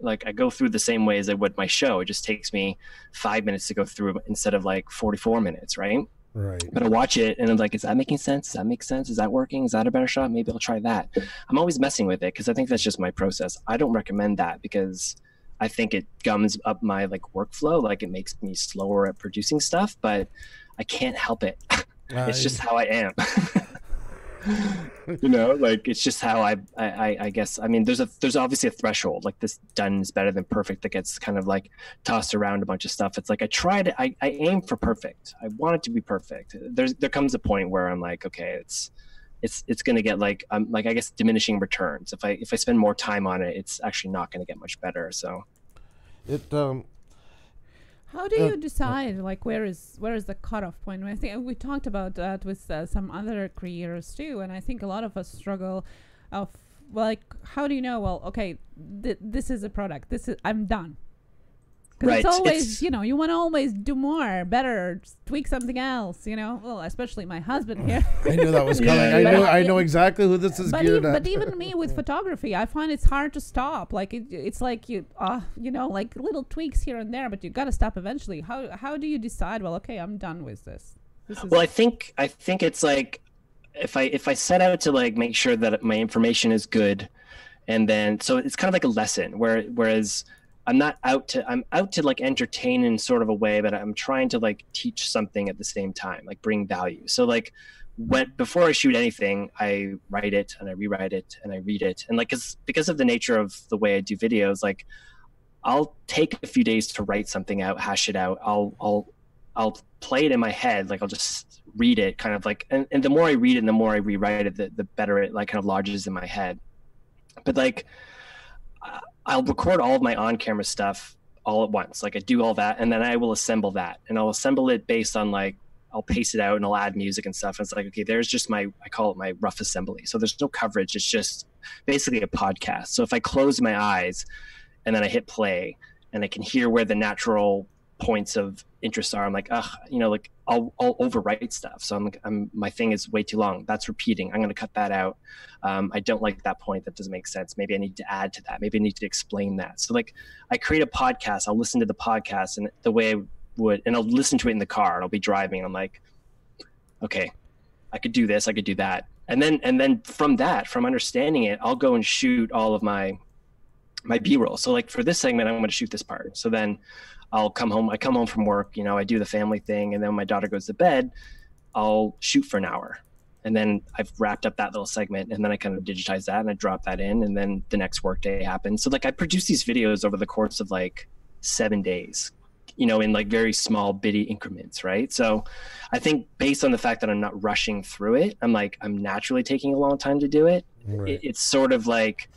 I go through the same way as I would my show. It just takes me 5 minutes to go through instead of like 44 minutes, right? But I watch it and I'm like, is that making sense? Does that make sense? Is that working? Is that a better shot? Maybe I'll try that. I'm always messing with it because I think that's just my process. I don't recommend that because I think it gums up my like workflow. Like it makes me slower at producing stuff, but I can't help it. It's just how I am. You know, like it's just how I guess. I mean, there's obviously a threshold. Like this done is better than perfect that gets kind of like tossed around a bunch of stuff. It's like I aim for perfect. I want it to be perfect. There comes a point where I'm like, okay, it's going to get like I guess diminishing returns. If I spend more time on it, it's actually not going to get much better. So how do you decide like where is the cutoff point? I think we talked about that with some other creators too, and I think a lot of us struggle of like, how do you know, well, okay, this is a product, I'm done. Because it's always, you know, you want to always do more, better, tweak something else, you know. Well, especially my husband here. I knew that was coming. I know exactly who this is geared at. But even me with photography, I find it's hard to stop. Like it's like you know, like little tweaks here and there, but you got to stop eventually. How do you decide? Well, okay, I'm done with this. Well, I think it's like if I set out to like make sure that my information is good, and then so it's kind of like a lesson. Whereas I'm out to like entertain in sort of a way, but I'm trying to like teach something at the same time, like bring value. So like before I shoot anything, I write it and I rewrite it and I read it. And like, because of the nature of the way I do videos, like I'll take a few days to write something out, hash it out. I'll play it in my head. Like I'll just read it kind of like, and the more I read it and the more I rewrite it, the better it like kind of lodges in my head. But like, I'll record all of my on-camera stuff all at once. Like I do all that, and then I will assemble that, and I'll assemble it based on like, I'll pace it out and I'll add music and stuff. And it's like, okay, there's just I call it my rough assembly. So there's no coverage. It's just basically a podcast. So if I close my eyes and then I hit play and I can hear where the natural points of interest are, I'm like, you know, like I'll overwrite stuff. So my thing is way too long. That's repeating. I'm going to cut that out. I don't like that point. That doesn't make sense. Maybe I need to add to that. Maybe I need to explain that. So like I create a podcast. I'll listen to the podcast and the way I would, and I'll listen to it in the car and I'll be driving. And I'm like, okay, I could do this, I could do that. And then from understanding it, I'll go and shoot all of my B-roll. So like for this segment, I'm going to shoot this part. So then I come home from work, you know, I do the family thing. And then when my daughter goes to bed, I'll shoot for an hour. And then I've wrapped up that little segment, and then I kind of digitize that and I drop that in, and then the next work day happens. So like I produce these videos over the course of like 7 days, you know, in like very small bitty increments, right? So I think based on the fact that I'm not rushing through it, I'm naturally taking a long time to do it. Right. It's sort of like,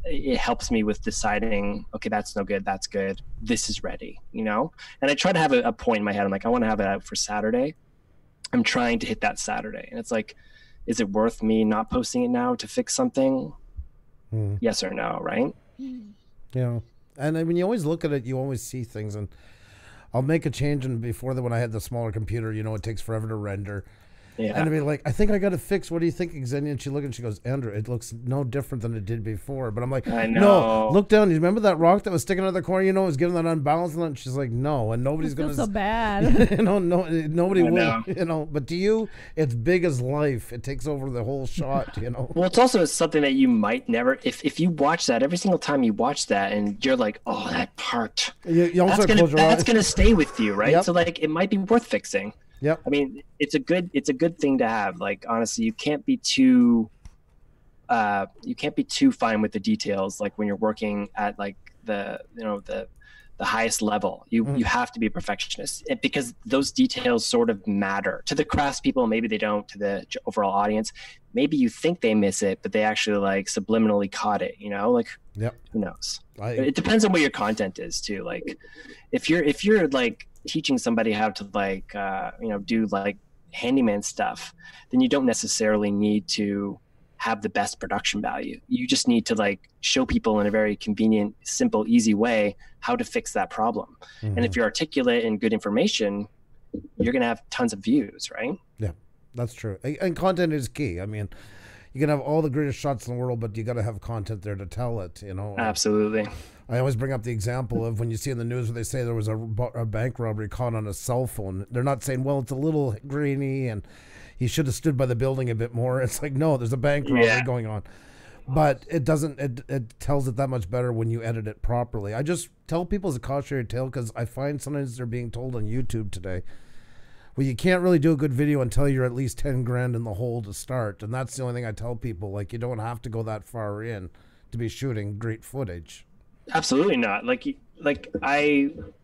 it helps me with deciding, okay, that's no good, that's good, this is ready, you know? And I try to have a point in my head. I'm like, I want to have it out for Saturday. I'm trying to hit that Saturday. And it's like, is it worth me not posting it now to fix something? Yes or no, right? Yeah. And I mean, you always look at it, you always see things, and I'll make a change. And before that, when I had the smaller computer, you know, it takes forever to render. Yeah. And I'd be like, I think I got to fix. What do you think, Xenia? And she looked and she goes, Andrew, it looks no different than it did before. But I'm like, no, look down. You remember that rock that was sticking out of the corner? You know, it was giving that unbalance. And she's like, no, and nobody's going to. So bad. You know, nobody will. You know, but to you, it's big as life. It takes over the whole shot. You know. Well, it's also something that you might never. If you watch that every single time you watch that, and you're like, oh, that part. You also that's gonna stay with you, right? Yep. So like, it might be worth fixing. Yep. I mean, it's a good thing to have. Like, honestly, you can't be too fine with the details. Like when you're working at like the highest level, you have to be a perfectionist, because those details sort of matter to the craftspeople. Maybe they don't to the overall audience. Maybe you think they miss it, but they actually like subliminally caught it, you know, like, yep. Who knows? It depends on what your content is too. Like if you're like teaching somebody how to like, do like handyman stuff, then you don't necessarily need to have the best production value. You just need to like show people in a very convenient, simple, easy way how to fix that problem. And if you're articulate and good information, you're going to have tons of views, right? Yeah, that's true. And content is key. I mean, you can have all the greatest shots in the world, but you got to have content there to tell it, you know? Absolutely. I always bring up the example of when you see in the news where they say there was a bank robbery caught on a cell phone. They're not saying, well, it's a little grainy and he should have stood by the building a bit more. It's like, no, there's a bank robbery going on. But it doesn't, it tells it that much better when you edit it properly. I just tell people as a cautionary tale, because I find sometimes they're being told on YouTube today, well, you can't really do a good video until you're at least 10 grand in the hole to start. And that's the only thing I tell people. Like, you don't have to go that far in to be shooting great footage. Absolutely not.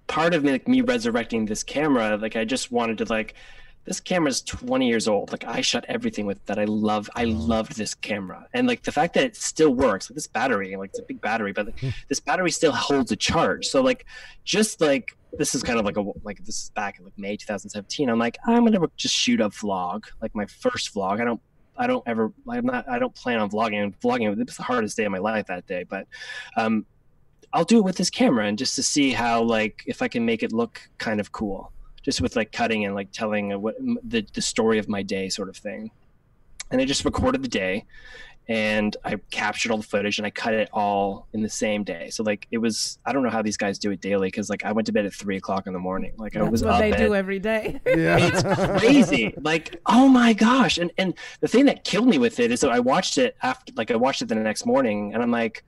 Part of me resurrecting this camera, like I just wanted to like, this camera's 20 years old. Like I shot everything with that. I loved this camera. And like the fact that it still works, like this battery, like it's a big battery, but this battery still holds a charge. So like, just like, this is kind of like this is back in like May 2017. I'm like, I'm going to just shoot a vlog, like my first vlog. I don't plan on vlogging. And vlogging, it was the hardest day of my life that day, but, I'll do it with this camera and just to see how, like, if I can make it look kind of cool, just with like cutting and like telling what the story of my day sort of thing. And I just recorded the day and I captured all the footage and I cut it all in the same day. So like it was, I don't know how these guys do it daily. Cause like I went to bed at 3:00 in the morning. Like That's I was what up they at, do every day. Yeah. It's crazy. Like, oh my gosh. And the thing that killed me with it is that I watched it the next morning and I'm like,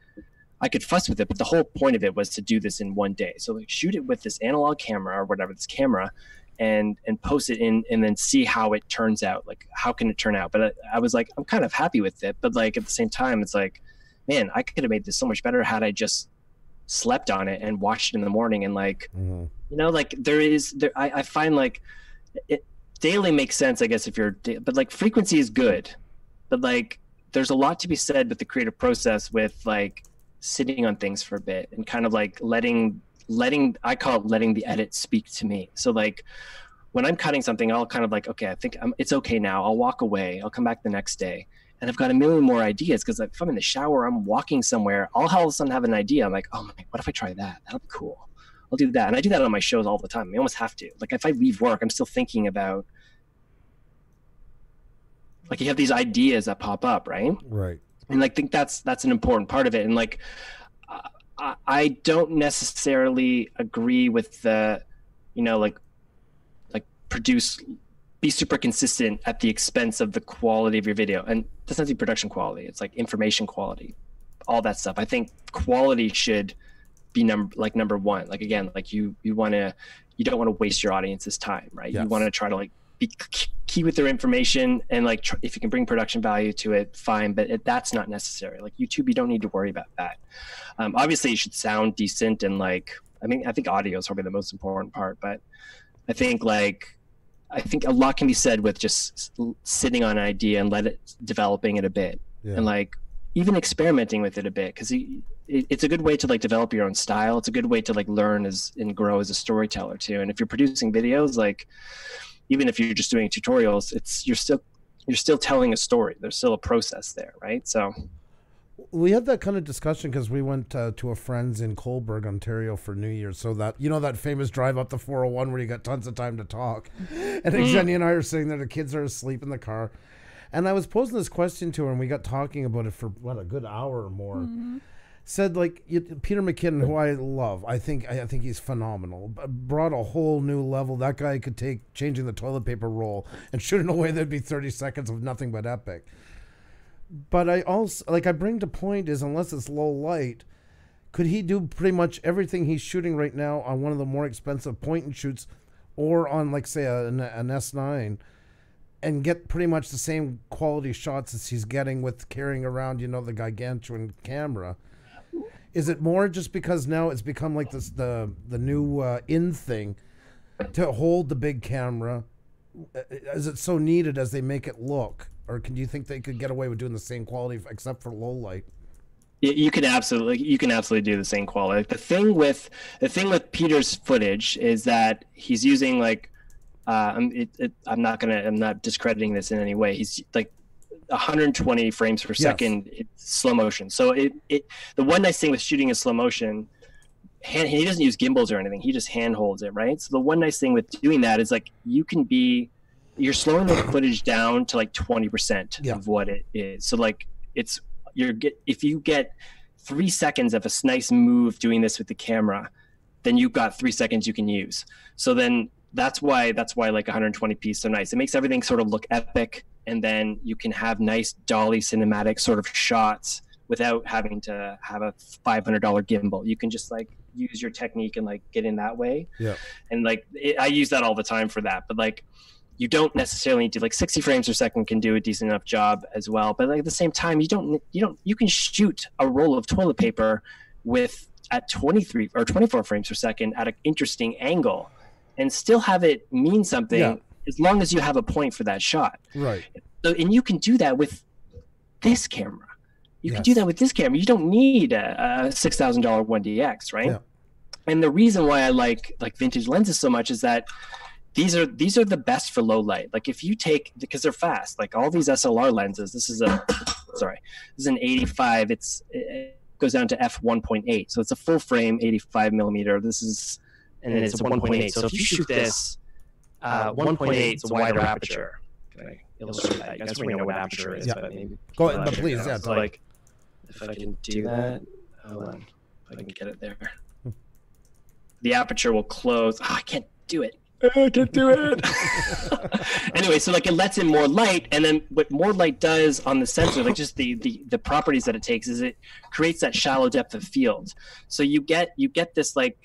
I could fuss with it, but the whole point of it was to do this in one day. So like shoot it with this analog camera or whatever, this camera, and post it in and then see how it turns out. Like, how can it turn out? But I was like, I'm kind of happy with it. But like at the same time, it's like, man, I could have made this so much better had I just slept on it and watched it in the morning. And like, you know, like I find like it daily makes sense, I guess, if you're, but like frequency is good. But like, there's a lot to be said with the creative process with like, sitting on things for a bit and kind of like letting I call it letting the edit speak to me. So like when I'm cutting something, I'll kind of like, okay, I think it's okay now. I'll walk away. I'll come back the next day. And I've got a million more ideas because like, if I'm in the shower, I'm walking somewhere, I'll all of a sudden have an idea. I'm like, oh my, what if I try that? That'll be cool. I'll do that. And I do that on my shows all the time. I almost have to. Like if I leave work, I'm still thinking about, like you have these ideas that pop up, right? Right. And I think that's an important part of it. And like, I don't necessarily agree with the, you know, like produce be super consistent at the expense of the quality of your video. And it doesn't have to be production quality. It's like information quality, all that stuff. I think quality should be number one. Like, again, like you don't want to waste your audience's time, right? Yes. You want to try to like be key with their information, and like if you can bring production value to it, fine, but that's not necessary. Like YouTube, you don't need to worry about that. Obviously you should sound decent, and like, I think audio is probably the most important part, but I think a lot can be said with just sitting on an idea and developing it a bit, and like even experimenting with it a bit, because it's a good way to like develop your own style. It's a good way to like learn and grow as a storyteller too. And if you're producing videos, like even if you're just doing tutorials, you're still telling a story. There's still a process there, right? So we had that kind of discussion because we went to a friend's in Coalburg, Ontario for New Year's. So that, you know, that famous drive up the 401 where you got tons of time to talk. And Jenny and I are sitting there, the kids are asleep in the car. And I was posing this question to her, and we got talking about it for a good hour or more. Said like Peter McKinnon, who I love, I think he's phenomenal, brought a whole new level. That guy could take changing the toilet paper roll and shoot in a way that'd be 30 seconds of nothing but epic. But I also, like, I bring to point is, unless it's low light, could he do pretty much everything he's shooting right now on one of the more expensive point and shoots, or on, like, say an S9, and get pretty much the same quality shots as he's getting with carrying around, you know, the gargantuan camera? Is it more just because now it's become like this, the new in thing to hold the big camera? Is it so needed as they make it look, or do you think they could get away with doing the same quality except for low light? You can absolutely do the same quality. The thing with Peter's footage is that he's using like I'm not discrediting this in any way. He's like 120 frames per second. It's slow motion. So the one nice thing with shooting in slow motion, he doesn't use gimbals or anything. He just hand holds it, right? So the one nice thing with doing that is like you're slowing the footage down to like 20% of what it is. So like if you get 3 seconds of a nice move doing this with the camera, then you've got 3 seconds you can use. So then that's why like 120p is so nice. It makes everything sort of look epic, and then you can have nice dolly cinematic sort of shots without having to have a $500 gimbal. You can just like use your technique and like get in that way. Yeah. And like I use that all the time for that, but like you don't necessarily need to, like 60 frames per second can do a decent enough job as well. But like at the same time, you can shoot a roll of toilet paper at 23 or 24 frames per second at an interesting angle and still have it mean something as long as you have a point for that shot. Right. So, and you can do that with this camera. You can do that with this camera. You don't need a $6,000 1DX, right? Yeah. And the reason why I like vintage lenses so much is that these are the best for low light. Like if you because they're fast, like all these SLR lenses, this is an 85. It goes down to f1.8. So it's a full frame 85 millimeter. And it's a 1.8. So if you shoot this, 1.8 is a wider aperture. Can I illustrate that? You guys already know what aperture is, but maybe go ahead, but please, So like, if I can do that, hold on, if I can get it there. The aperture will close. I can't do it. I can't do it. Anyway, so like it lets in more light, and then what more light does on the sensor, like just the properties that it takes, is it creates that shallow depth of field. So you get this, like,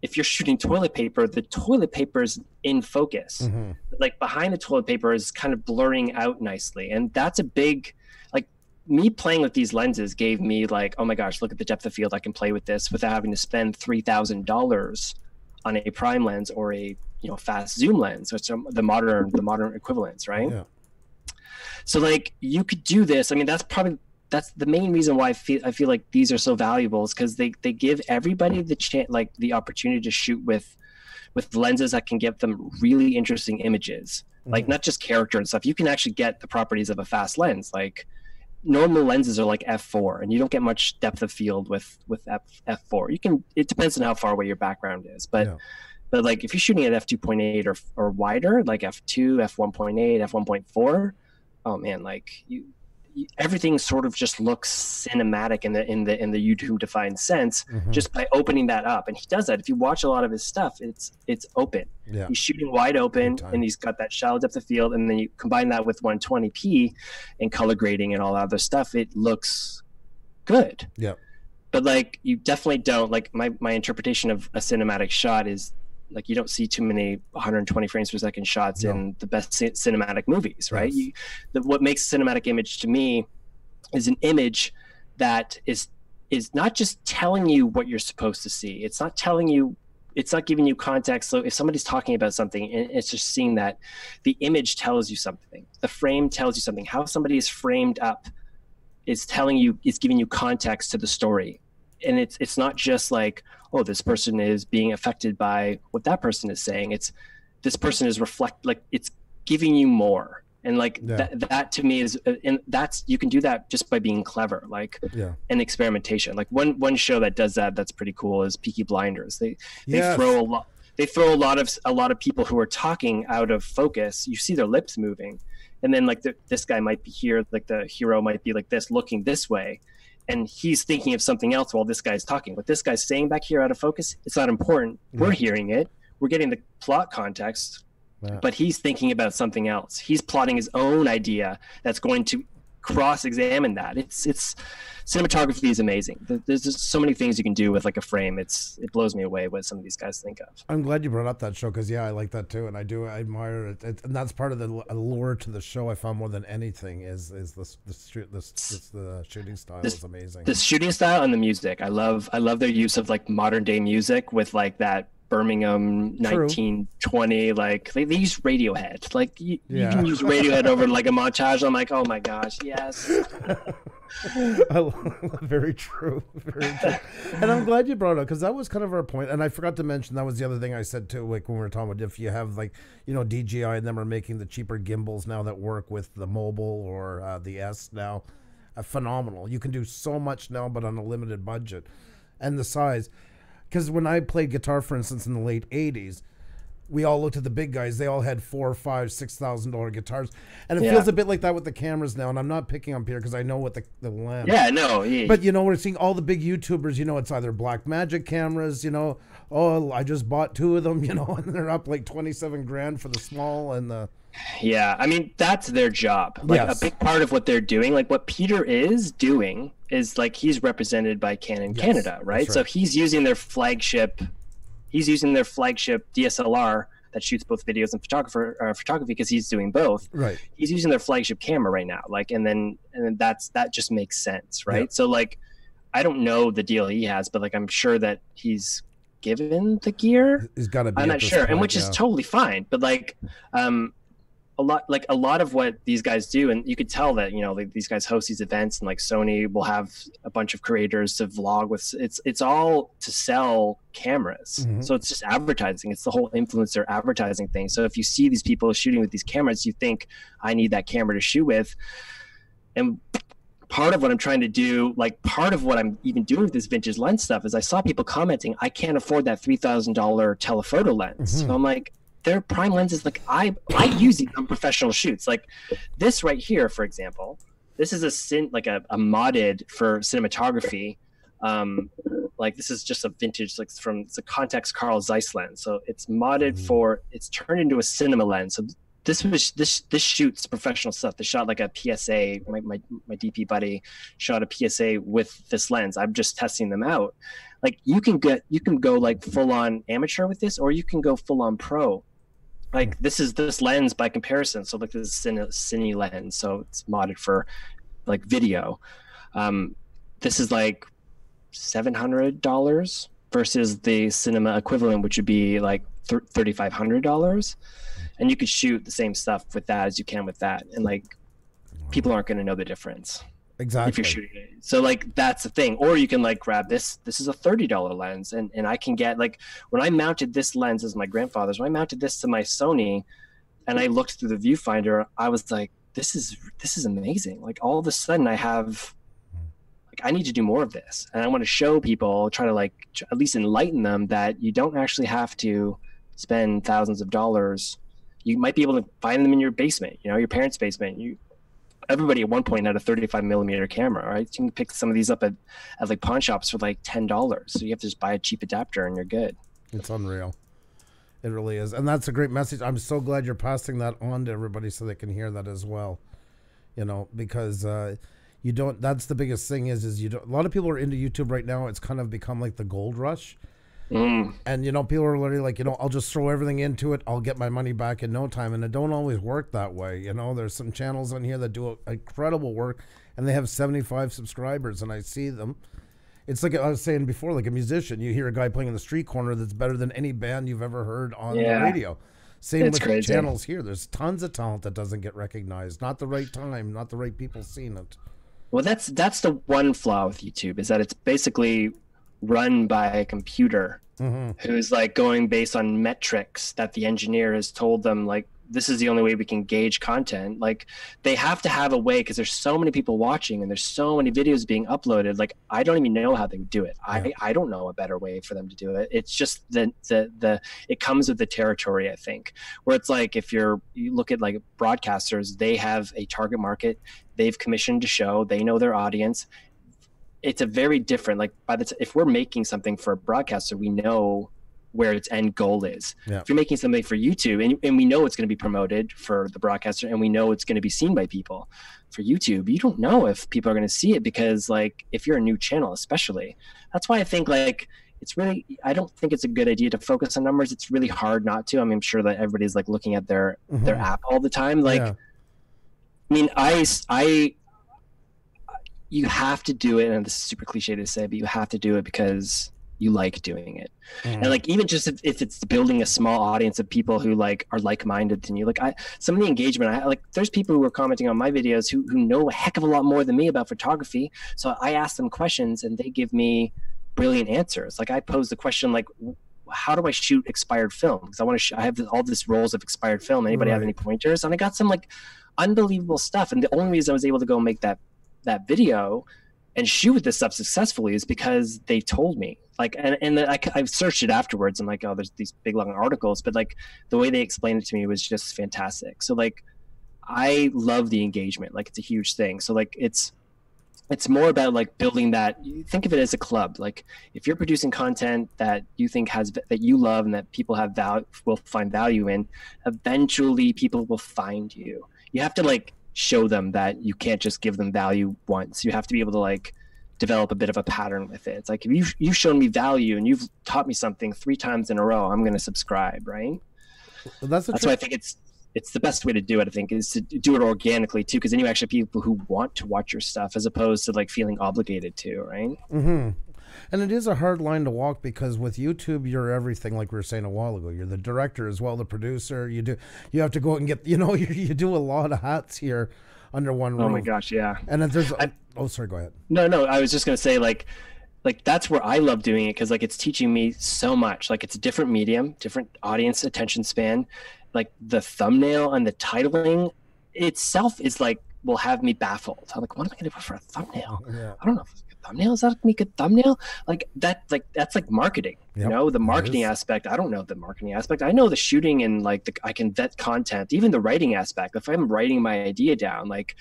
if you're shooting toilet paper, the toilet paper is in focus. Mm-hmm. Like behind the toilet paper is kind of blurring out nicely. And that's a big, like, me playing with these lenses gave me like, oh my gosh, look at the depth of field I can play with this without having to spend $3,000 on a prime lens or a fast zoom lens, which are the modern equivalents, right? Yeah. So like you could do this. I mean, that's the main reason why I feel like these are so valuable, is because they give everybody the opportunity to shoot with lenses that can give them really interesting images, like not just character and stuff. You can actually get the properties of a fast lens. Like normal lenses are like f4, and you don't get much depth of field with f4. It depends on how far away your background is, but like if you're shooting at f2.8 or wider, like f2, f1.8, f1.4, oh man, like everything sort of just looks cinematic in the YouTube defined sense, just by opening that up. And he does that. If you watch a lot of his stuff, it's open. Yeah. He's shooting wide open, and he's got that shallow depth of field, and then you combine that with 120p and color grading and all that other stuff, it looks good. Yeah. But like, you definitely don't, like, my interpretation of a cinematic shot is like, you don't see too many 120 frames per second shots in the best cinematic movies, right? Yes. What makes a cinematic image to me is an image that is not just telling you what you're supposed to see. It's not telling you, it's not giving you context. So if somebody's talking about something, and it's just seeing that the image tells you something, the frame tells you something, how somebody is framed up is telling you, it's giving you context to the story. And it's not just like, oh, this person is being affected by what that person is saying. It's this person is it's giving you more. And like that to me is, and that's, you can do that just by being clever, like and experimentation. Like one show that does that, that's pretty cool, is Peaky Blinders. They throw a lot of people who are talking out of focus. You see their lips moving. And then like this guy might be here, like the hero might be like this, looking this way, and he's thinking of something else while this guy's talking. What this guy's saying back here out of focus, it's not important. We're hearing it. We're getting the plot context, but he's thinking about something else. He's plotting his own idea that's going to cross-examine that. It's cinematography is amazing. There's just so many things you can do with like a frame. It blows me away what some of these guys think of. I'm glad you brought up that show, because I like that too, and I admire it. And that's part of the allure to the show I found more than anything is the shooting style is amazing. The shooting style and the music. I love their use of like modern day music with like that Birmingham 1920, like they use Radiohead. Like you can use Radiohead over like a montage. I'm like, oh my gosh, yes. Very true. And I'm glad you brought it up, because that was kind of our point. And I forgot to mention, that was the other thing I said too, like when we were talking about if you have like, DJI and them are making the cheaper gimbals now that work with the mobile or the S now. Phenomenal. You can do so much now, but on a limited budget. And the size. Because when I played guitar, for instance, in the late 80s, we all looked at the big guys. They all had $4,000, $5,000, $6,000 guitars. And it feels a bit like that with the cameras now. And I'm not picking on Peter because I know what the lens. Yeah, no. Yeah. But, we're seeing all the big YouTubers, it's either Black Magic cameras, oh, I just bought 2 of them, and they're up like 27 grand for the small and the... Yeah, I mean, that's their job. Like a big part of what they're doing, like what Peter is doing is like he's represented by Canon Canada, right? So he's using their flagship DSLR that shoots both videos and photography, because he's doing both. Right. He's using their flagship camera right now. Like, and then that just makes sense, right? Yep. So like, I don't know the deal he has, but like, I'm sure that he's given the gear. He's got to be. I'm not sure, and which is totally fine. But like, a lot of what these guys do, and you could tell that like these guys host these events, and like Sony will have a bunch of creators to vlog with. It's all to sell cameras, so it's just advertising. It's the whole influencer advertising thing. So if you see these people shooting with these cameras, you think, I need that camera to shoot with. And part of what I'm trying to do, like part of what I'm even doing with this vintage lens stuff, is I saw people commenting, I can't afford that $3,000 telephoto lens. So I'm like, they're prime lenses. Like I use these on professional shoots. Like this right here, for example, this is a modded for cinematography. Like this is just a vintage, like it's a Context Carl Zeiss lens. So it's modded it's turned into a cinema lens. So this shoots professional stuff. They shot like a PSA. My DP buddy shot a PSA with this lens. I'm just testing them out. Like you can go like full on amateur with this, or you can go full on pro. Like this lens by comparison. So like this is cine lens. So it's modded for like video. This is like $700 versus the cinema equivalent, which would be like $3,500. And you could shoot the same stuff with that as you can with that. And like people aren't going to know the difference. Exactly. If you're shooting it. So like that's the thing. Or you can like grab this is a $30 lens, and I can get, like, when I mounted this lens as my grandfather's, when I mounted this to my Sony and I looked through the viewfinder, I was like, this is amazing. Like all of a sudden I have, like, I need to do more of this. And I want to show people, try to like at least enlighten them that you don't actually have to spend thousands of dollars. You might be able to find them in your basement, your parents' basement. everybody at one point had a 35 millimeter camera, right? You can pick some of these up at like pawn shops for like $10. So you have to just buy a cheap adapter and you're good. It's unreal. It really is. And that's a great message. I'm so glad you're passing that on to everybody so they can hear that as well. You know, because you don't, that's the biggest thing is you don't, a lot of people are into YouTube right now. It's kind of become like the gold rush. And, you know, people are literally like, you know, I'll just throw everything into it. I'll get my money back in no time. And it don't always work that way. You know, there's some channels on here that do incredible work and they have 75 subscribers and I see them. It's like I was saying before, like a musician, you hear a guy playing in the street corner that's better than any band you've ever heard on the radio. Same with the channels here. There's tons of talent that doesn't get recognized. Not the right time, not the right people seeing it. Well, that's the one flaw with YouTube is that it's basically run by a computer who's like going based on metrics that the engineer has told them, like, this is the only way we can gauge content. Like, they have to have a way because there's so many people watching and there's so many videos being uploaded. Like, I don't even know how they would do it. I don't know a better way for them to do it. It's just it comes with the territory, I think, where it's like if you look at like broadcasters, they have a target market, they've commissioned a show, they know their audience. It's a very different, like if we're making something for a broadcaster, we know where its end goal is. If you're making something for YouTube and we know it's going to be promoted for the broadcaster and we know it's going to be seen by people, for YouTube, you don't know if people are going to see it because like if you're a new channel, especially, that's why I think like it's really, I don't think it's a good idea to focus on numbers. It's really hard not to. I mean, I'm sure that everybody's like looking at their app all the time. Like, I mean, you have to do it, and this is super cliche to say, but you have to do it because you like doing it. And like, even just if it's building a small audience of people who like are like-minded than you, like some of the engagement, like there's people who are commenting on my videos who know a heck of a lot more than me about photography. So I ask them questions and they give me brilliant answers. Like I posed the question, like, how do I shoot expired film? Because I want to, I have all this rolls of expired film. Anybody have any pointers? And I got some like unbelievable stuff. And the only reason I was able to go make that video and shoot this stuff successfully is because they told me. Like, and I've searched it afterwards. I'm like, oh, there's these big long articles, but like the way they explained it to me was just fantastic. So like, I love the engagement. Like it's a huge thing. So like, it's more about like building that. Think of it as a club. Like if you're producing content that you think that you love and that people will find value in, eventually people will find you. You have to like show them that you can't just give them value once. You have to be able to like develop a bit of a pattern with it. It's like, if you've shown me value and you've taught me something 3 times in a row, I'm going to subscribe, right? Well, that's why I think it's the best way to do it, I think, is to do it organically too, because then you actually have people who want to watch your stuff as opposed to like feeling obligated to, right? And it is a hard line to walk because with YouTube, you're everything, like we were saying a while ago. You're the director as well, the producer. You have to go out and get, you do a lot of hats here under one roof. Oh my gosh, yeah. And if there's, sorry, go ahead. No, I was just going to say like that's where I love doing it, because like it's teaching me so much. Like it's a different medium, different audience attention span. Like the thumbnail and the titling itself is like, will have me baffled. I'm like, what am I going to do for a thumbnail? I don't know if it's a good thumbnail. Is that a good thumbnail? Like that's like marketing, the marketing aspect. I don't know the marketing aspect. I know the shooting and like I can vet content, even the writing aspect. If I'm writing my idea down, like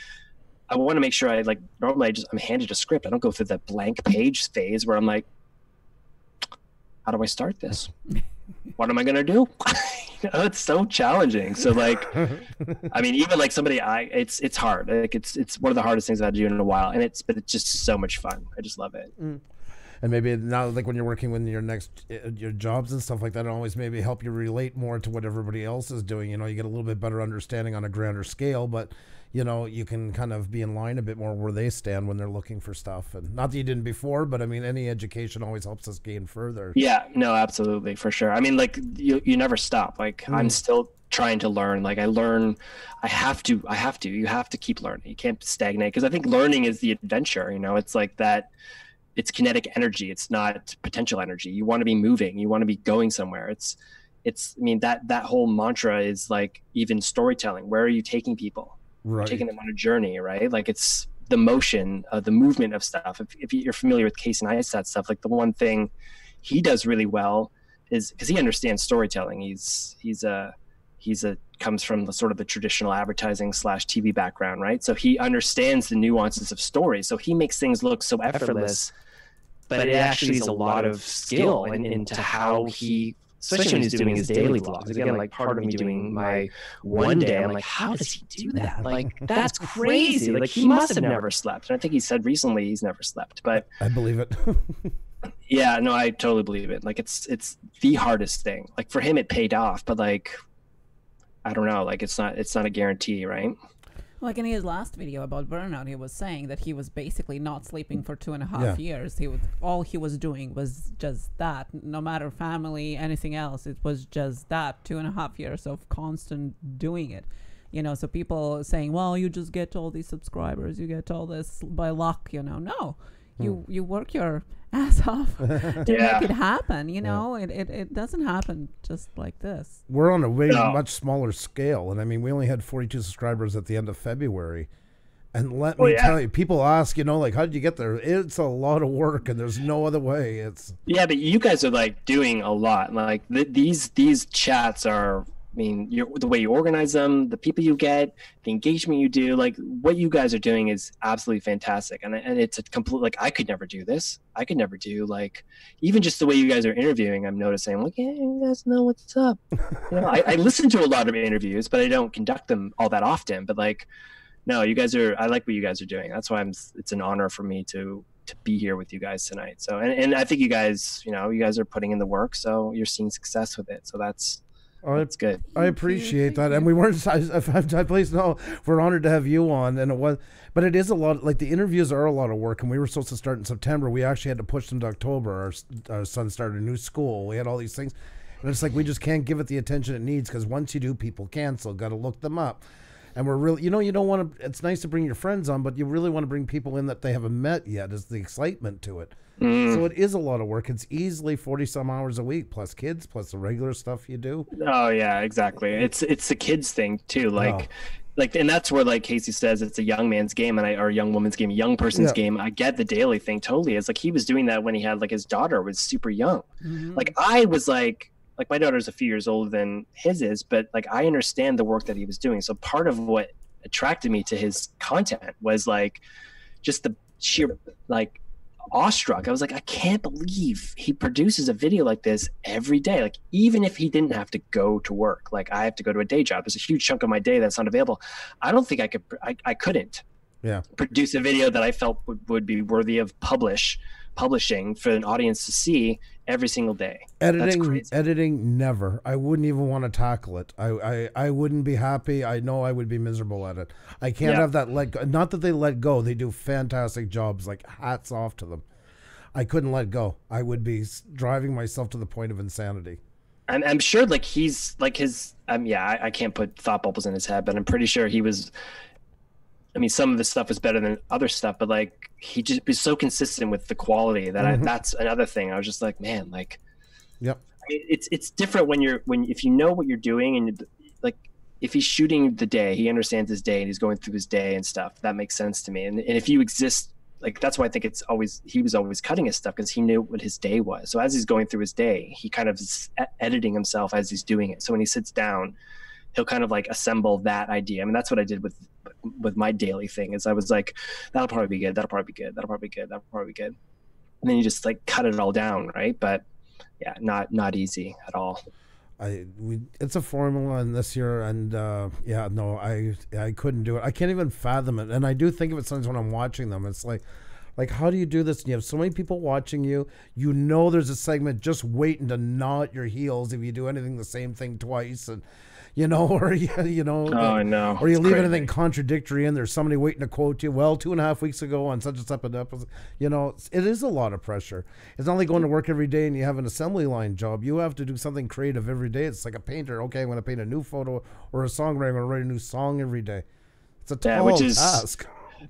I want to make sure normally I'm handed a script. I don't go through the blank page phase where I'm like, how do I start this? What am I going to do? It's so challenging. So like, I mean, even like it's hard. Like it's one of the hardest things I've had to do in a while. But it's just so much fun. I just love it. And maybe now, like when you're working with your jobs and stuff like that, it always maybe help you relate more to what everybody else is doing. You get a little bit better understanding on a grander scale, but you can kind of be in line a bit more where they stand when they're looking for stuff. And not that you didn't before, but I mean, any education always helps us gain further. Yeah, no, absolutely. For sure. I mean, like you never stop. Like I'm still trying to learn. Like you have to keep learning. You can't stagnate, because I think learning is the adventure. It's like that. It's kinetic energy. It's not potential energy. You want to be moving. You want to be going somewhere. I mean, that whole mantra is like even storytelling. Where are you taking people? Right. You're taking them on a journey, right? Like it's the motion, the movement of stuff. If you're familiar with Casey Neistat's stuff, like the one thing he does really well is because he understands storytelling. He's comes from the sort of the traditional advertising / TV background, right? So he understands the nuances of story. So he makes things look so effortless, but it actually is a lot of skill into how he, especially when he's doing his daily vlogs. Again, like part of me doing my one day, I'm like, how does he do that? Like, that's crazy. Like, he must have never slept. And I think he said recently he's never slept, but I believe it. yeah, no, I totally believe it. Like, it's the hardest thing. Like, for him, it paid off, but like, I don't know, like, it's not a guarantee, right? Like in his last video about burnout, he was saying that he was basically not sleeping for 2.5 years. All he was doing was just that. No matter family, anything else, it was just that 2.5 years of constant doing it. You know, so people saying, well, you just get all these subscribers, you get all this by luck, you know. No, you work your ass off to make it happen, you know. It doesn't happen just like this. We're on a way much smaller scale, and I mean, we only had 42 subscribers at the end of February, and let me tell you, people ask, you know, like, how did you get there? It's a lot of work, and there's no other way. It's but you guys are like doing a lot. Like these chats are, I mean, the way you organize them, the people you get, the engagement you do, like what you guys are doing is absolutely fantastic. And it's a complete, like, I could never do this. I could never do, like, even just the way you guys are interviewing, I'm noticing, I'm like, yeah, you guys know what's up. You know, I listen to a lot of interviews, but I don't conduct them all that often. But like, no, you guys I like what you guys are doing. That's why it's an honor for me to be here with you guys tonight. So, and I think you guys, you know, you guys are putting in the work, so you're seeing success with it. So that's good. I appreciate that, and we weren't. I please know we're honored to have you on, and it was, but it is a lot. Like the interviews are a lot of work, and we were supposed to start in September. We actually had to push them to October. Our son started a new school. We had all these things, and it's like we just can't give it the attention it needs because once you do, people cancel. Got to look them up, and we're really, you know, you don't want to. It's nice to bring your friends on, but you really want to bring people in that they haven't met yet. Is the excitement to it. So it is a lot of work. It's easily 40 some hours a week, plus kids, plus the regular stuff you do. Oh yeah, exactly. It's the kids thing too. Like, and that's where, like Casey says, it's a young man's game, or a young woman's game, a young person's game. I get the daily thing totally. It's like he was doing that when he had, like, his daughter was super young. Like I was like my daughter's a few years older than his is, but like I understand the work that he was doing. So part of what attracted me to his content was like just the sheer, like, awestruck. I was like, I can't believe he produces a video like this every day. Like, even if he didn't have to go to work, like I have to go to a day job, there's a huge chunk of my day that's not available. I don't think I couldn't produce a video that I felt would be worthy of publishing for an audience to see every single day. Editing, never. I wouldn't even want to tackle it. I wouldn't be happy. I know I would be miserable at it. I can't have that not that they let go. They do fantastic jobs. Like, hats off to them. I couldn't let go. I would be driving myself to the point of insanity. I'm sure, like, he's like his. I can't put thought bubbles in his head, but I'm pretty sure he was. I mean, some of the stuff is better than other stuff, but like he just was so consistent with the quality that that's another thing. I was just like, man, like, I mean, it's different if you know what you're doing, and like, if he's shooting the day, he understands his day and he's going through his day and stuff. That makes sense to me. And if you exist, like, that's why I think he was always cutting his stuff, because he knew what his day was. So as he's going through his day, he kind of is editing himself as he's doing it. So when he sits down, he'll kind of like assemble that idea. I mean, that's what I did with my daily thing, is I was like, that'll probably be good. That'll probably be good. That'll probably be good. That'll probably be good. And then you just like cut it all down. Right. But yeah, not easy at all. It's a formula in this year, and I couldn't do it. I can't even fathom it. And I do think of it sometimes when I'm watching them. It's like, how do you do this? And you have so many people watching you. You know, there's a segment just waiting to gnaw at your heels if you do anything the same thing twice, and you know, or you know, I know, or you leave anything contradictory in. There's somebody waiting to quote you. Well, 2.5 weeks ago on such and such an episode. You know, it is a lot of pressure. It's not like going to work every day and you have an assembly line job. You have to do something creative every day. It's like a painter. Okay, I'm going to paint a new photo, or a songwriter. I'm going to write a new song every day. It's a tall task.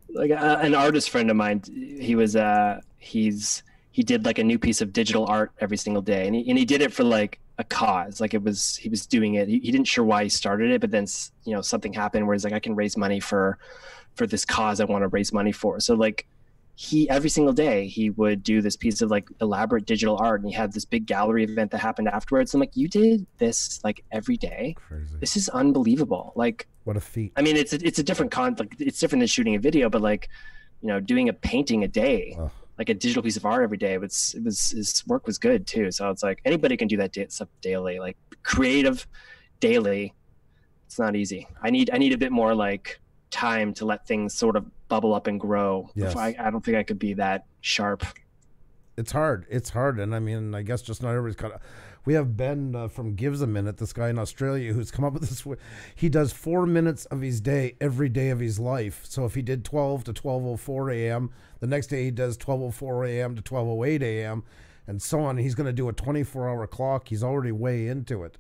Like an artist friend of mine, he did like a new piece of digital art every single day, and he did it for like a cause. Like he was doing it. He didn't sure why he started it, but then, you know, something happened where he's like, I can raise money for this cause I want to raise money for. So like every single day he would do this piece of like elaborate digital art, and he had this big gallery event that happened afterwards. I'm like, you did this like every day? Crazy. This is unbelievable. Like, what a feat. I mean, it's a different like, it's different than shooting a video, but like, you know, doing a painting a day, like a digital piece of art every day, his work was good too. So it's like anybody can do that stuff daily, like creative daily. It's not easy. I need a bit more like time to let things sort of bubble up and grow. Yes. I don't think I could be that sharp. It's hard. And I mean, I guess just not everybody's got. We have Ben from Gives a Minute, this guy in Australia who's come up with this. He does 4 minutes of his day every day of his life. So if he did 12 to 12:04 a.m., the next day he does 12:04 a.m. to 12:08 a.m. and so on. He's going to do a 24-hour clock. He's already way into it.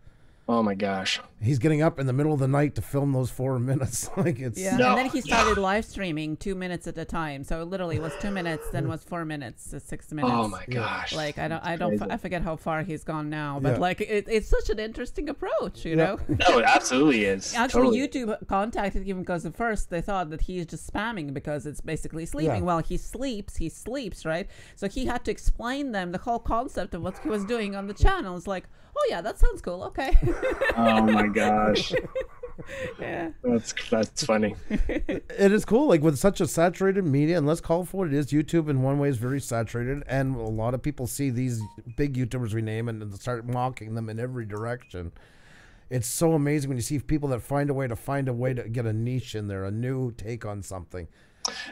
Oh my gosh. He's getting up in the middle of the night to film those 4 minutes. Like it's and then he started live streaming 2 minutes at a time. So it literally was 2 minutes, then was 4 minutes, 6 minutes. Oh my gosh. Like I forget how far he's gone now, but like it's such an interesting approach, you know? No, it absolutely is. Actually, YouTube contacted him because at first they thought that he's just spamming because it's basically sleeping. Well, he sleeps, right? So he had to explain them the whole concept of what he was doing on the channel. It's like, oh yeah, that sounds cool. Okay. Oh my gosh. Yeah. That's funny. It is cool. Like with such a saturated media, and let's call it for what it is, YouTube in one way is very saturated, and a lot of people see these big YouTubers we name and start mocking them in every direction. It's so amazing when you see people that find a way to get a niche in there, a new take on something.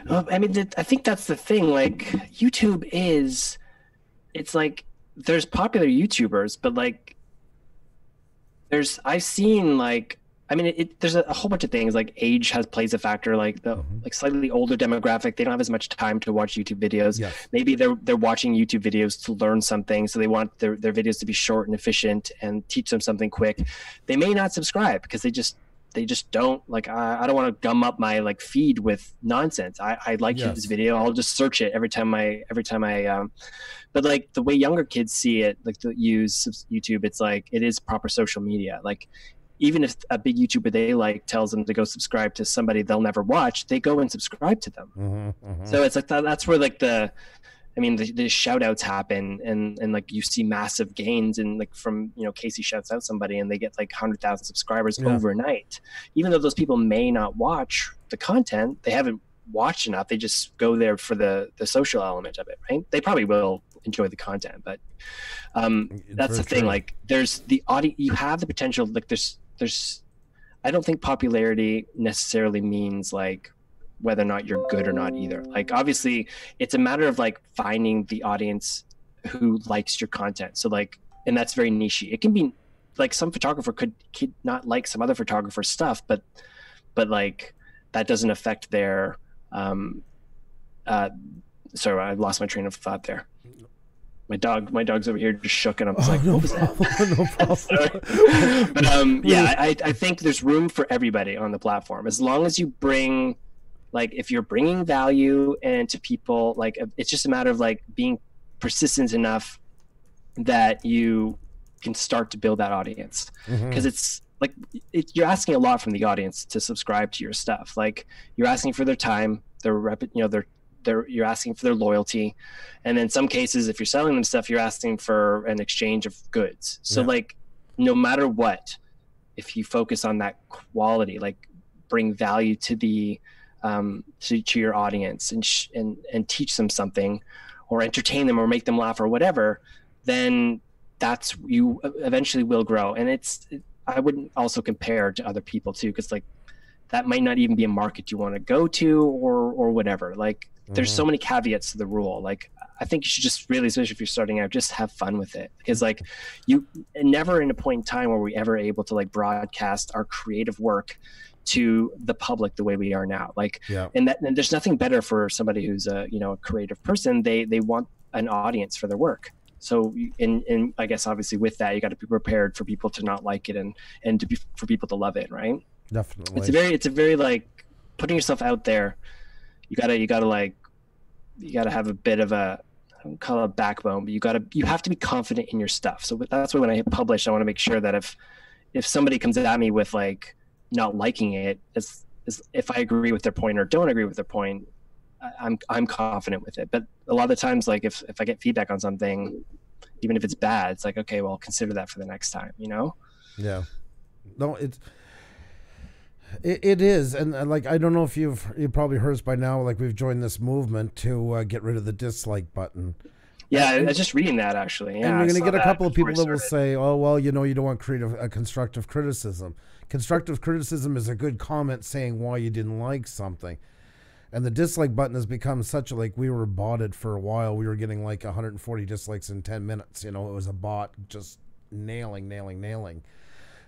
Well, I mean, I think that's the thing. Like YouTube it's like there's popular YouTubers, but like I've seen like, I mean, there's a whole bunch of things like age plays a factor. Like the like slightly older demographic, they don't have as much time to watch YouTube videos. Yes. Maybe they're watching YouTube videos to learn something, so they want their videos to be short and efficient and teach them something quick. They may not subscribe because they just don't like. I don't want to gum up my like feed with nonsense. I like this video. I'll just search it every time I. But like the way younger kids see it, like to use YouTube, it's like it is proper social media. Like even if a big YouTuber they like tells them to go subscribe to somebody they'll never watch, they go and subscribe to them. So it's like that's where like the shout outs happen and like you see massive gains and like from, you know, Casey shouts out somebody and they get like 100,000 subscribers overnight. Even though those people may not watch the content, they haven't watched enough. They just go there for the social element of it, right? They probably will enjoy the content, but that's the thing. True. Like there's the audio, you have the potential. Like there's I don't think popularity necessarily means like whether or not you're good or not either. Like obviously it's a matter of like finding the audience who likes your content. So like, and that's very niche. It can be like some photographer could not like some other photographer's stuff, but like that doesn't affect their sorry, I lost my train of thought there. My dog's over here just shook, and I was like, what was that? No problem. But yeah, I think there's room for everybody on the platform as long as you bring, like, if you're bringing value and to people, like, it's just a matter of like being persistent enough that you can start to build that audience. Because it's like you're asking a lot from the audience to subscribe to your stuff. Like you're asking for their time, you're asking for their loyalty, and in some cases if you're selling them stuff, you're asking for an exchange of goods. So like no matter what, if you focus on that quality, like bring value to the to your audience and teach them something or entertain them or make them laugh or whatever, then you eventually will grow. And I wouldn't also compare to other people too, because like that might not even be a market you want to go to or whatever. Like there's so many caveats to the rule. Like I think you should just really, especially if you're starting out, just have fun with it, because like you never in a point in time were we ever able to like broadcast our creative work to the public the way we are now. Like, and there's nothing better for somebody who's a creative person. They want an audience for their work. So and I guess obviously with that, you got to be prepared for people to not like it and for people to love it. Right. Definitely. It's a very like putting yourself out there. You gotta have a bit of a, I don't call it a backbone, but you have to be confident in your stuff. So that's why when I hit publish, I want to make sure that if somebody comes at me with like not liking it, if I agree with their point or don't agree with their point, I'm confident with it. But a lot of the times, like if I get feedback on something, even if it's bad, it's like, okay, well, consider that for the next time, you know? Yeah. No, it is. And like, I don't know if you've probably heard us by now, like we've joined this movement to get rid of the dislike button. Yeah, I was just reading that actually. Yeah, and you're going to get a couple of people that will say, oh, well, you know, you don't want constructive criticism. Constructive criticism is a good comment saying why you didn't like something. And the dislike button has become such a, like, we were botted for a while. We were getting like 140 dislikes in 10 minutes. You know, it was a bot just nailing.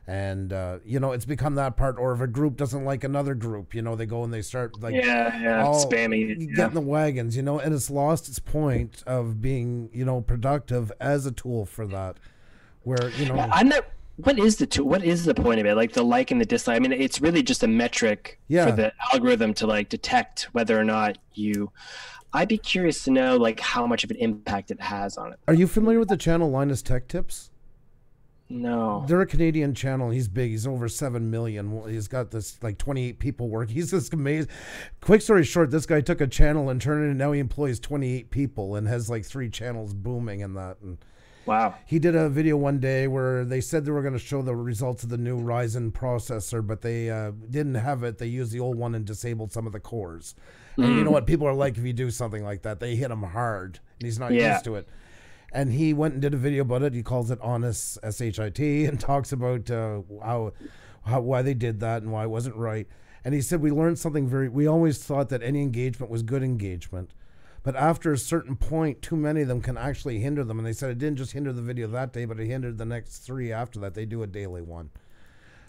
And, you know, it's become that part. Or if a group doesn't like another group, you know, they go and they start like spamming, getting the wagons, you know, and it's lost its point of being, you know, productive as a tool for that. Where, you know, what is the tool? What is the point of it? Like the like and the dislike. I mean, it's really just a metric for the algorithm to like detect whether or not you. I'd be curious to know like how much of an impact it has on it. Are you familiar with the channel Linus Tech Tips? No. They're a Canadian channel. He's big. He's over 7 million. He's got this like 28 people work. He's just amazing. Quick story short, this guy took a channel and turned it, and now he employs 28 people and has like 3 channels booming and that. And wow. He did a video one day where they said they were going to show the results of the new Ryzen processor, but they didn't have it. They used the old one and disabled some of the cores. And you know what people are like if you do something like that. They hit him hard, and he's not used to it. And he went and did a video about it. He calls it Honest SHIT and talks about why they did that and why it wasn't right. And he said we learned something we always thought that any engagement was good engagement. But after a certain point, too many of them can actually hinder them. And they said it didn't just hinder the video that day, but it hindered the next 3 after that. They do a daily one.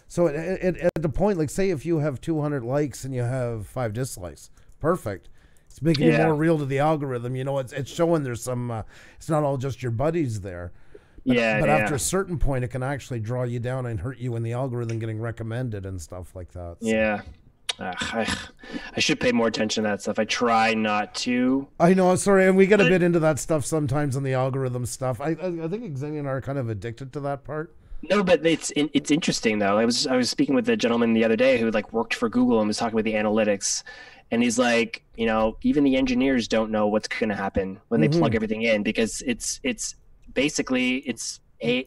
So at the point, like say if you have 200 likes and you have 5 dislikes, perfect. It's making it more real to the algorithm. You know, it's showing there's some, it's not all just your buddies there. But, but after a certain point, it can actually draw you down and hurt you in the algorithm getting recommended and stuff like that. So. Yeah. I should pay more attention to that stuff. I try not to. I know, sorry, and we get a bit into that stuff sometimes on the algorithm stuff. I think Xenia and I are kind of addicted to that part. No, but it's interesting though. I was speaking with a gentleman the other day who like worked for Google and was talking about the analytics, and he's like, you know, even the engineers don't know what's going to happen when they plug everything in, because it's basically it's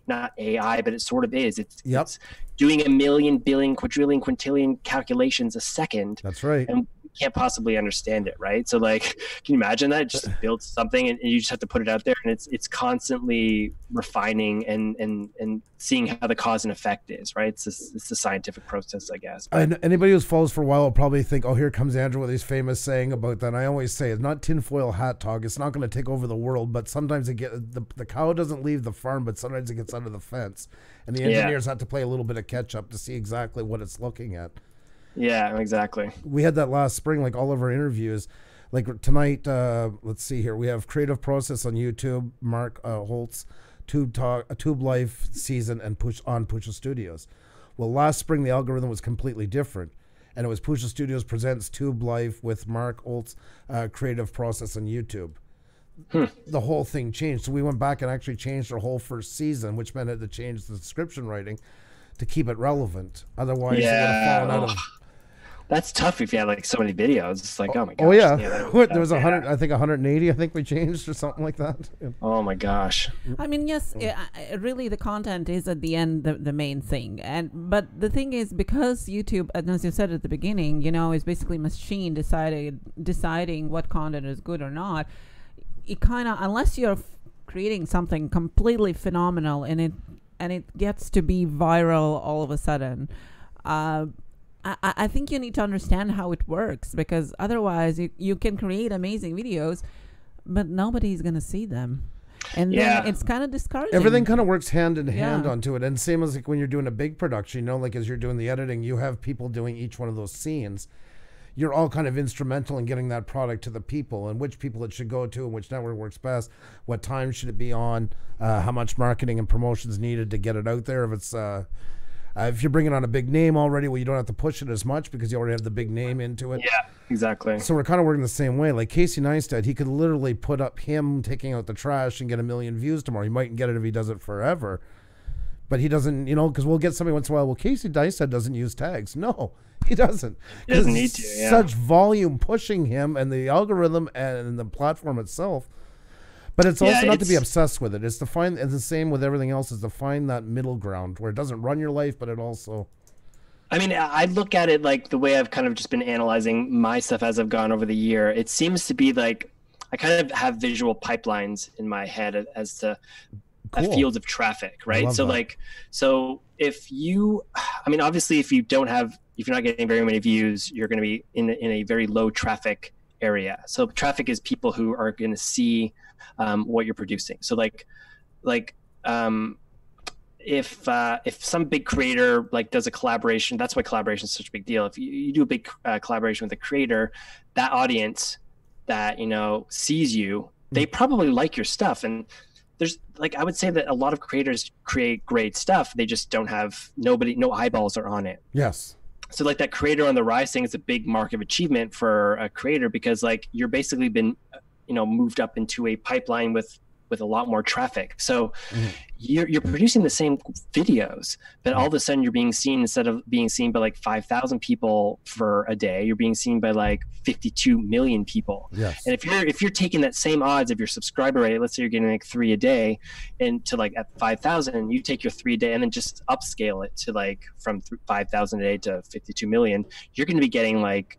not AI, but it sort of is. It's doing a million, billion, quadrillion, quintillion calculations a second. That's right. And we can't possibly understand it, right? So like, can you imagine that? Just build something and you just have to put it out there, and it's constantly refining and seeing how the cause and effect is, right? It's a scientific process, I guess. And anybody who follows for a while will probably think, oh, here comes Andrew with his famous saying about that. And I always say, it's not tinfoil hat talk. It's not going to take over the world, but sometimes the cow doesn't leave the farm, but sometimes it gets under the fence. And the engineers have to play a little bit of catch up to see exactly what it's looking at. Yeah, exactly. We had that last spring, like all of our interviews. Like tonight, let's see here. We have Creative Process on YouTube, Mark Holtze, Tube Life Season, and Pusa Studios. Well, last spring, the algorithm was completely different. And it was Pusa Studios presents Tube Life with Mark Holtze, Creative Process on YouTube. The whole thing changed. So we went back and actually changed our whole first season, which meant it to change the description writing to keep it relevant. Otherwise, it would have fallen out of... That's tough if you have like so many videos. It's like, oh my gosh. Oh yeah, there was 100. I think 180. I think we changed or something like that. Oh my gosh. I mean, yes, really, the content is at the end the main thing, but the thing is, because YouTube, as you said at the beginning, you know, is basically machine deciding what content is good or not. It kind of, unless you're creating something completely phenomenal and it gets to be viral all of a sudden. I think you need to understand how it works, because otherwise you can create amazing videos, but nobody's going to see them. And then it's kind of discouraging. Everything kind of works hand in hand onto it. And same as like when you're doing a big production, you know, like as you're doing the editing, you have people doing each one of those scenes. You're all kind of instrumental in getting that product to the people, and which people it should go to and which network works best, what time should it be on, how much marketing and promotions needed to get it out there. If you're bringing on a big name already, well, you don't have to push it as much because you already have the big name into it. Yeah, exactly. So we're kind of working the same way. Like Casey Neistat, he could literally put up him taking out the trash and get 1 million views tomorrow. He mightn't get it if he does it forever, But he doesn't, you know, because we'll get somebody once in a while, well, Casey Neistat doesn't use tags. No, he doesn't. He doesn't need to, yeah. Such volume pushing him and the algorithm and the platform itself. But it's also not to be obsessed with it. It's to find, and the same with everything else, is to find that middle ground where it doesn't run your life, but it also... I mean, I look at it like the way I've kind of just been analyzing my stuff as I've gone over the year. It seems to be like I kind of have visual pipelines in my head as to a field of traffic, right? So like, so if you, I mean, obviously if you're not getting very many views, you're going to be in a very low traffic area. So traffic is people who are going to see what you're producing. So if some big creator like does a collaboration, that's why collaboration is such a big deal. If you do a big collaboration with a creator, that audience that, you know, sees you, they probably like your stuff. And there's like, I would say that a lot of creators create great stuff. They just don't have no eyeballs are on it. Yes. So like that creator on the rise thing is a big mark of achievement for a creator, because like you're basically been, you know, moved up into a pipeline with a lot more traffic. So you're producing the same videos, but all of a sudden you're being seen, instead of being seen by like 5,000 people for a day, you're being seen by like 52 million people. Yes. And if you're taking that same odds of your subscriber rate, let's say you're getting like 3 a day, and to like at 5,000, you take your 3 a day and then just upscale it to like from 5,000 a day to 52 million, you're going to be getting like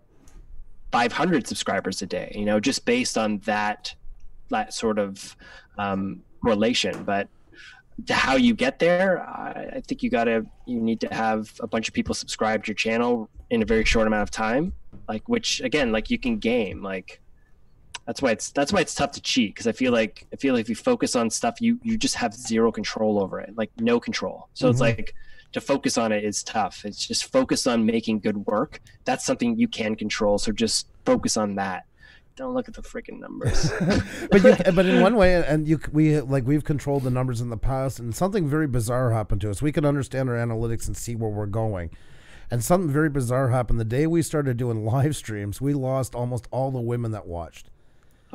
500 subscribers a day, you know, just based on that sort of correlation. But to how you get there, I think you need to have a bunch of people subscribe to your channel in a very short amount of time, like, which again, like you can game, like that's why it's tough to cheat, because I feel like if you focus on stuff, you just have zero control over it, like no control. So it's like, to focus on it is tough. It's just focus on making good work. That's something you can control. So just focus on that. Don't look at the freaking numbers. but in one way, and we've controlled the numbers in the past, and something very bizarre happened to us. We can understand our analytics and see where we're going. And something very bizarre happened. The day we started doing live streams, we lost almost all the women that watched.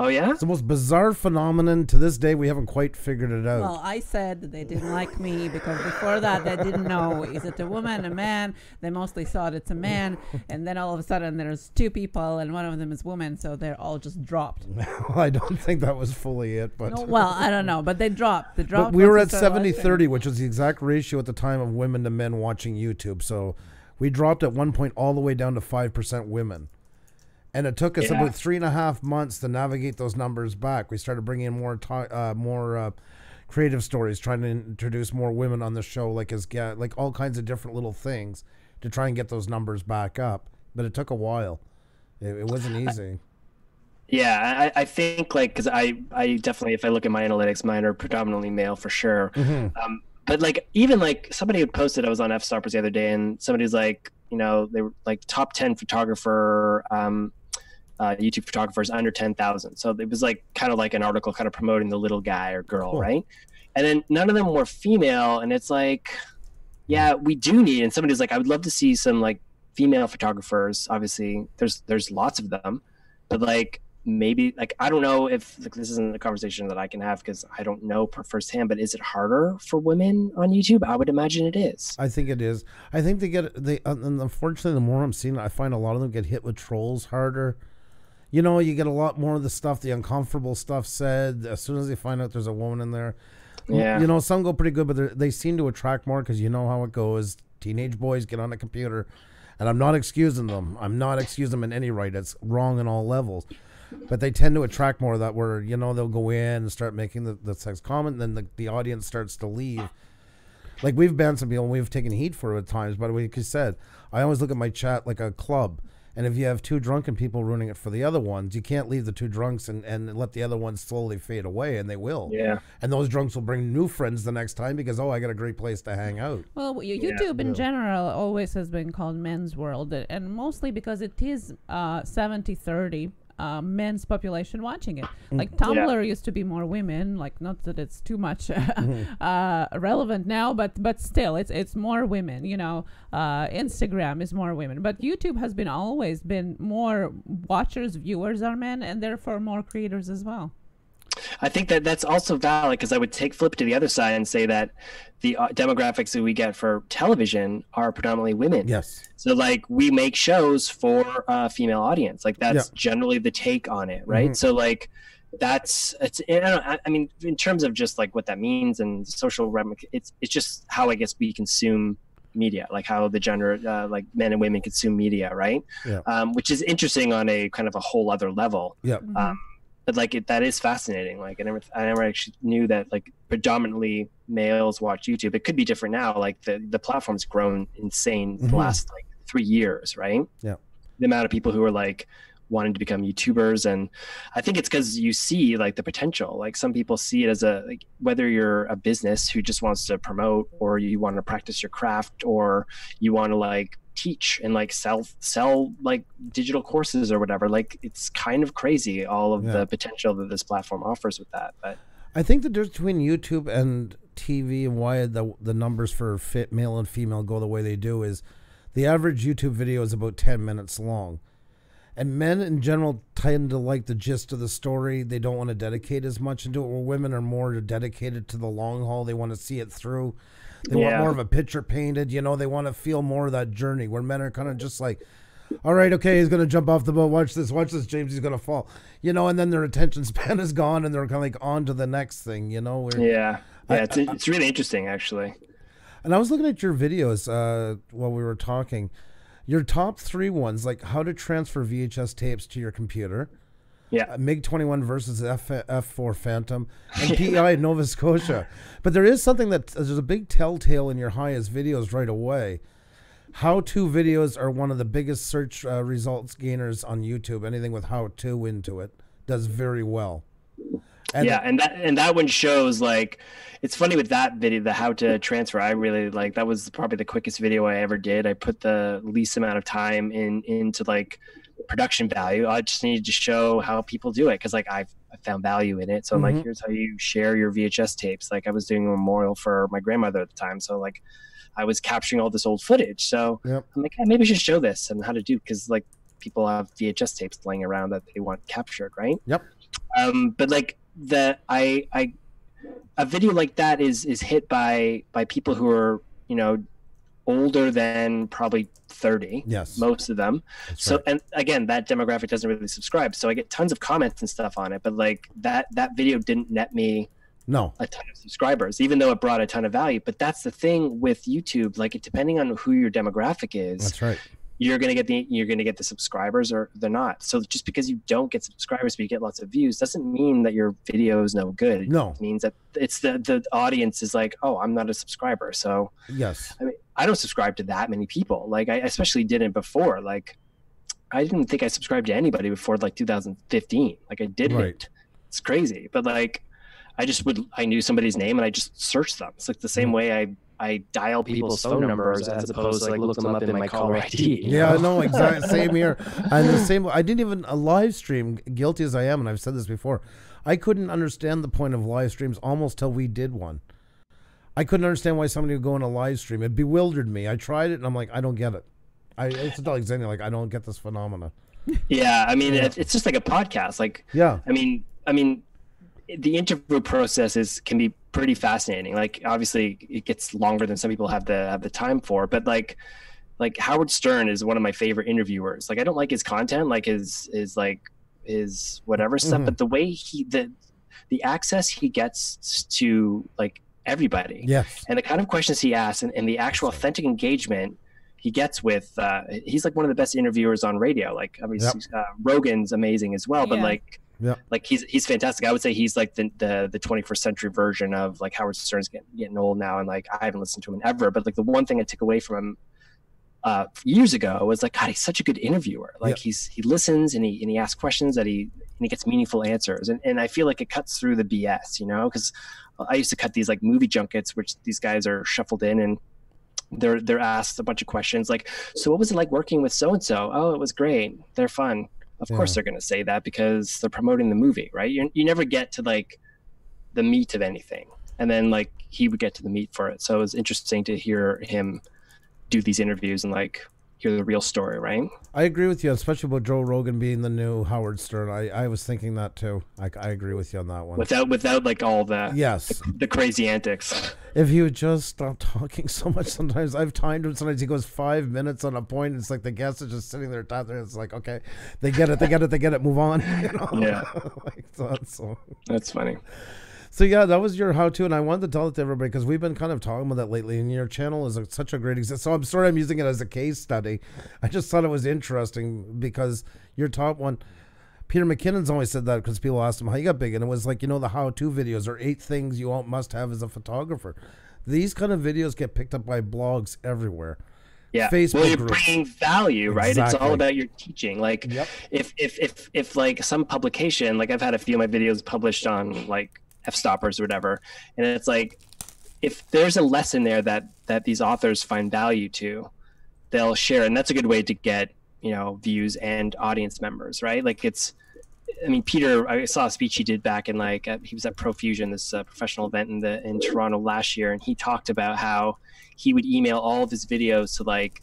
Oh, yeah? It's the most bizarre phenomenon. To this day, we haven't quite figured it out. Well, I said that they didn't like me because before that, they didn't know, is it a woman, a man? They mostly thought it's a man. And then all of a sudden, there's 2 people, and one of them is woman, so they're all just dropped. Well, I don't think that was fully it. But no, well, I don't know, but they dropped. But we were at 70-30, which was the exact ratio at the time of women to men watching YouTube. So we dropped at one point all the way down to 5% women. And it took us about 3.5 months to navigate those numbers back. We started bringing in more creative stories, trying to introduce more women on the show, like all kinds of different little things to try and get those numbers back up. But it took a while. It wasn't easy. Yeah, I think like, because I definitely, if I look at my analytics, mine are predominantly male for sure. But like, even like somebody had posted, I was on F-Stoppers the other day, and somebody's like, you know, they were like top 10 photographer, YouTube photographers under 10,000. So it was like kind of like an article kind of promoting the little guy or girl, right? And then none of them were female, and it's like, yeah, we do need. And somebody's like, I would love to see some like female photographers. Obviously, there's lots of them, but like maybe like I don't know if like, this isn't a conversation that I can have because I don't know firsthand. But is it harder for women on YouTube? I would imagine it is. I think it is. I think and unfortunately, the more I'm seeing, I find a lot of them get hit with trolls harder. You know, you get a lot more of the stuff, the uncomfortable stuff said as soon as they find out there's a woman in there. Yeah. You know, some go pretty good, but they seem to attract more because you know how it goes. Teenage boys get on the computer, and I'm not excusing them. I'm not excusing them in any right. It's wrong in all levels. But they tend to attract more of that where, you know, they'll go in and start making the sex comment, and then the audience starts to leave. Like, we've banned some people, and we've taken heat for it at times. But like you said, I always look at my chat like a club. And if you have 2 drunken people ruining it for the other ones, you can't leave the 2 drunks and let the other ones slowly fade away, and they will. Yeah. And those drunks will bring new friends the next time because, I got a great place to hang out. Well, YouTube in general always has been called men's world, and mostly because it is 70-30. Men's population watching it. Like Tumblr used to be more women, like not that it's too much relevant now, but still it's more women, you know. Instagram is more women, but YouTube has always been more watchers, viewers are men, and therefore more creators as well. I think that that's also valid, because I would flip to the other side and say that the demographics that we get for television are predominantly women. Yes. So like we make shows for a female audience. Like that's generally the take on it, right? So like I mean, in terms of just like what that means and social it's just how I guess we consume media, like how the gender, like men and women consume media, right? Which is interesting on a kind of a whole other level. But like that is fascinating. Like I never actually knew that like predominantly males watch YouTube. It could be different now. Like the platform's grown insane the last like 3 years, right? The amount of people who are like wanting to become YouTubers, and I think it's because you see like the potential. Like some people see it as like whether you're a business who just wants to promote, or you want to practice your craft, or you want to like teach and like sell like digital courses or whatever. Like it's kind of crazy all of the potential that this platform offers with that. But I think the difference between YouTube and TV and why the numbers for fit male and female go the way they do is the average YouTube video is about 10 minutes long. And men in general tend to like the gist of the story. They don't want to dedicate as much into it, where women are more dedicated to the long haul. They want to see it through. They want more of a picture painted, you know, they want to feel more of that journey, where men are kind of just like, all right, okay, he's going to jump off the boat. Watch this, James, he's going to fall, you know, and then their attention span is gone and they're kind of like on to the next thing, you know? It's really interesting, actually. And I was looking at your videos while we were talking. Your top 3 ones, like how to transfer VHS tapes to your computer. MiG-21 versus F4 Phantom, and PEI Nova Scotia. But there is something there's a big telltale in your highest videos right away. How-to videos are one of the biggest search results gainers on YouTube. Anything with how-to into it does very well. And that one shows, like, it's funny with that video, the how to transfer. I really like that. Was probably the quickest video I ever did. I put the least amount of time into like production value. I just needed to show how people do it, because like I found value in it. So I'm like, here's how you share your VHS tapes. Like I was doing a memorial for my grandmother at the time, so like I was capturing all this old footage. So I'm like, maybe I should show this and how to do, because like people have VHS tapes laying around that they want captured, right? But like a video like that is hit by people who are, you know, older than probably 30. Most of them. That's so right. And again, that demographic doesn't really subscribe, so I get tons of comments and stuff on it, but like that video didn't net me a ton of subscribers, even though it brought a ton of value. But that's the thing with YouTube, like depending on who your demographic is, that's right, you're gonna get the subscribers or they're not. So just because you don't get subscribers but you get lots of views doesn't mean that your video is no good. It means that it's the audience is like, oh, I'm not a subscriber. So I mean, I don't subscribe to that many people. Like I especially didn't before. Like I didn't think I subscribed to anybody before like 2015. Like I didn't. It's crazy. But like I knew somebody's name and I just searched them. It's like the same way I dial people's phone numbers as opposed to like look them up in my caller ID. Yeah, no, exactly. Same here. And the same, I didn't even, a live stream, guilty as I am, and I've said this before, I couldn't understand the point of live streams almost till we did one. I couldn't understand why somebody would go on a live stream. It bewildered me. I tried it and I'm like, I don't get it. I used to tell Xenia, like, I don't get this phenomena. Yeah, I mean, it's just like a podcast. Like, I mean, the interview process can be pretty fascinating. Like obviously it gets longer than some people have the time for, but like Howard Stern is one of my favorite interviewers. Like I don't like his content, like his whatever stuff, but the way the access he gets to like everybody, and the kind of questions he asks and the actual authentic engagement he gets with he's like one of the best interviewers on radio. Like I mean, Rogan's amazing as well, but like he's fantastic. I would say he's like the 21st century version of like Howard Stern's getting old now, and like I haven't listened to him ever. But like the one thing I took away from him years ago was like, God, he's such a good interviewer. Like he listens and he asks questions that he gets meaningful answers, and I feel like it cuts through the BS, you know, because I used to cut these like movie junkets, which these guys are shuffled in and they're asked a bunch of questions like, so what was it like working with so and so? Oh, it was great. They're fun. Of course they're going to say that because they're promoting the movie, right? You never get to like the meat of anything. And then like he would get to the meat for it. So it was interesting to hear him do these interviews and like hear the real story, right? I agree with you, especially about Joe Rogan being the new Howard Stern. I was thinking that too. I agree with you on that one. Without like all the yes the crazy antics. If he would just stop talking so much, sometimes I've timed him. Sometimes he goes 5 minutes on a point. It's like the guest is just sitting there tapping. It's like, okay, they get it, move on. You know? Yeah, like that, so that's funny. So yeah, that was your how-to, and I wanted to tell it to everybody because we've been kind of talking about that lately. And your channel is such a great example. So I'm sorry I'm using it as a case study. I just thought it was interesting because your top one, Peter McKinnon's always said that because people asked him how he got big, and it was like, you know, the how-to videos or 8 things you all must have as a photographer. These kind of videos get picked up by blogs everywhere. Yeah, Facebook well, you're groups. bringing value, right? Exactly. It's all about your teaching. Like, Yep. if like some publication, like I've had a few of my videos published on like F-stoppers or whatever, and it's like, if there's a lesson there that these authors find value to, they'll share, and that's a good way to get, you know, views and audience members, right? Like it's, I mean, Peter, I saw a speech he did back in like he was at Profusion, this professional event in Toronto last year, and he talked about how he would email all of his videos to like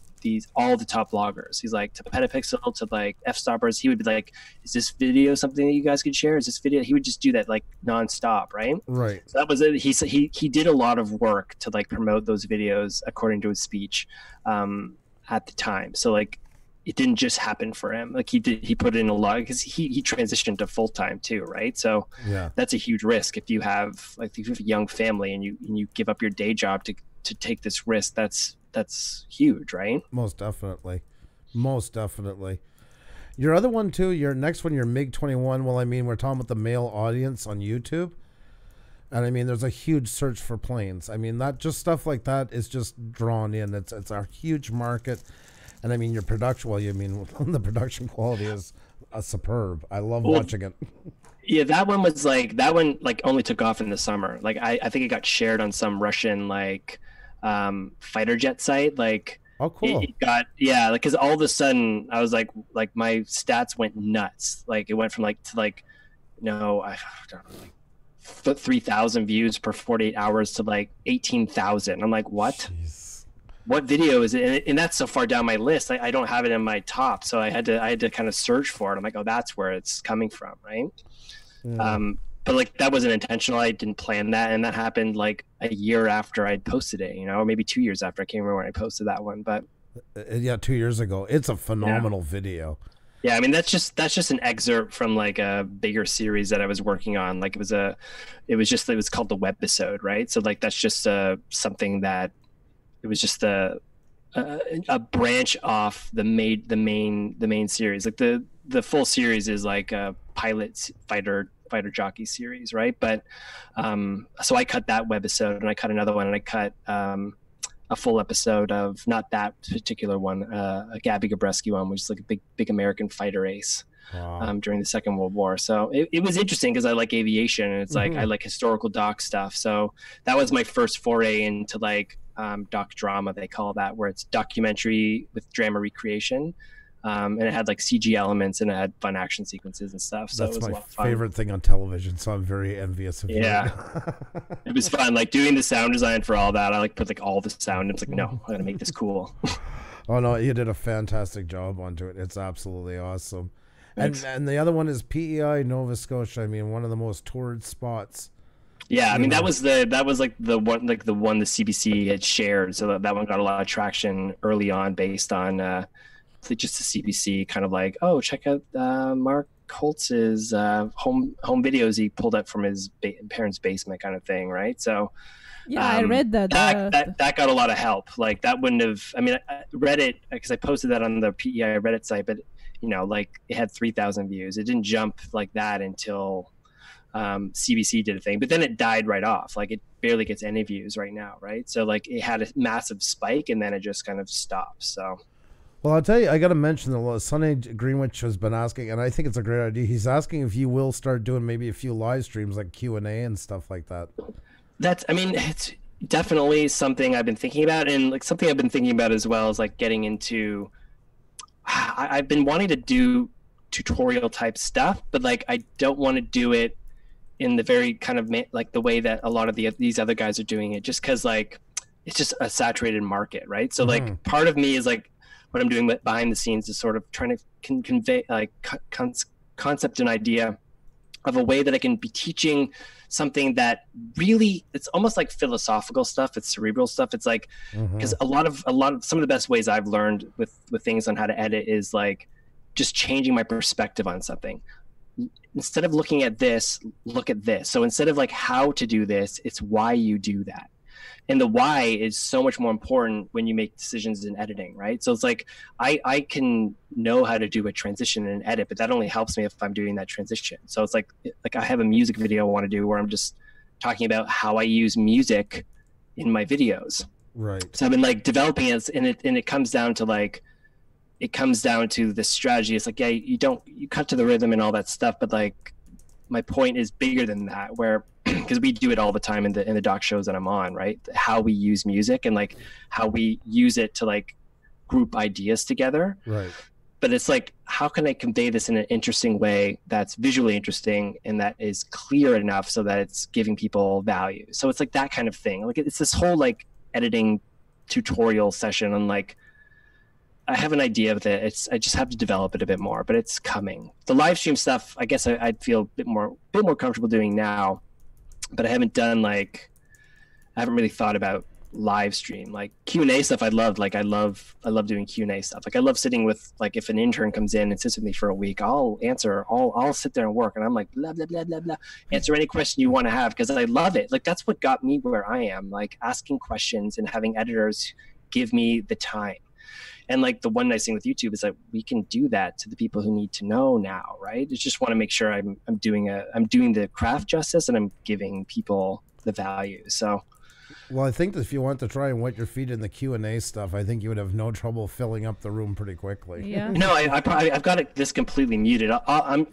all the top bloggers. He's like, to Petapixel, to like F-stoppers. He would be like, is this video something that you guys could share? Is this video? He would just do that like nonstop, right? Right. So that was it. He did a lot of work to like promote those videos according to his speech at the time. So like, it didn't just happen for him. Like he put in a lot because he transitioned to full time too, right? So yeah, that's a huge risk if you have a young family and you give up your day job to take this risk. That's huge, right? Most definitely. Your other one too, your next one, your MiG-21. Well, I mean, we're talking about the male audience on YouTube, and I mean, there's a huge search for planes. I mean, that just stuff like that is just drawn in. It's a huge market. And I mean, your production, well, you mean the production quality is superb. I love watching it. Yeah, that one only took off in the summer. Like I think it got shared on some Russian like fighter jet site. Like, oh, cool. It got, yeah, like because all of a sudden I was like my stats went nuts. Like it went from like to like, no, I don't know, like 3,000 views per 48 hours to like 18,000. I'm like, what? Jeez. What video is it? And that's so far down my list. I don't have it in my top, so I had to kind of search for it. I'm like, oh, that's where it's coming from, right? Yeah. But like that wasn't intentional. I didn't plan that, and that happened like a year after I'd posted it, you know, or maybe 2 years after. I can't remember when I posted that one, but yeah, 2 years ago. It's a phenomenal video. Yeah, I mean that's just an excerpt from like a bigger series that I was working on. Like it was called the Webisode, right? So like that's just something that. It was just a branch off the main series. Like the full series is like a pilot fighter jockey series, right? But so I cut that webisode and I cut another one and I cut a full episode of not that particular one, a Gabby Gabreski one, which is like a big American fighter ace. Wow. During the Second World War. So it was interesting because I like aviation and it's like I like historical doc stuff. So that was my first foray into like doc drama, they call that, where it's documentary with drama recreation. And it had like CG elements and it had fun action sequences and stuff. So that's it was my a lot of fun. Favorite thing on television. So I'm very envious of you. Yeah. It was fun. Like doing the sound design for all that. I like put like all the sound. It's like, no, I gotta make this cool. Oh no, you did a fantastic job onto it. It's absolutely awesome. And the other one is PEI Nova Scotia. I mean, one of the most toured spots. Yeah, I mean that was like the one the CBC had shared, so that one got a lot of traction early on based on just the CBC kind of like, oh, check out Mark Holtz's home videos he pulled up from his parents' basement kind of thing, right? So yeah, I read that. That got a lot of help. Like that wouldn't have. I mean, I read it because I posted that on the PEI Reddit site, but you know, like it had 3,000 views. It didn't jump like that until CBC did a thing, but then it died right off. Like it barely gets any views right now, right? So like it had a massive spike and then it just kind of stopped. So, well, I'll tell you, I got to mention that Sonny Greenwich has been asking, and I think it's a great idea. He's asking if you will start doing maybe a few live streams like Q&A and stuff like that. I mean, it's definitely something I've been thinking about, and like something I've been thinking about as well is like getting into. I've been wanting to do tutorial type stuff, but like I don't want to do it in the very kind of like the way that a lot of these other guys are doing it, just because like it's just a saturated market, right? So like part of me is like what I'm doing behind the scenes is sort of trying to convey like concept and idea of a way that I can be teaching something that really, it's almost like philosophical stuff. It's cerebral stuff. It's like, because a lot of some of the best ways I've learned with things on how to edit is like just changing my perspective on something. Instead of looking at this, look at this. So instead of like how to do this, it's why you do that. And the why is so much more important when you make decisions in editing, right? So it's like I can know how to do a transition and edit, but that only helps me if I'm doing that transition. So it's like I have a music video I want to do where I'm just talking about how I use music in my videos. Right. So I've been like developing it, and it comes down to like, it comes down to the strategy. It's like, yeah, you cut to the rhythm and all that stuff, but like my point is bigger than that, where because we do it all the time in the doc shows that I'm on, right? How we use music and like how we use it to like group ideas together. Right. But it's like, how can I convey this in an interesting way that's visually interesting and that is clear enough so that it's giving people value? So it's like that kind of thing. Like it's this whole like editing tutorial session, and like I have an idea of it. I just have to develop it a bit more, but it's coming. The live stream stuff, I guess I'd feel a bit more comfortable doing now, but I haven't done like, I haven't really thought about live stream. Like Q&A stuff I love. Like I love doing Q&A stuff. Like I love sitting with, like if an intern comes in and sits with me for a week, I'll sit there and work, and I'm like blah blah blah blah blah, answer any question you want to have, because I love it. Like that's what got me where I am, like asking questions and having editors give me the time. And like the one nice thing with YouTube is that we can do that to the people who need to know now, right? I just want to make sure I'm doing the craft justice and I'm giving people the value. So, well, I think that if you want to try and wet your feet in the Q&A stuff, I think you would have no trouble filling up the room pretty quickly. Yeah. No, I've got this completely muted. When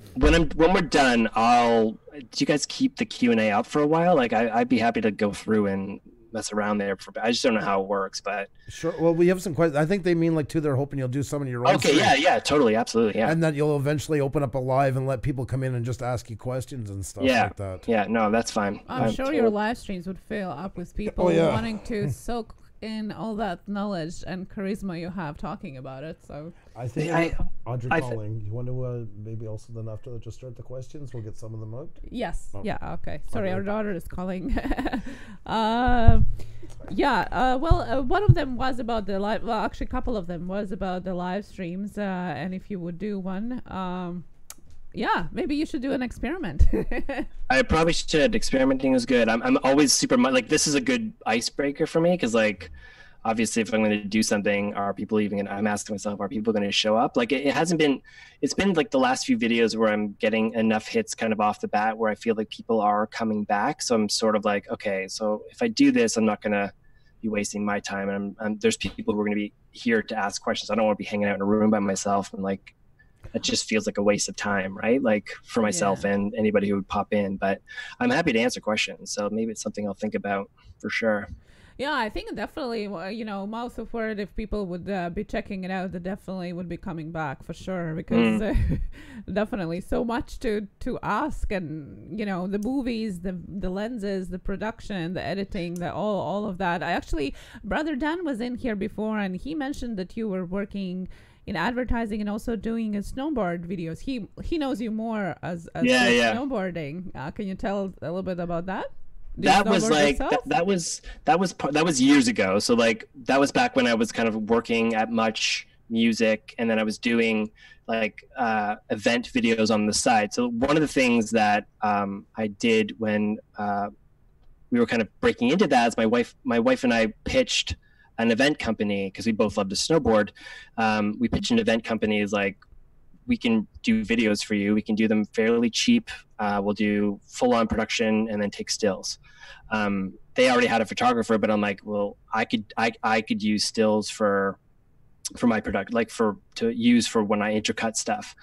we're done, do you guys keep the Q&A up for a while? Like I'd be happy to go through and mess around there I just don't know how it works, but sure. Well, we have some questions. I think they mean like too, they're hoping you'll do some of your own okay stream. yeah totally, absolutely, yeah, and that you'll eventually open up a live and let people come in and just ask you questions and stuff like that. Yeah, no, that's fine. I'm sure your live streams would fill up with people wanting to soak in all that knowledge and charisma you have talking about it. So I think Audrey calling. You want to maybe also then after that just start the questions? We'll get some of them out. Yes. Oh. Yeah. Okay. Sorry, our daughter is calling. One of them was about the live. Well, actually, a couple of them was about the live streams. And if you would do one, maybe you should do an experiment. I probably should. Experimenting is good. I'm always super like, this is a good icebreaker for me, because like obviously if I'm going to do something, I'm asking myself, are people going to show up? Like it's been like the last few videos where I'm getting enough hits kind of off the bat where I feel like people are coming back. So I'm sort of like, okay, so if I do this, I'm not going to be wasting my time. And there's people who are going to be here to ask questions. I don't want to be hanging out in a room by myself, and like, it just feels like a waste of time, right? Like for myself and anybody who would pop in, but I'm happy to answer questions. So maybe it's something I'll think about for sure. Yeah, I think definitely, mouth of word, if people would be checking it out, they definitely would be coming back for sure, because definitely so much to ask, and, the movies, the lenses, the production, the editing, all of that. Brother Dan was in here before, and he mentioned that you were working in advertising and also doing snowboard videos. He knows you more as snowboarding. Can you tell a little bit about that? That was like that was years ago. So like that was back when I was kind of working at Much Music, and then I was doing like event videos on the side. So one of the things that I did when we were kind of breaking into that is my wife and I pitched an event company, because we both love to snowboard. We pitched an event company as like, we can do videos for you. We can do them fairly cheap. We'll do full-on production and then take stills. They already had a photographer, but I'm like, well, I could use stills for my product, like to use for when I intercut stuff.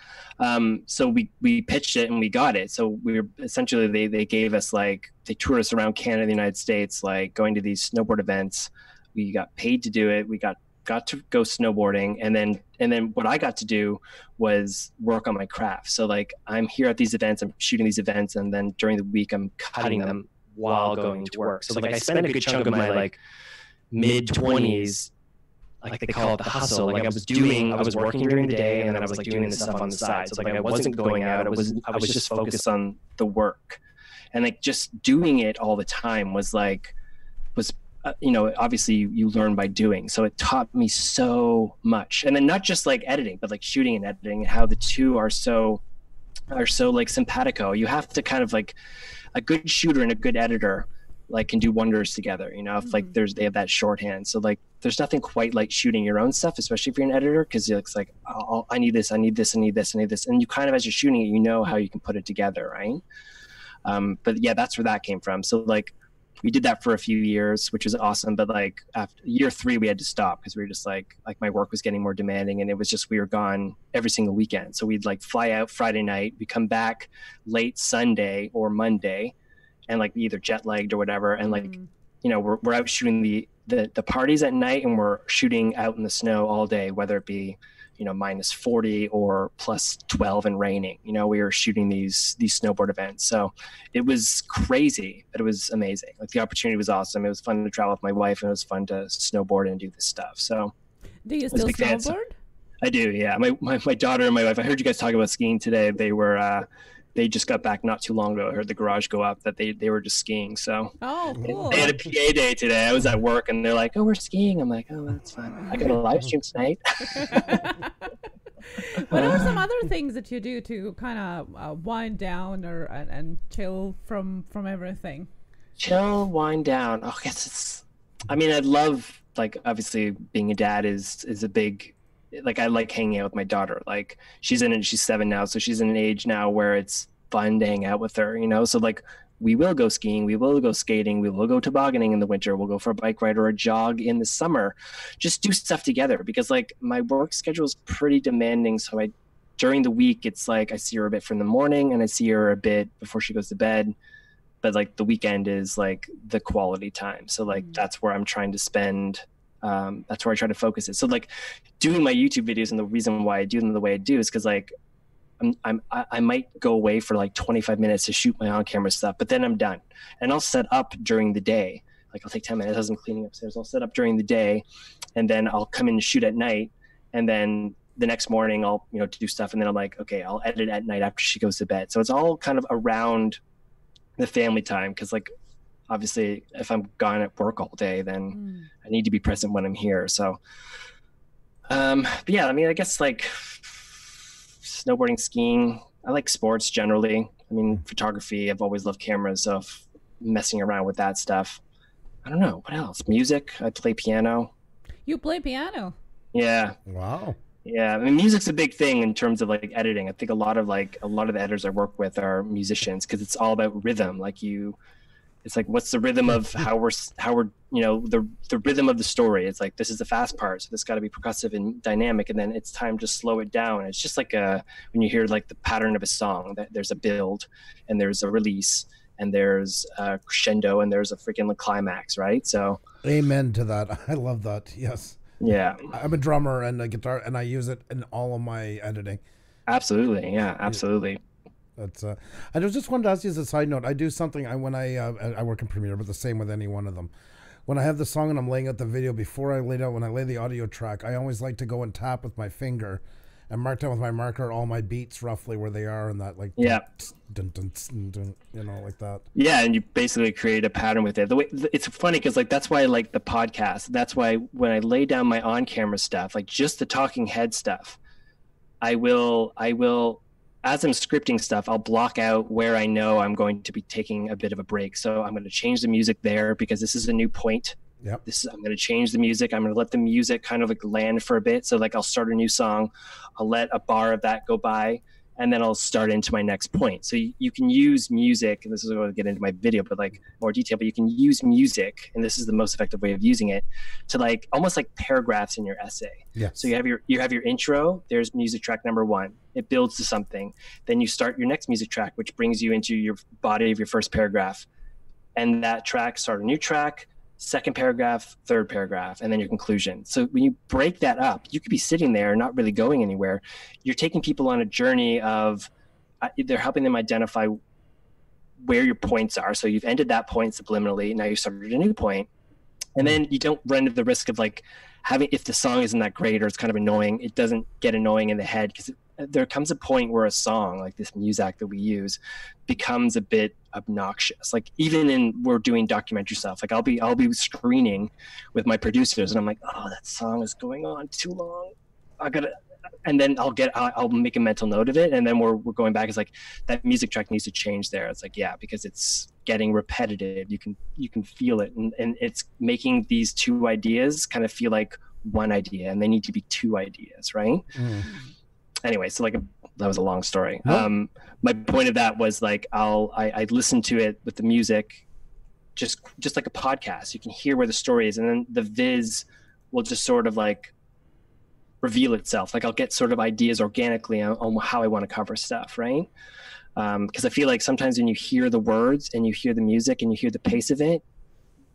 So we pitched it and we got it. So we were essentially, they gave us like, they toured us around Canada, the United States, like going to these snowboard events. We got paid to do it. We got to go snowboarding, and then what I got to do was work on my craft. So like, I'm here at these events, I'm shooting these events, and then during the week I'm cutting them while going to work. So like, I spent a good chunk of my like mid-20s like they call it the hustle. Like I was working during the day, and then I was like doing this stuff on the side. So like I wasn't going out. I was just focused on the work, and like just doing it all the time was you know, obviously you learn by doing. So it taught me so much. And then not just like editing, but like shooting and editing, and how the two are so like simpatico. You have to kind of like, a good shooter and a good editor like can do wonders together, you know, if like they have that shorthand. So like there's nothing quite like shooting your own stuff, especially if you're an editor, because it's like, oh, I need this, I need this, I need this, I need this. And you kind of, as you're shooting it, you know how you can put it together, right? But yeah, that's where that came from. So like we did that for a few years, which was awesome. But like after year 3, we had to stop because we were just like my work was getting more demanding, and it was just, we were gone every single weekend. So we'd like fly out Friday night, we come back late Sunday or Monday, and like either jet lagged or whatever. And like, you know, we're out shooting the parties at night, and we're shooting out in the snow all day, whether it be, you know, -40 or +12 and raining. You know, we were shooting these snowboard events. So it was crazy, but it was amazing. Like the opportunity was awesome. It was fun to travel with my wife, and it was fun to snowboard and do this stuff. So do you still snowboard? I do, yeah. My daughter and my wife, I heard you guys talk about skiing today. They just got back not too long ago. I heard the garage go up that they were just skiing. So cool. They had a PA day today. I was at work, and they're like, "Oh, we're skiing." I'm like, "Oh, that's fine. I got a live stream tonight." What are some other things that you do to kind of wind down and chill from everything? Chill, wind down. Oh, I guess I mean, I love, like, obviously being a dad is a big, like, I like hanging out with my daughter. Like she's 7 now, so she's in an age now where it's fun to hang out with her, you know? So like we will go skiing, we will go skating, we will go tobogganing in the winter, we'll go for a bike ride or a jog in the summer, just do stuff together. Because like my work schedule is pretty demanding. So during the week, it's like I see her a bit from the morning, and I see her a bit before she goes to bed. But like the weekend is like the quality time. So like that's where I'm trying to spend. That's where I try to focus it. So like doing my YouTube videos, and the reason why I do them the way I do is because like I might go away for like 25 minutes to shoot my on-camera stuff, but then I'm done, and I'll set up during the day. Like I'll take 10 minutes as I'm cleaning upstairs. I'll set up during the day, and then I'll come in and shoot at night, and then the next morning I'll, you know, do stuff, and then I'm like, okay, I'll edit at night after she goes to bed. So it's all kind of around the family time, because like obviously if I'm gone at work all day, then I need to be present when I'm here. So but yeah, I mean, I guess like snowboarding, skiing, I like sports generally. I mean, photography, I've always loved cameras, so messing around with that stuff. I don't know, what else? Music, I play piano. You play piano? Yeah. Wow. Yeah, I mean, music's a big thing in terms of like editing. I think a lot of the editors I work with are musicians, because it's all about rhythm. Like it's like, what's the rhythm of how we're you know, the rhythm of the story. It's like, this is the fast part, so this got to be percussive and dynamic, and then it's time to slow it down. It's just like when you hear like the pattern of a song, that there's a build, and there's a release, and there's a crescendo, and there's a freaking climax, right? So amen to that. I love that. Yes. Yeah, I'm a drummer and a guitar, and I use it in all of my editing. Absolutely, yeah, absolutely. That's I just wanted to ask you as a side note. I do something when I work in Premiere, but the same with any one of them. When I have the song and I'm laying out the video, before I when I lay the audio track, I always like to go and tap with my finger and mark down with my marker all my beats roughly where they are, and that like dun, dun, dun, dun, you know, like that. Yeah, and you basically create a pattern with it. The way it's funny, because like that's why I like the podcast. That's why when I lay down my on-camera stuff, like just the talking head stuff, I will as I'm scripting stuff, I'll block out where I know I'm going to be taking a bit of a break. So I'm going to change the music there, because this is a new point. Yep. I'm going to change the music. I'm going to let the music kind of like land for a bit. So like I'll start a new song, I'll let a bar of that go by, and then I'll start into my next point. So you can use music, and this is going to get into my video, but like more detail, but you can use music, and this is the most effective way of using it, to like almost like paragraphs in your essay. Yeah. So you have your intro, there's music track number 1. It builds to something. Then you start your next music track, which brings you into your body of your first paragraph. And that track, start a new track, second paragraph, third paragraph, and then your conclusion. So when you break that up, you could be sitting there not really going anywhere. You're taking people on a journey of they're helping them identify where your points are. So you've ended that point subliminally. Now you started a new point. And then you don't run into the risk of like having, if the song isn't that great or it's kind of annoying, it doesn't get annoying in the head, because there comes a point where a song like this Muzak that we use becomes a bit obnoxious. Like even in, we're doing documentary stuff, like I'll be screening with my producers and I'm like, oh, that song is going on too long. And then I'll make a mental note of it, and then we're going back. It's like that music track needs to change there. It's like, yeah, because it's getting repetitive. You can feel it, and it's making these two ideas kind of feel like one idea, and they need to be two ideas, right? Anyway, so like that was a long story. My point of that was like I listen to it with the music, just like a podcast. You can hear where the story is, and then the viz will just sort of like reveal itself. Like I'll get sort of ideas organically on how I want to cover stuff, right? Because I feel like sometimes when you hear the words and you hear the music and you hear the pace of it,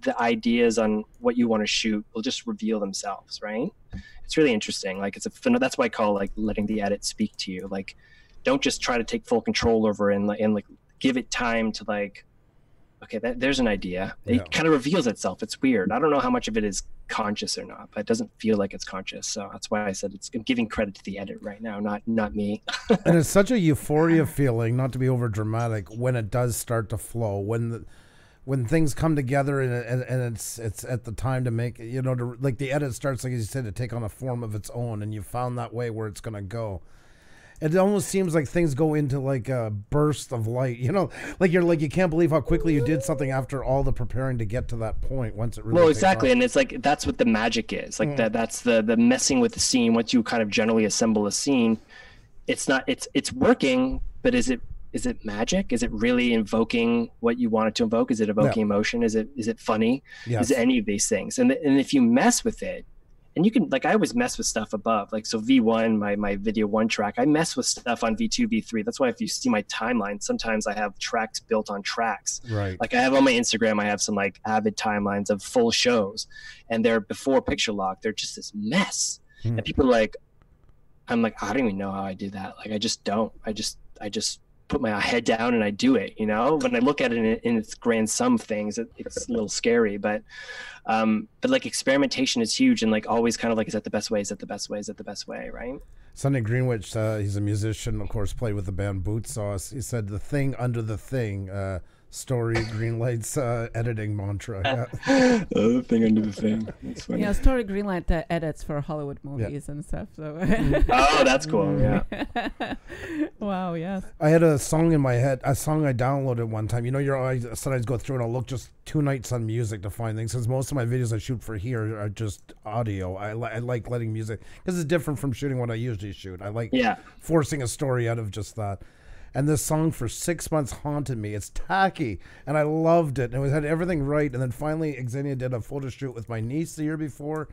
the ideas on what you want to shoot will just reveal themselves, right? It's really interesting. Like that's why I call like letting the edit speak to you. Like don't just try to take full control over and like give it time to like, okay, there's an idea. It kind of reveals itself. It's weird. I don't know how much of it is conscious or not, but it doesn't feel like it's conscious. So that's why I said I'm giving credit to the edit right now, not me. And it's such a euphoria feeling, not to be over dramatic, when it does start to flow, when things come together and it's at the time to make, you know, like the edit starts, like you said, to take on a form of its own, and you found that way where it's going to go. It almost seems like things go into like a burst of light, you know, like you can't believe how quickly you did something after all the preparing to get to that point. Once it really exactly, and it's like that's what the magic is. Like that's the messing with the scene. Once you kind of generally assemble a scene, it's working, but is it magic? Is it really invoking what you want it to invoke? Is it evoking emotion? Is it funny? Yes. Is it any of these things? And if you mess with it, and you can, like, I always mess with stuff above, like, so V1, my video 1 track, I mess with stuff on V2, V3. That's why if you see my timeline, sometimes I have tracks built on tracks. Right. Like I have on my Instagram, I have some like Avid timelines of full shows, and they're before picture lock. They're just this mess. And people are like, I'm like, I don't even know how I do that. Like, I just don't. I just put my head down and I do it, you know. When I look at it in its grand sum of things, it's a little scary, but like experimentation is huge, and like always kind of like, is that the best way? Is that the best way? Is that the best way? Right? Sunday Greenwich, he's a musician, of course, played with the band Boot Sauce. He said the thing under the thing, story Greenlight's editing mantra. The thing under the thing. That's funny. Yeah, Story Greenlight edits for Hollywood movies and stuff. So. Oh, that's cool. Yeah. Wow. Yes. I had a song in my head, a song I downloaded one time. You know, I sometimes go through and I'll look just 2 nights on music to find things, because most of my videos I shoot for here are just audio. I like letting music, because it's different from shooting what I usually shoot. I like forcing a story out of just that. And this song for 6 months haunted me. It's tacky, and I loved it. And it had everything right. And then finally, Xenia did a photo shoot with my niece the year before.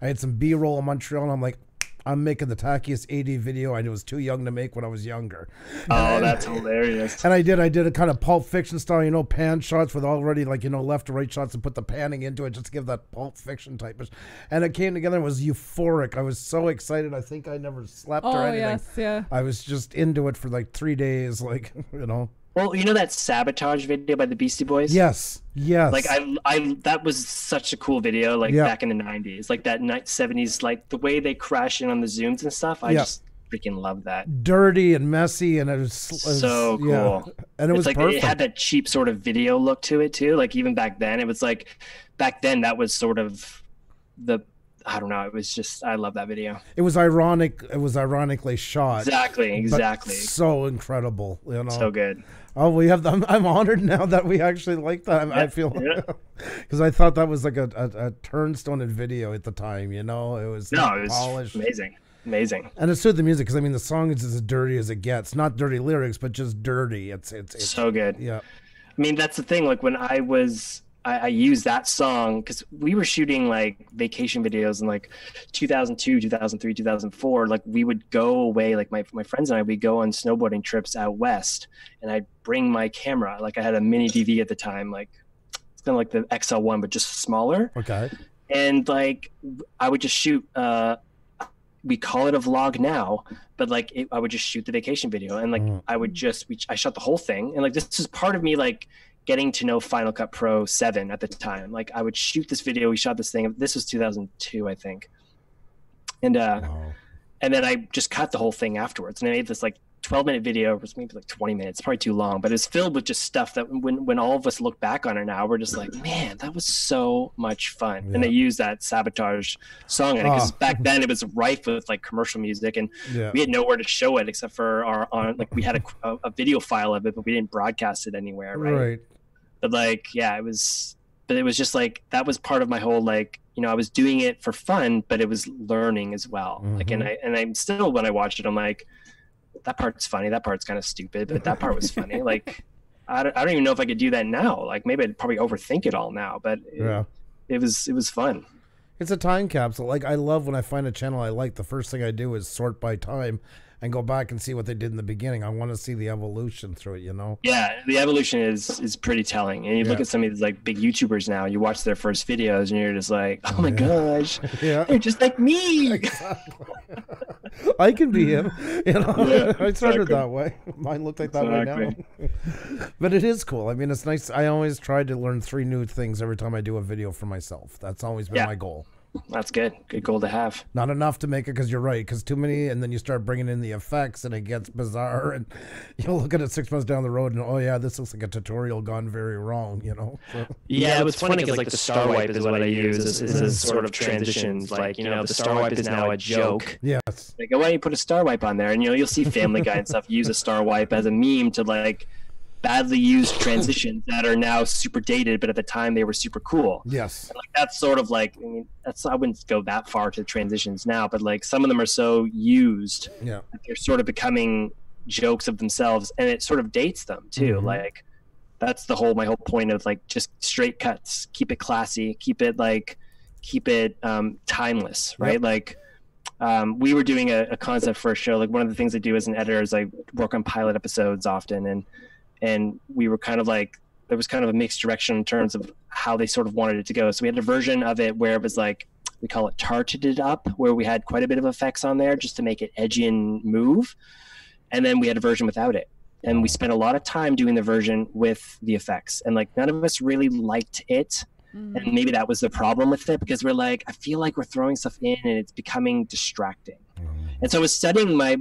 I had some B-roll in Montreal, and I'm like, I'm making the tackiest AD video I was too young to make when I was younger. Oh, that's hilarious. And I did a kind of Pulp Fiction style, you know, pan shots with already, like, you know, left to right shots, and put the panning into it just to give that Pulp Fiction type. And it came together and was euphoric. I was so excited. I think I never slept or anything. Yes, yeah. I was just into it for like 3 days, like, you know. Well, you know that Sabotage video by the Beastie Boys? Yes. Like I that was such a cool video, like back in the 90s, like that 70s, like the way they crash in on the zooms and stuff. I just freaking love that. Dirty and messy, and it was so cool. Yeah. And it's like perfect. It had that cheap sort of video look to it too. Like even back then, it was like, back then that was sort of I don't know. It was just, I love that video. It was ironic. It was ironically shot. Exactly. So incredible, you know. So good. Oh, we have. I'm honored now that we actually like that. I feel, because I thought that was like a turnstone in video at the time. You know, it was polished. Amazing. And it suited the music, because I mean the song is as dirty as it gets. Not dirty lyrics, but just dirty. It's so good. Yeah. I mean, that's the thing. Like when I used that song because we were shooting like vacation videos in like 2002, 2003, 2004. Like we would go away, like my friends and I, we'd go on snowboarding trips out west, and I'd bring my camera. Like I had a mini DV at the time, like it's kind of like the XL1, but just smaller. Okay. And like I would just shoot, we call it a vlog now, but like I would just shoot the vacation video, and like I shot the whole thing. And like this is part of me like getting to know Final Cut Pro 7 at the time. Like I would shoot this video. We shot this thing. This was 2002, I think. And Wow. and then I just cut the whole thing afterwards. And I made this like 12-minute video. It was maybe like 20 minutes, probably too long, but it's filled with just stuff that when all of us look back on it now, we're just like, man, that was so much fun. Yeah. And they used that Sabotage song in it because back then it was rife with like commercial music, and we had nowhere to show it except for like we had a video file of it, but we didn't broadcast it anywhere. Right. But like, yeah, it was just like, that was part of my whole, like, you know, I was doing it for fun, but it was learning as well. Like, and I'm still, when I watch it, I'm like, that part's funny. That part's kind of stupid, but that part was funny. Like, I don't even know if I could do that now. Like, maybe I'd probably overthink it all now, but it was fun. It's a time capsule. Like, I love when I find a channel I like, the first thing I do is sort by time and go back and see what they did in the beginning. I want to see the evolution through it, you know? Yeah, the evolution is pretty telling. And you look at some of these like big YouTubers now, you watch their first videos and you're just like, oh my gosh, they're just like me. Exactly. I can be him, you know? I started that way. Mine looked like that right now. But it is cool. I mean, it's nice. I always try to learn 3 new things every time I do a video for myself. That's always been my goal. That's good. Good goal to have. Not enough to make it, because you're right, because too many, and then you start bringing in the effects and it gets bizarre, and you'll look at it 6 months down the road and, oh yeah, this looks like a tutorial gone very wrong, you know? So. Yeah, it was funny because like the star wipe is what I use is sort of transitions. Like, you know, the star wipe is now a joke. Yes. Like, why don't you put a star wipe on there? And, you know, you'll see Family Guy and stuff use a star wipe as a meme to like badly used transitions that are now super dated, but at the time they were super cool. Yes. And like, that's sort of like, I mean, I wouldn't go that far to transitions now, but like some of them are so used that they're sort of becoming jokes of themselves, and it sort of dates them too. Like, that's my whole point of like just straight cuts, keep it classy, keep it timeless, right? Like, we were doing a concept for a show. Like, one of the things I do as an editor is I work on pilot episodes often, and we were kind of like, there was kind of a mixed direction in terms of how they sort of wanted it to go. So we had a version of it where it was like, we call it tarted it up, where we had quite a bit of effects on there just to make it edgy and move. And then we had a version without it. And we spent a lot of time doing the version with the effects. And like, none of us really liked it. And maybe that was the problem with it, because we're like, I feel like we're throwing stuff in and it's becoming distracting. And so I was studying my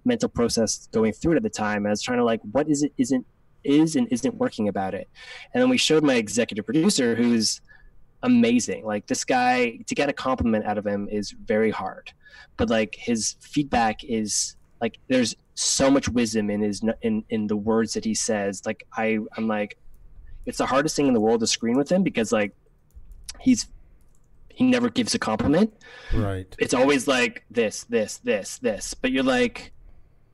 mental process going through it at the time. I was trying to like, what is it isn't working about it? And then we showed my executive producer, who's amazing. Like, this guy, to get a compliment out of him is very hard, but like his feedback is like, there's so much wisdom in in the words that he says. Like, I'm like, it's the hardest thing in the world to screen with him, because like he never gives a compliment. Right. It's always like this, but you're like,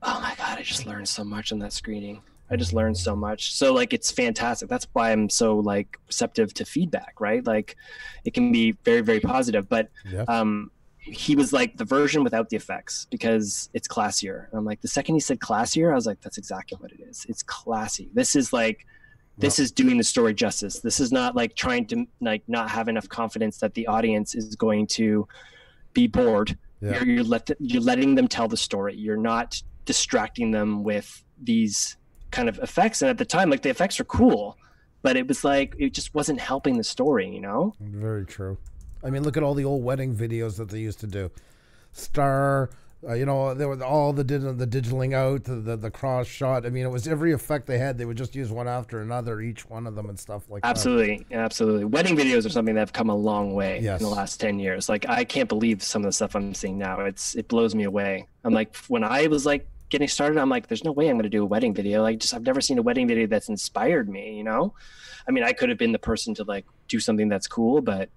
oh my God, I just learned so much on that screening. I just learned so much. So like, it's fantastic. That's why I'm so like receptive to feedback, right? Like, it can be very, very positive, but he was like, the version without the effects, because it's classier. And I'm like, the second he said classier, I was like, that's exactly what it is. It's classy. This is like, this is doing the story justice. This is not like trying to like not have enough confidence that the audience is going to be bored. Yeah. You're letting them tell the story. You're not distracting them with these kind of effects. And at the time, like, the effects were cool, but it was like, it just wasn't helping the story, you know? Very true. I mean, look at all the old wedding videos that they used to do. Star, you know, there was all the digitaling out, the cross shot. I mean, it was every effect they had. They would just use one after another, each one of them and stuff like that. Absolutely. Wedding videos are something that have come a long way in the last 10 years. Like, I can't believe some of the stuff I'm seeing now. It blows me away. I'm like, when I was like getting started, I'm like, there's no way I'm going to do a wedding video. Like, I've never seen a wedding video that's inspired me, you know? I mean, I could have been the person to like do something that's cool, but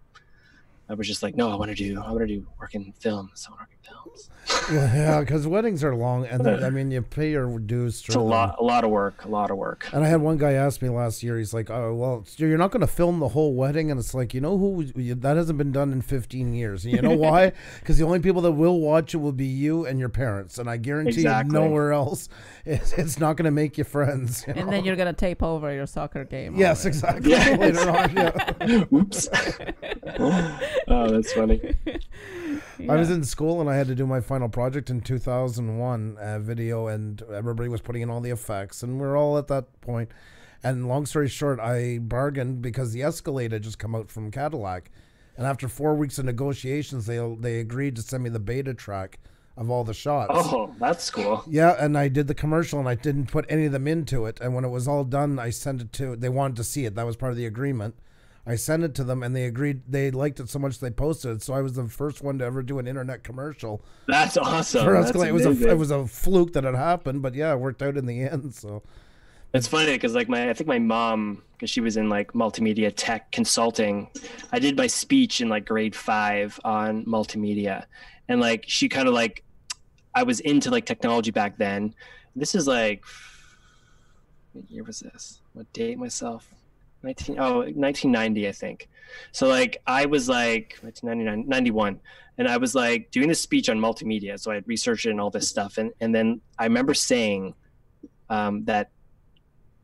I was just like, no, I want to do work in film. So I want to work in films. Yeah, because weddings are long, and I mean, you pay your dues. It's a lot of work. And I had one guy ask me last year. He's like, "Oh, well, you're not going to film the whole wedding," and it's like, you know who? That hasn't been done in 15 years. And you know why? Because the only people that will watch it will be you and your parents, and I guarantee you, nowhere else, it's not going to make you friends. You know? And then you're going to tape over your soccer game. Yes, exactly. Yes. Later on, yeah. Oops. Oh, that's funny. I was in school and I had to do my final project in 2001 video, and everybody was putting in all the effects, and we're all at that point. And long story short, I bargained because the Escalade had just come out from Cadillac. And after 4 weeks of negotiations, they agreed to send me the beta track of all the shots. Oh, that's cool. Yeah, and I did the commercial, and I didn't put any of them into it. And when it was all done, I sent it to, they wanted to see it. That was part of the agreement. I sent it to them, and they agreed. They liked it so much they posted it. So I was the first one to ever do an internet commercial. That's awesome. For Escalade. It was a fluke that it happened, but yeah, it worked out in the end. So it's funny because like I think my mom, because she was in like multimedia tech consulting, I did my speech in like grade 5 on multimedia, and like she kind of like, I was into like technology back then. This is like, what year was this? What date myself? 1990, I think. So like I was like 1999, 91, and I was like doing this speech on multimedia. So I had researched it and all this stuff, and then I remember saying that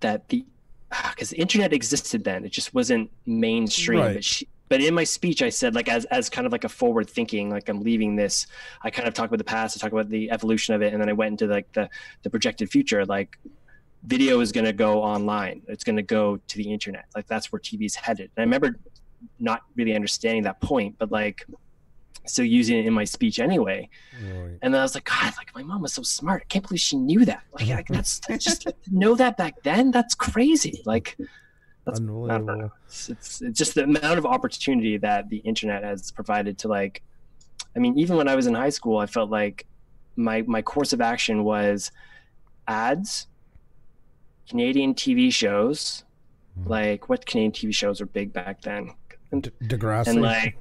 the because the internet existed then, it just wasn't mainstream. Right. But in my speech, I said, like, as kind of like a forward thinking, like I'm leaving this, I kind of talked about the past, I talked about the evolution of it, and then I went into like the projected future. Like, video is going to go online, it's going to go to the internet, like that's where TV is headed. And I remember not really understanding that point, but like still using it in my speech anyway. Right. And then I was like, God, like my mom was so smart, I can't believe she knew that. Like that's just to know that back then, that's crazy. Like that's unbelievable. It's just the amount of opportunity that the internet has provided to, like, I mean, even when I was in high school, I felt like my course of action was ads, Canadian TV shows. Like, what Canadian TV shows were big back then? Degrassi. And like,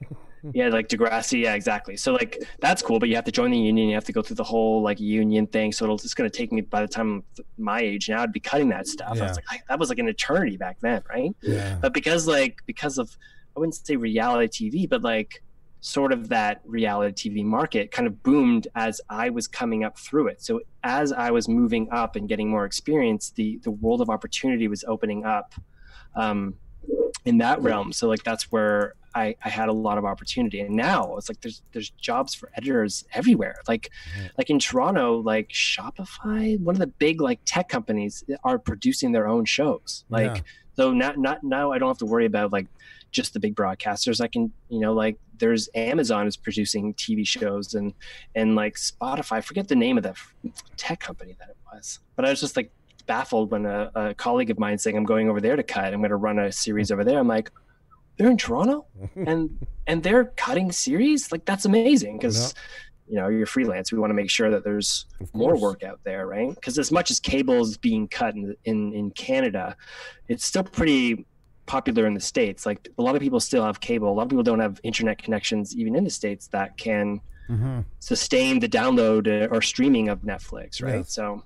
yeah, like Degrassi. Yeah, exactly. So like, that's cool, but you have to join the union. You have to go through the whole like union thing. So it's going to take me, by the time my age now, I'd be cutting that stuff. Yeah. I was like, that was like an eternity back then, right? Yeah. But because of, I wouldn't say reality TV, but like sort of that reality TV market kind of boomed as I was coming up through it. So as I was moving up and getting more experience, the world of opportunity was opening up in that realm. So like that's where I had a lot of opportunity. And now it's like there's jobs for editors everywhere. Like in Toronto, like Shopify, one of the big like tech companies, are producing their own shows. Like so now I don't have to worry about like just the big broadcasters. I can, like there's Amazon is producing TV shows and like Spotify. I forget the name of the tech company that it was, but I was just like baffled when a colleague of mine saying, I'm going over there to cut, I'm going to run a series over there. I'm like, they're in Toronto and they're cutting series? Like, that's amazing. Because you're freelance, we want to make sure that there's more work out there, right? Because as much as cable is being cut in Canada, it's still pretty popular in the States. Like, a lot of people still have cable. A lot of people don't have internet connections even in the States that can sustain the download or streaming of Netflix, right? So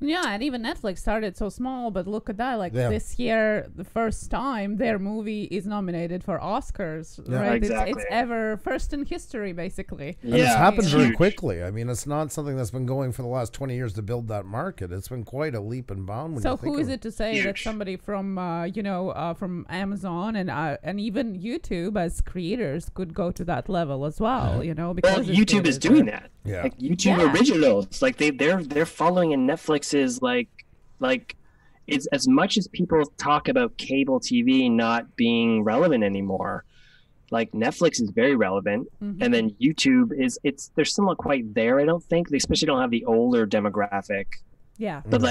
yeah, and even Netflix started so small, but look at that. Like this year, the first time their movie is nominated for Oscars, right? Exactly. It's ever first in history, basically. And it's happened very quickly. I mean, it's not something that's been going for the last 20 years to build that market. It's been quite a leap and bound. So who is it to say that somebody from, from Amazon and even YouTube as creators could go to that level as well, because YouTube is doing that. Yeah. Like YouTube originals, like they're following in Netflix's like it's, as much as people talk about cable TV not being relevant anymore, like Netflix is very relevant, and then YouTube they're still not quite there. I don't think they especially don't have the older demographic. Yeah. But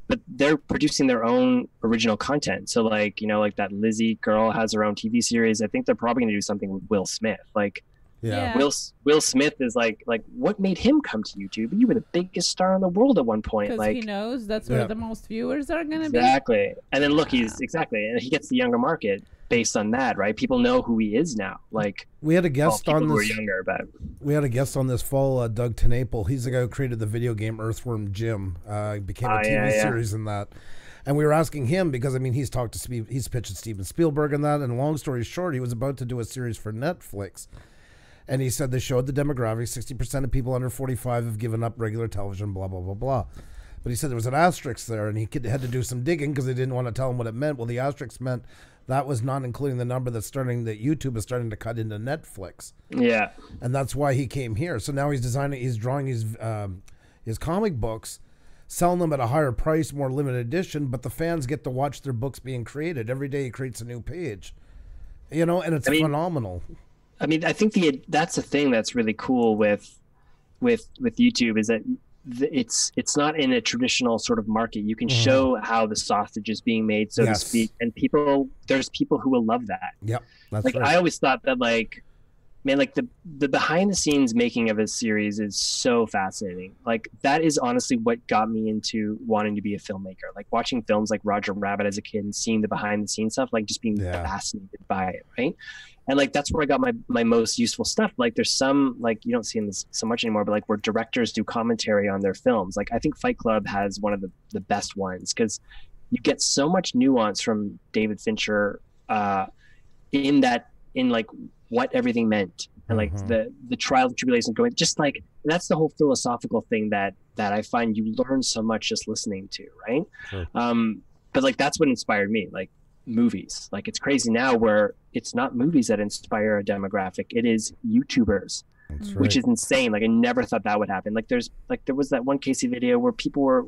but they're producing their own original content. So like like that Lizzie girl has her own TV series. I think they're probably going to do something with Will Smith. Like. Yeah. Will Smith is like what made him come to YouTube? You were the biggest star in the world at one point. Because he knows that's where the most viewers are going to be. Exactly. And then look, and he gets the younger market based on that, right? People know who he is now. Like, we had a guest on this. Who were younger, but we had a guest on this fall, Doug Tenaple. He's the guy who created the video game Earthworm Jim. Became a TV series in that. And we were asking him because, I mean, he's pitched to Steven Spielberg and that. And long story short, he was about to do a series for Netflix. And he said they showed the demographics. 60% of people under 45 have given up regular television, blah, blah, blah, blah. But he said there was an asterisk there, and he had to do some digging because they didn't want to tell him what it meant. Well, the asterisk meant that was not including the number that YouTube is starting to cut into Netflix. Yeah. And that's why he came here. So now he's drawing his comic books selling them at a higher price, more limited edition, but the fans get to watch their books being created. Every day he creates a new page, you know, and it's phenomenal. I mean, I think that's the thing that's really cool with YouTube is that it's not in a traditional sort of market. You can show how the sausage is being made, so to speak, and there's people who will love that. Yep, that's like right. I always thought that, like, man, like the behind the scenes making of a series is so fascinating. Like that is honestly what got me into wanting to be a filmmaker. Like watching films like Roger Rabbit as a kid and seeing the behind the scenes stuff, like just being fascinated by it, right? And like that's where I got my most useful stuff. Like there's some, like you don't see them so much anymore, but like where directors do commentary on their films. Like I think Fight Club has one of the best ones because you get so much nuance from David Fincher in like what everything meant and like the trial and tribulation going, just like that's the whole philosophical thing that I find you learn so much just listening to, right? Sure. But like that's what inspired me, like movies. Like it's crazy now where it's not movies that inspire a demographic, it is YouTubers. That's which is insane. Like I never thought that would happen. Like there was that one Casey video where people were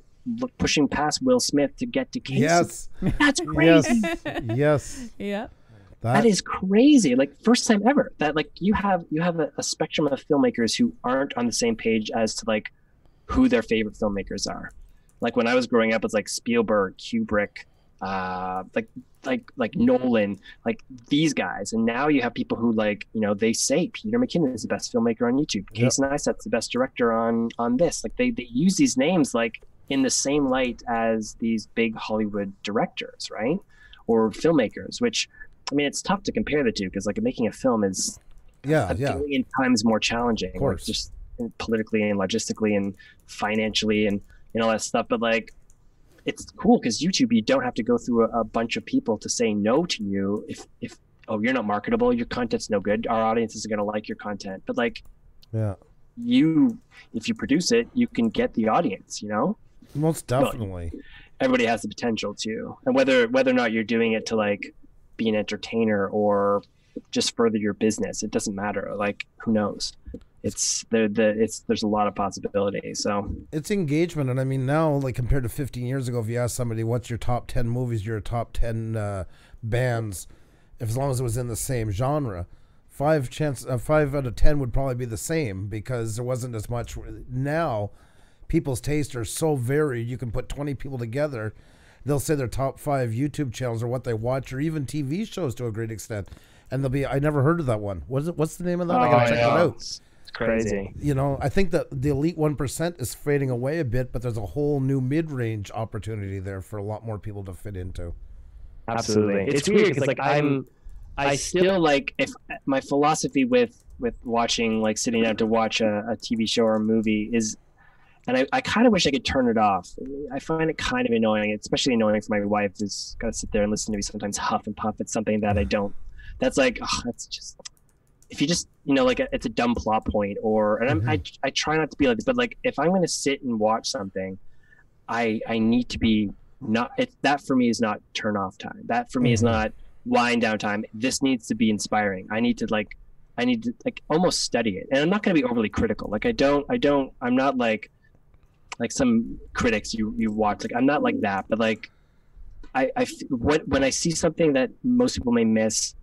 pushing past Will Smith to get to Casey. Yes, that's crazy. Yes. Yeah. That is crazy. Like first time ever that like you have a spectrum of filmmakers who aren't on the same page as to like who their favorite filmmakers are. Like when I was growing up, it's like Spielberg, Kubrick, like Nolan, like these guys. And now you have people who like, you know, they say Peter McKinnon is the best filmmaker on YouTube. Casey Neistat's the best director on this. Like they use these names like in the same light as these big Hollywood directors, right? Or filmmakers, which I mean, it's tough to compare the two because like making a film is a billion times more challenging, like, just politically and logistically and financially and all that stuff. But like, it's cool because YouTube, you don't have to go through a bunch of people to say no to you. If you're not marketable, your content's no good, our audience isn't going to like your content. But like, if you produce it, you can get the audience, you know? Most definitely. But everybody has the potential to, and whether or not you're doing it to like be an entertainer or just further your business, it doesn't matter. Like who knows? There's a lot of possibilities. So it's engagement. And I mean now, like compared to 15 years ago, if you ask somebody what's your top 10 movies, your top 10 bands, as long as it was in the same genre, 5 out of 10 would probably be the same because there wasn't as much. Now people's tastes are so varied, you can put 20 people together, they'll say their top 5 YouTube channels or what they watch, or even TV shows to a great extent, and they'll be, I never heard of that one. What's the name of that? I gotta check it out. It's crazy. You know, I think that the elite 1% is fading away a bit, but there's a whole new mid-range opportunity there for a lot more people to fit into. Absolutely. It's weird because like I still like, if my philosophy with watching, like sitting down to watch a TV show or a movie is, and I kind of wish I could turn it off. I find it kind of annoying, especially annoying for my wife who's got to sit there and listen to me sometimes huff and puff at something that I don't. That's like, that's just, if you just, you know, like it's a dumb plot point I try not to be like this, but like if I'm going to sit and watch something, I need to be that for me is not turn off time. That for me is not wind down time. This needs to be inspiring. I need to almost study it. And I'm not going to be overly critical. Like I'm not like some critics you watch, like I'm not like that, but like when I see something that most people may miss,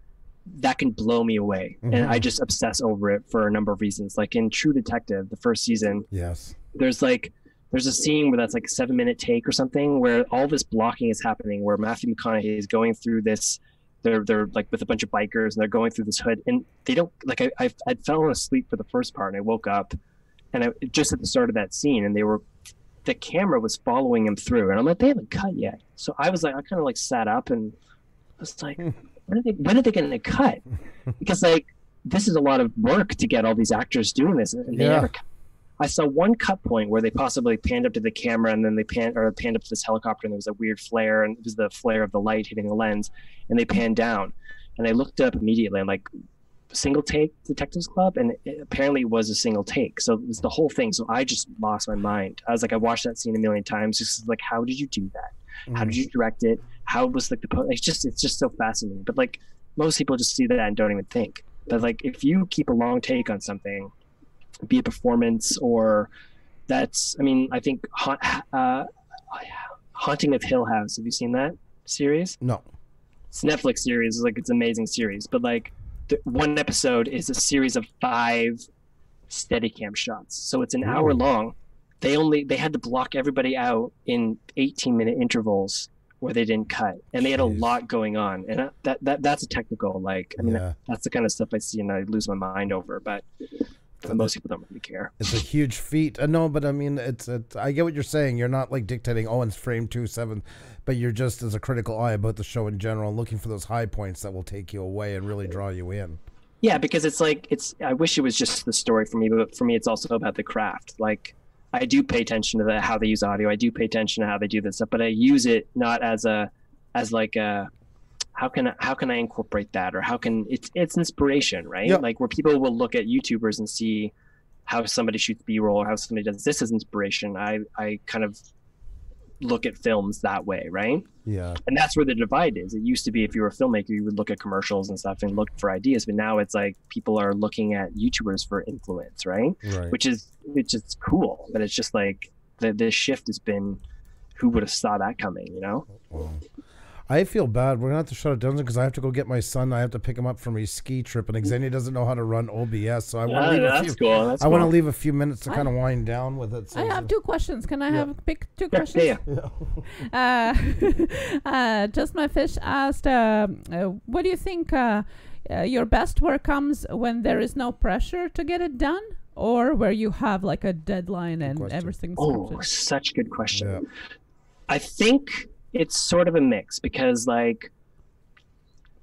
that can blow me away, and I just obsess over it for a number of reasons. Like in True Detective, the first season, there's a scene where that's like a 7-minute take or something, where all this blocking is happening, where Matthew McConaughey is going through this. They're like with a bunch of bikers, and they're going through this hood, and they don't like. I'd fallen asleep for the first part, and I woke up, and just at the start of that scene, and the camera was following him through, and I'm like, they haven't cut yet. So I was like, I kind of like sat up and I was like, when are they going to cut? Because like this is a lot of work to get all these actors doing this, and they never cut. I saw one cut point where they possibly panned up to the camera, and then they panned up to this helicopter, and there was a weird flare, and it was the flare of the light hitting the lens, and they panned down, and I looked up immediately. I'm like, single take Detectives Club, and it apparently was a single take, so it was the whole thing. So I just lost my mind. I was like, I watched that scene a million times, just like, how did you do that? How did you direct it? How was like it's just so fascinating. But like most people just see that and don't even think. But like if you keep a long take on something, be it performance or That's, I mean, I think Haunting of Hill House. Have you seen that series? No. It's a Netflix series. Like, it's an amazing series, but like one episode is a series of 5 Steadicam shots. So it's an hour long. They had to block everybody out in 18-minute intervals where they didn't cut, and they had a lot going on. And that's a technical, like, I mean, that's the kind of stuff I see and I lose my mind over, but most people don't really care. It's a huge feat. No, but I mean, it's I get what you're saying. You're not like dictating, oh, it's frame 2.7, but you're just as a critical eye about the show in general, looking for those high points that will take you away and really draw you in. Yeah, because it's like, I wish it was just the story for me, but for me, it's also about the craft. Like, I do pay attention to how they use audio. I do pay attention to how they do this stuff, but I use it not as like a, how can I incorporate that, or how can it's inspiration, right? Yep. Like, where people will look at YouTubers and see how somebody shoots B-roll or how somebody does this as inspiration. I kind of look at films that way, right? Yeah. And that's where the divide is. It used to be, if you were a filmmaker, you would look at commercials and stuff and look for ideas, but now it's like people are looking at YouTubers for influence, right? Which is cool, but it's just like the shift has been, who would have saw that coming, you know? Wow. I feel bad. We're gonna have to shut it down because I have to go get my son. I have to pick him up from his ski trip, and Xenia doesn't know how to run OBS, so I want to leave a leave a few minutes to kind of wind down with it. So I have 2 questions. Can I have pick 2 questions? Just My Fish asked, what do you think your best work comes when there is no pressure to get it done, or where you have like a deadline and everything's scripted? Such a good question. Yeah. I think it's sort of a mix, because like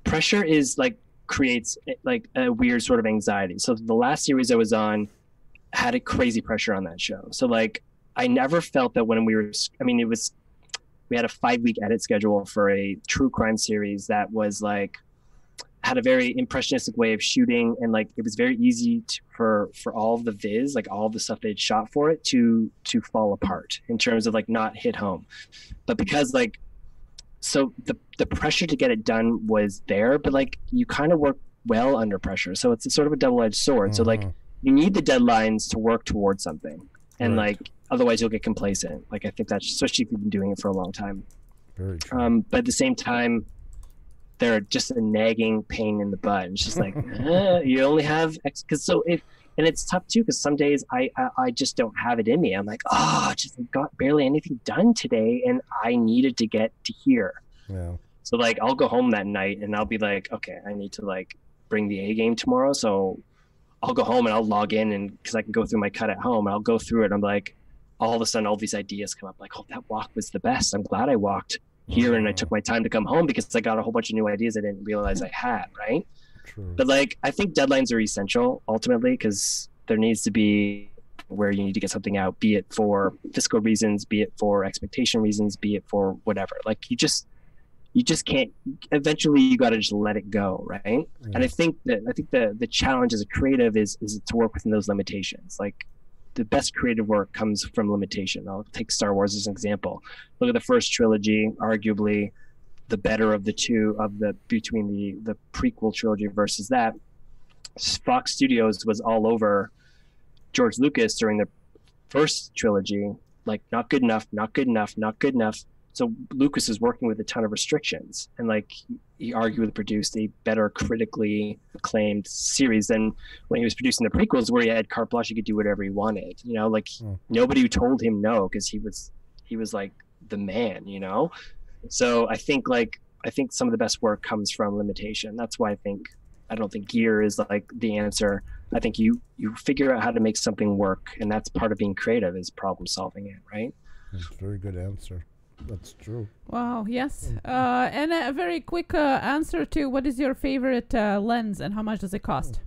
pressure is like creates like a weird sort of anxiety. So the last series I was on had a crazy pressure on that show. So like I never felt that when we had a 5-week edit schedule for a true crime series that was like, had a very impressionistic way of shooting, and like it was very easy for all of the viz, like all of the stuff they'd shot for it to fall apart in terms of like not hit home. But because like, so the pressure to get it done was there, but like you kind of work well under pressure. So it's a sort of a double-edged sword. So like you need the deadlines to work towards something, and like otherwise you'll get complacent. Like I think that's, especially if you've been doing it for a long time. Very true. But at the same time, they're just a nagging pain in the butt. It's just like, you only have X, and it's tough too, because some days I just don't have it in me. I'm like, I just got barely anything done today, and I needed to get to here. Yeah. So like I'll go home that night and I'll be like, okay, I need to like bring the A game tomorrow. So I'll go home and I'll log in, and because I can go through my cut at home, and I'll go through it. And I'm like, all of a sudden all these ideas come up, like, oh, that walk was the best. I'm glad I walked here and I took my time to come home, because I got a whole bunch of new ideas I didn't realize I had, right? True. But like I think deadlines are essential ultimately, because there needs to be where you need to get something out, be it for fiscal reasons, be it for expectation reasons, be it for whatever. Like you just can't, eventually you got to just let it go, right? Yeah. And I think the challenge as a creative is to work within those limitations. Like the best creative work comes from limitation. I'll take Star Wars as an example. Look at the first trilogy, arguably the better of the two between the prequel trilogy versus that. Fox Studios was all over George Lucas during the first trilogy, like not good enough. So Lucas is working with a ton of restrictions, and like he arguably produced a better critically acclaimed series than when he was producing the prequels, where he had carte blanche, he could do whatever he wanted, you know, like nobody told him no, because he was like the man, you know. So I think some of the best work comes from limitation. That's why I don't think gear is like the answer. I think you figure out how to make something work, and that's part of being creative, is problem solving it, right? That's a very good answer. That's true. Wow, yes. And a very quick answer to, what is your favorite lens, and how much does it cost?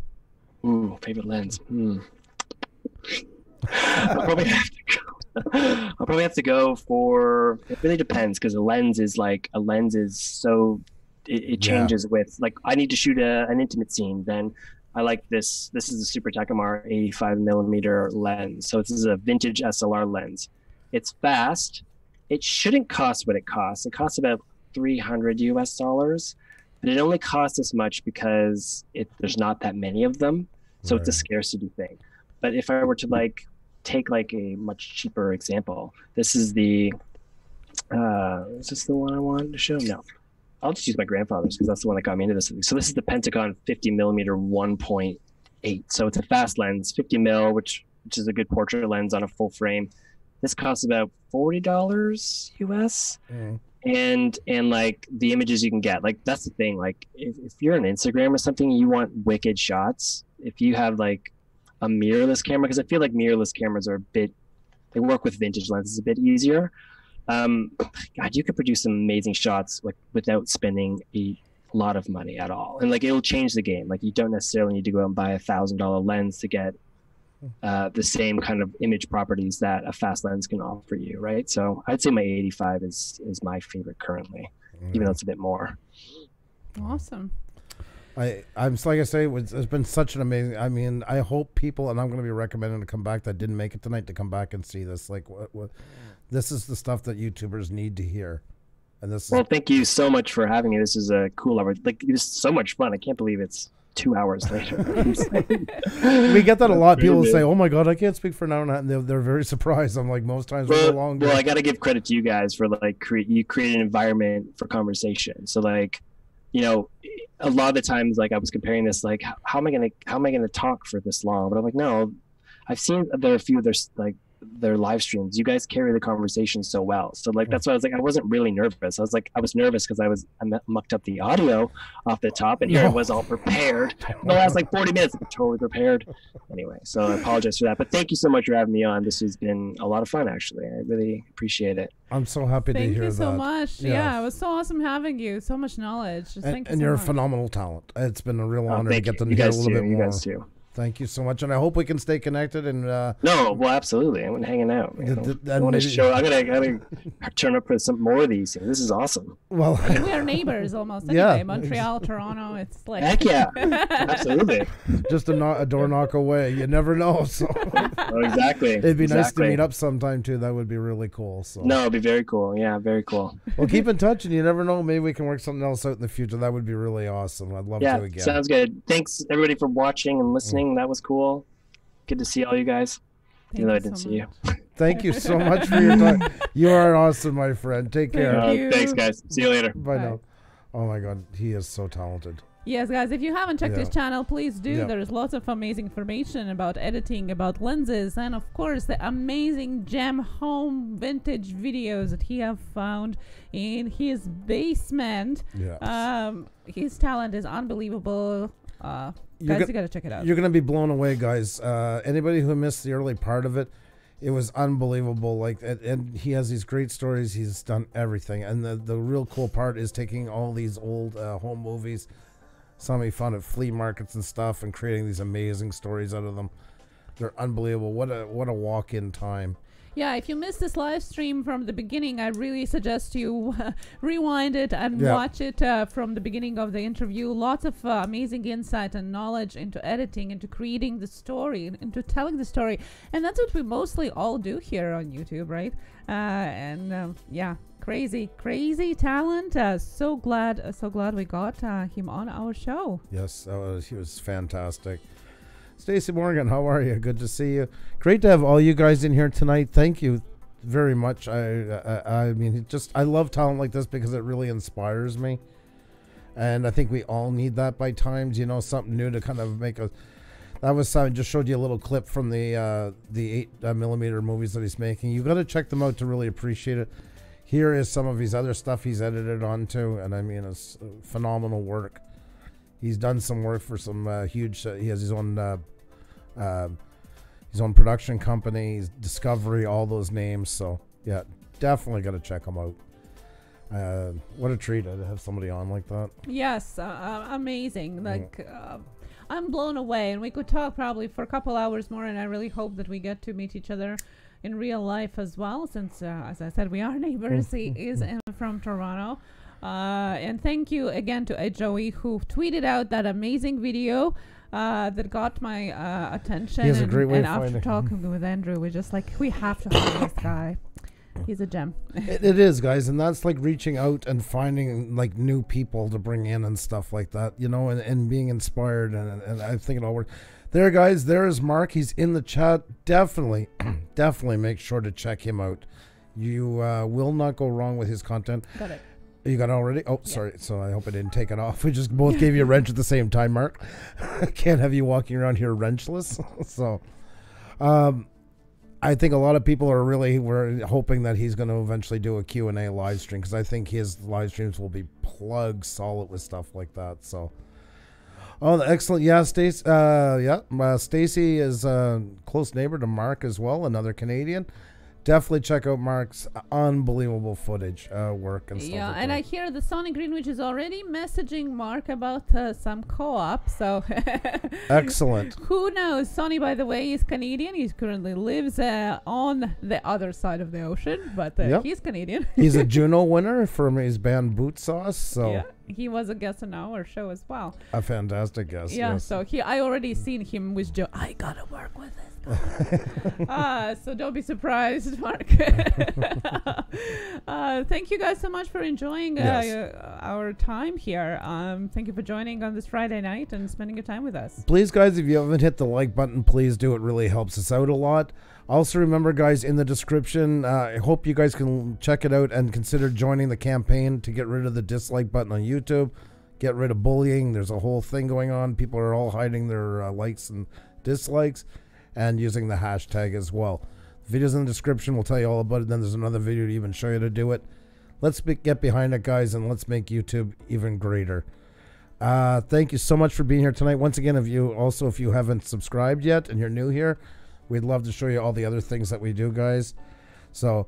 Ooh, favorite lens. I'll probably have to go for, it really depends, because a lens is so, it changes with, like, I need to shoot an intimate scene, then I like this is a Super Takamar 85 millimeter lens. So this is a vintage SLR lens. It's fast. It shouldn't cost what it costs. It costs about $300 US, but it only costs this much because there's not that many of them. So It's a scarcity thing. But if I were to take like a much cheaper example. This is is this the one I wanted to show? No, I'll just use my grandfather's because that's the one that got me into this. So this is the Pentagon 50 millimeter 1.8. So it's a fast lens, 50 mil, which is a good portrait lens on a full frame. This costs about $40 US. And like the images you can get, like that's the thing. Like if you're on Instagram or something, you want wicked shots. If you have like a mirrorless camera, because I feel like mirrorless cameras are they work with vintage lenses a bit easier. God, you could produce some amazing shots like without spending a lot of money at all, and like it'll change the game. Like you don't necessarily need to go out and buy $1,000 lens to get the same kind of image properties that a fast lens can offer you, right? So I'd say my 85 is my favorite currently, even though it's a bit more. Awesome. I'm like I say, it's been such an amazing. I mean, I hope people, and I'm going to be recommending to come back that didn't make it tonight to come back and see this. Like, what this is the stuff that YouTubers need to hear. And this. Well, thank you so much for having me. This is a cool hour. Like, this is so much fun. I can't believe it's 2 hours later. We get that a lot. People say, "Oh my God, I can't speak for an hour and a half," and they're very surprised. I'm like, most times we're long. Well, I got to give credit to you guys for like you create an environment for conversation. So like, you know, a lot of the times, like I was comparing this, like how am I gonna talk for this long? But I'm like, no, I've seen there are a few of their live streams. You guys carry the conversation so well. So like that's why I was like, I wasn't really nervous. I was nervous because I mucked up the audio off the top, and here I was all prepared. The last like 40 minutes, I'm totally prepared. Anyway, so I apologize for that. But thank you so much for having me on. This has been a lot of fun, actually. I really appreciate it. I'm so happy to hear that. Thank you so much. Yeah, it was so awesome having you. So much knowledge. Thank you and so you're much. a phenomenal talent. It's been a real honor to get to hear a little bit more. You guys too. Thank you so much, and I hope we can stay connected. And no, well, absolutely. I'm hanging out. I want to show. I gotta turn up for some more of these things. This is awesome. Well, we are neighbors almost. Anyway, Montreal, Toronto. It's like heck yeah, absolutely. Just a door knock away. You never know. So exactly. It'd be nice to meet up sometime too. That would be really cool. So no, it'd be very cool. Yeah, very cool. Well, keep in touch, and you never know. Maybe we can work something else out in the future. That would be really awesome. I'd love to again. Yeah, sounds good. Thanks everybody for watching and listening. That was cool. Good to see all you guys. Even though I didn't see you. Thank you so much for your time. You are awesome, my friend. Take care. Thanks, guys. See you later. Bye now. Oh my God, he is so talented. Yes, guys, if you haven't checked his channel, please do. There's lots of amazing information about editing, about lenses, and of course the amazing gem home vintage videos that he have found in his basement. Yes. His talent is unbelievable. Guys, you gotta check it out. You're gonna be blown away, guys. Anybody who missed the early part of it, it was unbelievable. Like, and he has these great stories. He's done everything, and the real cool part is taking all these old home movies, some he found at flea markets and stuff, and creating these amazing stories out of them. They're unbelievable. What a walk in time. Yeah, if you missed this live stream from the beginning, I really suggest you rewind it and watch it from the beginning of the interview. Lots of amazing insight and knowledge into editing, into creating the story, into telling the story. And that's what we mostly all do here on YouTube, right? Crazy talent. So glad we got him on our show. Yes, he was fantastic. Stacey Morgan, how are you? Good to see you. Great to have all you guys in here tonight. Thank you very much. I mean, I love talent like this because it really inspires me, and I think we all need that by times. You know, something new to kind of make a. That was I just showed you a little clip from the 8mm movies that he's making. You got to check them out to really appreciate it. Here is some of his other stuff he's edited onto, and I mean, it's phenomenal work. He's done some work for some huge. He has his own production company, his Discovery, all those names. So yeah, definitely got to check him out. What a treat to have somebody on like that. Yes, amazing. Like I'm blown away, and we could talk probably for a couple hours more. And I really hope that we get to meet each other in real life as well, since as I said, we are neighbors. He is from Toronto. And thank you again to Joey, who tweeted out that amazing video that got my attention. He has a great way and of after finding. Talking with Andrew, we're just like, we have to have this guy. He's a gem. It is, guys, and that's like reaching out and finding like new people to bring in and stuff like that, you know, and being inspired, and I think it all works. There, guys, there is Mark. He's in the chat. Definitely, definitely make sure to check him out. You will not go wrong with his content. Got it. You got it already? Oh, sorry. So I hope I didn't take it off. We just both gave you a wrench at the same time, Mark. I can't have you walking around here wrenchless. So, I think a lot of people are we're hoping that he's going to eventually do a Q&A live stream, because I think his live streams will be plugged solid with stuff like that. So, oh, excellent. Yeah, Stacy. Stacy is a close neighbor to Mark as well, another Canadian. Definitely check out Mark's unbelievable footage, work and stuff. Yeah, like and that. I hear the Sonic Greenwich is already messaging Mark about some co-op. So Excellent. Who knows? Sonny, by the way, is Canadian. He currently lives on the other side of the ocean, but Yep. he's Canadian. He's a Juno winner from his band Boot Sauce. So Yeah, he was a guest on our show as well. a fantastic guest. Yeah, yes. so I already seen him with Joe. I gotta work with this guy. So don't be surprised, Mark. Thank you guys so much for enjoying Yes. our time here. Thank you for joining on this Friday night and spending your time with us. Please, guys, if you haven't hit the like button, please do. It really helps us out a lot. Also, remember, guys, in the description, I hope you guys can check it out and consider joining the campaign to get rid of the dislike button on YouTube, get rid of bullying. There's a whole thing going on. People are all hiding their likes and dislikes and using the hashtag as well. The video's in the description. We'll tell you all about it. Then there's another video to even show you to do it. Let's get behind it, guys, and let's make YouTube even greater. Thank you so much for being here tonight. Once again, if you haven't subscribed yet and you're new here, we'd love to show you all the other things that we do, guys. So,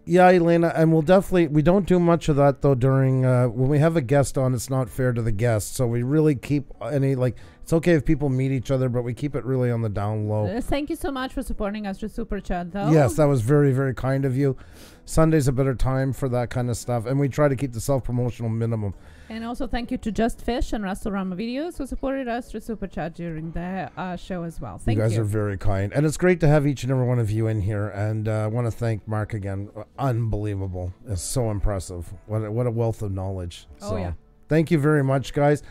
yeah, Elena, and we don't do much of that, though, during, when we have a guest on, it's not fair to the guest. So we really keep it's okay if people meet each other, but we keep it really on the down low. Thank you so much for supporting us through Super Chat, though. Yes, that was very, very kind of you. Sunday's a better time for that kind of stuff, and we try to keep the self-promotional minimum. And also thank you to Just Fish and Rastorama Videos who supported us through Super Chat during the show as well. Thank you. You guys are very kind. And it's great to have each and every one of you in here. And I want to thank Mark again. Unbelievable. It's so impressive. What a wealth of knowledge. Oh, so, yeah. Thank you very much, guys.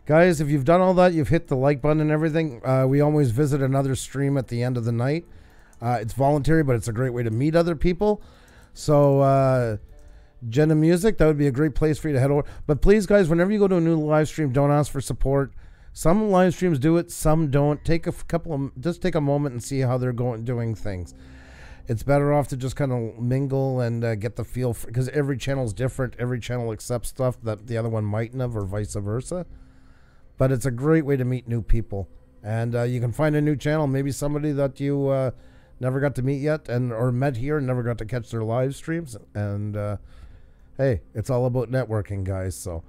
Guys, if you've done all that, you've hit the like button and everything. We always visit another stream at the end of the night. It's voluntary, but it's a great way to meet other people. So, Jenna Music, that would be a great place for you to head over. But please, guys, whenever you go to a new live stream, don't ask for support. Some live streams do it, some don't. Just take a moment and see how they're doing things. It's better off to just kind of mingle and get the feel, because every channel is different. Every channel accepts stuff that the other one mightn't have, or vice versa. But it's a great way to meet new people. And you can find a new channel, maybe somebody that you never got to meet yet, or met here and never got to catch their live streams. And hey, it's all about networking, guys. So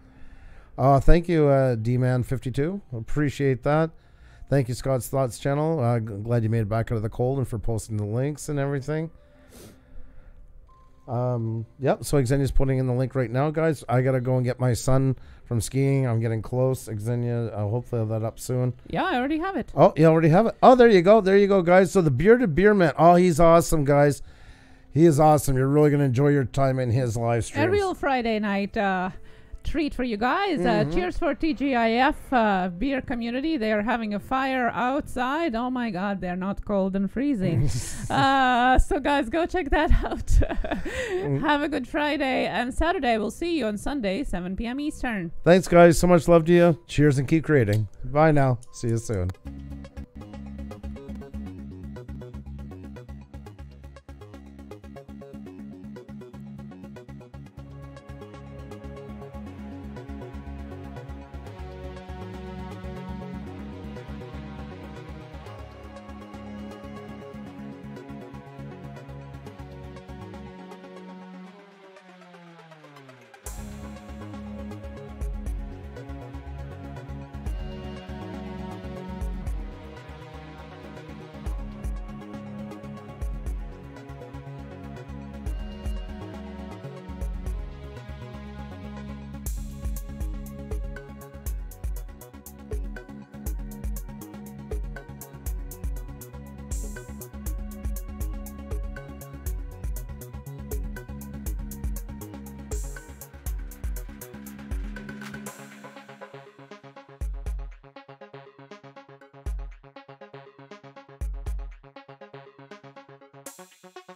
thank you, D-Man52. Appreciate that. Thank you, Scott's Thoughts channel. Glad you made it back out of the cold and for posting the links and everything. Yep, so Xenia's putting in the link right now, guys. I gotta go and get my son from skiing. I'm getting close. Xenia, I'll hopefully have that up soon. Yeah, I already have it. Oh, you already have it? Oh, there you go. There you go, guys. So the Bearded Beer Man. Oh, he's awesome, guys. He is awesome. You're really going to enjoy your time in his live streams. A real Friday night treat for you guys. Cheers for TGIF beer community. They are having a fire outside. Oh my God, they're not cold and freezing. So guys, go check that out. Have a good Friday and Saturday. We'll see you on Sunday, 7 p.m. Eastern. Thanks, guys. So much love to you. Cheers and keep creating. Bye now. See you soon. Bye.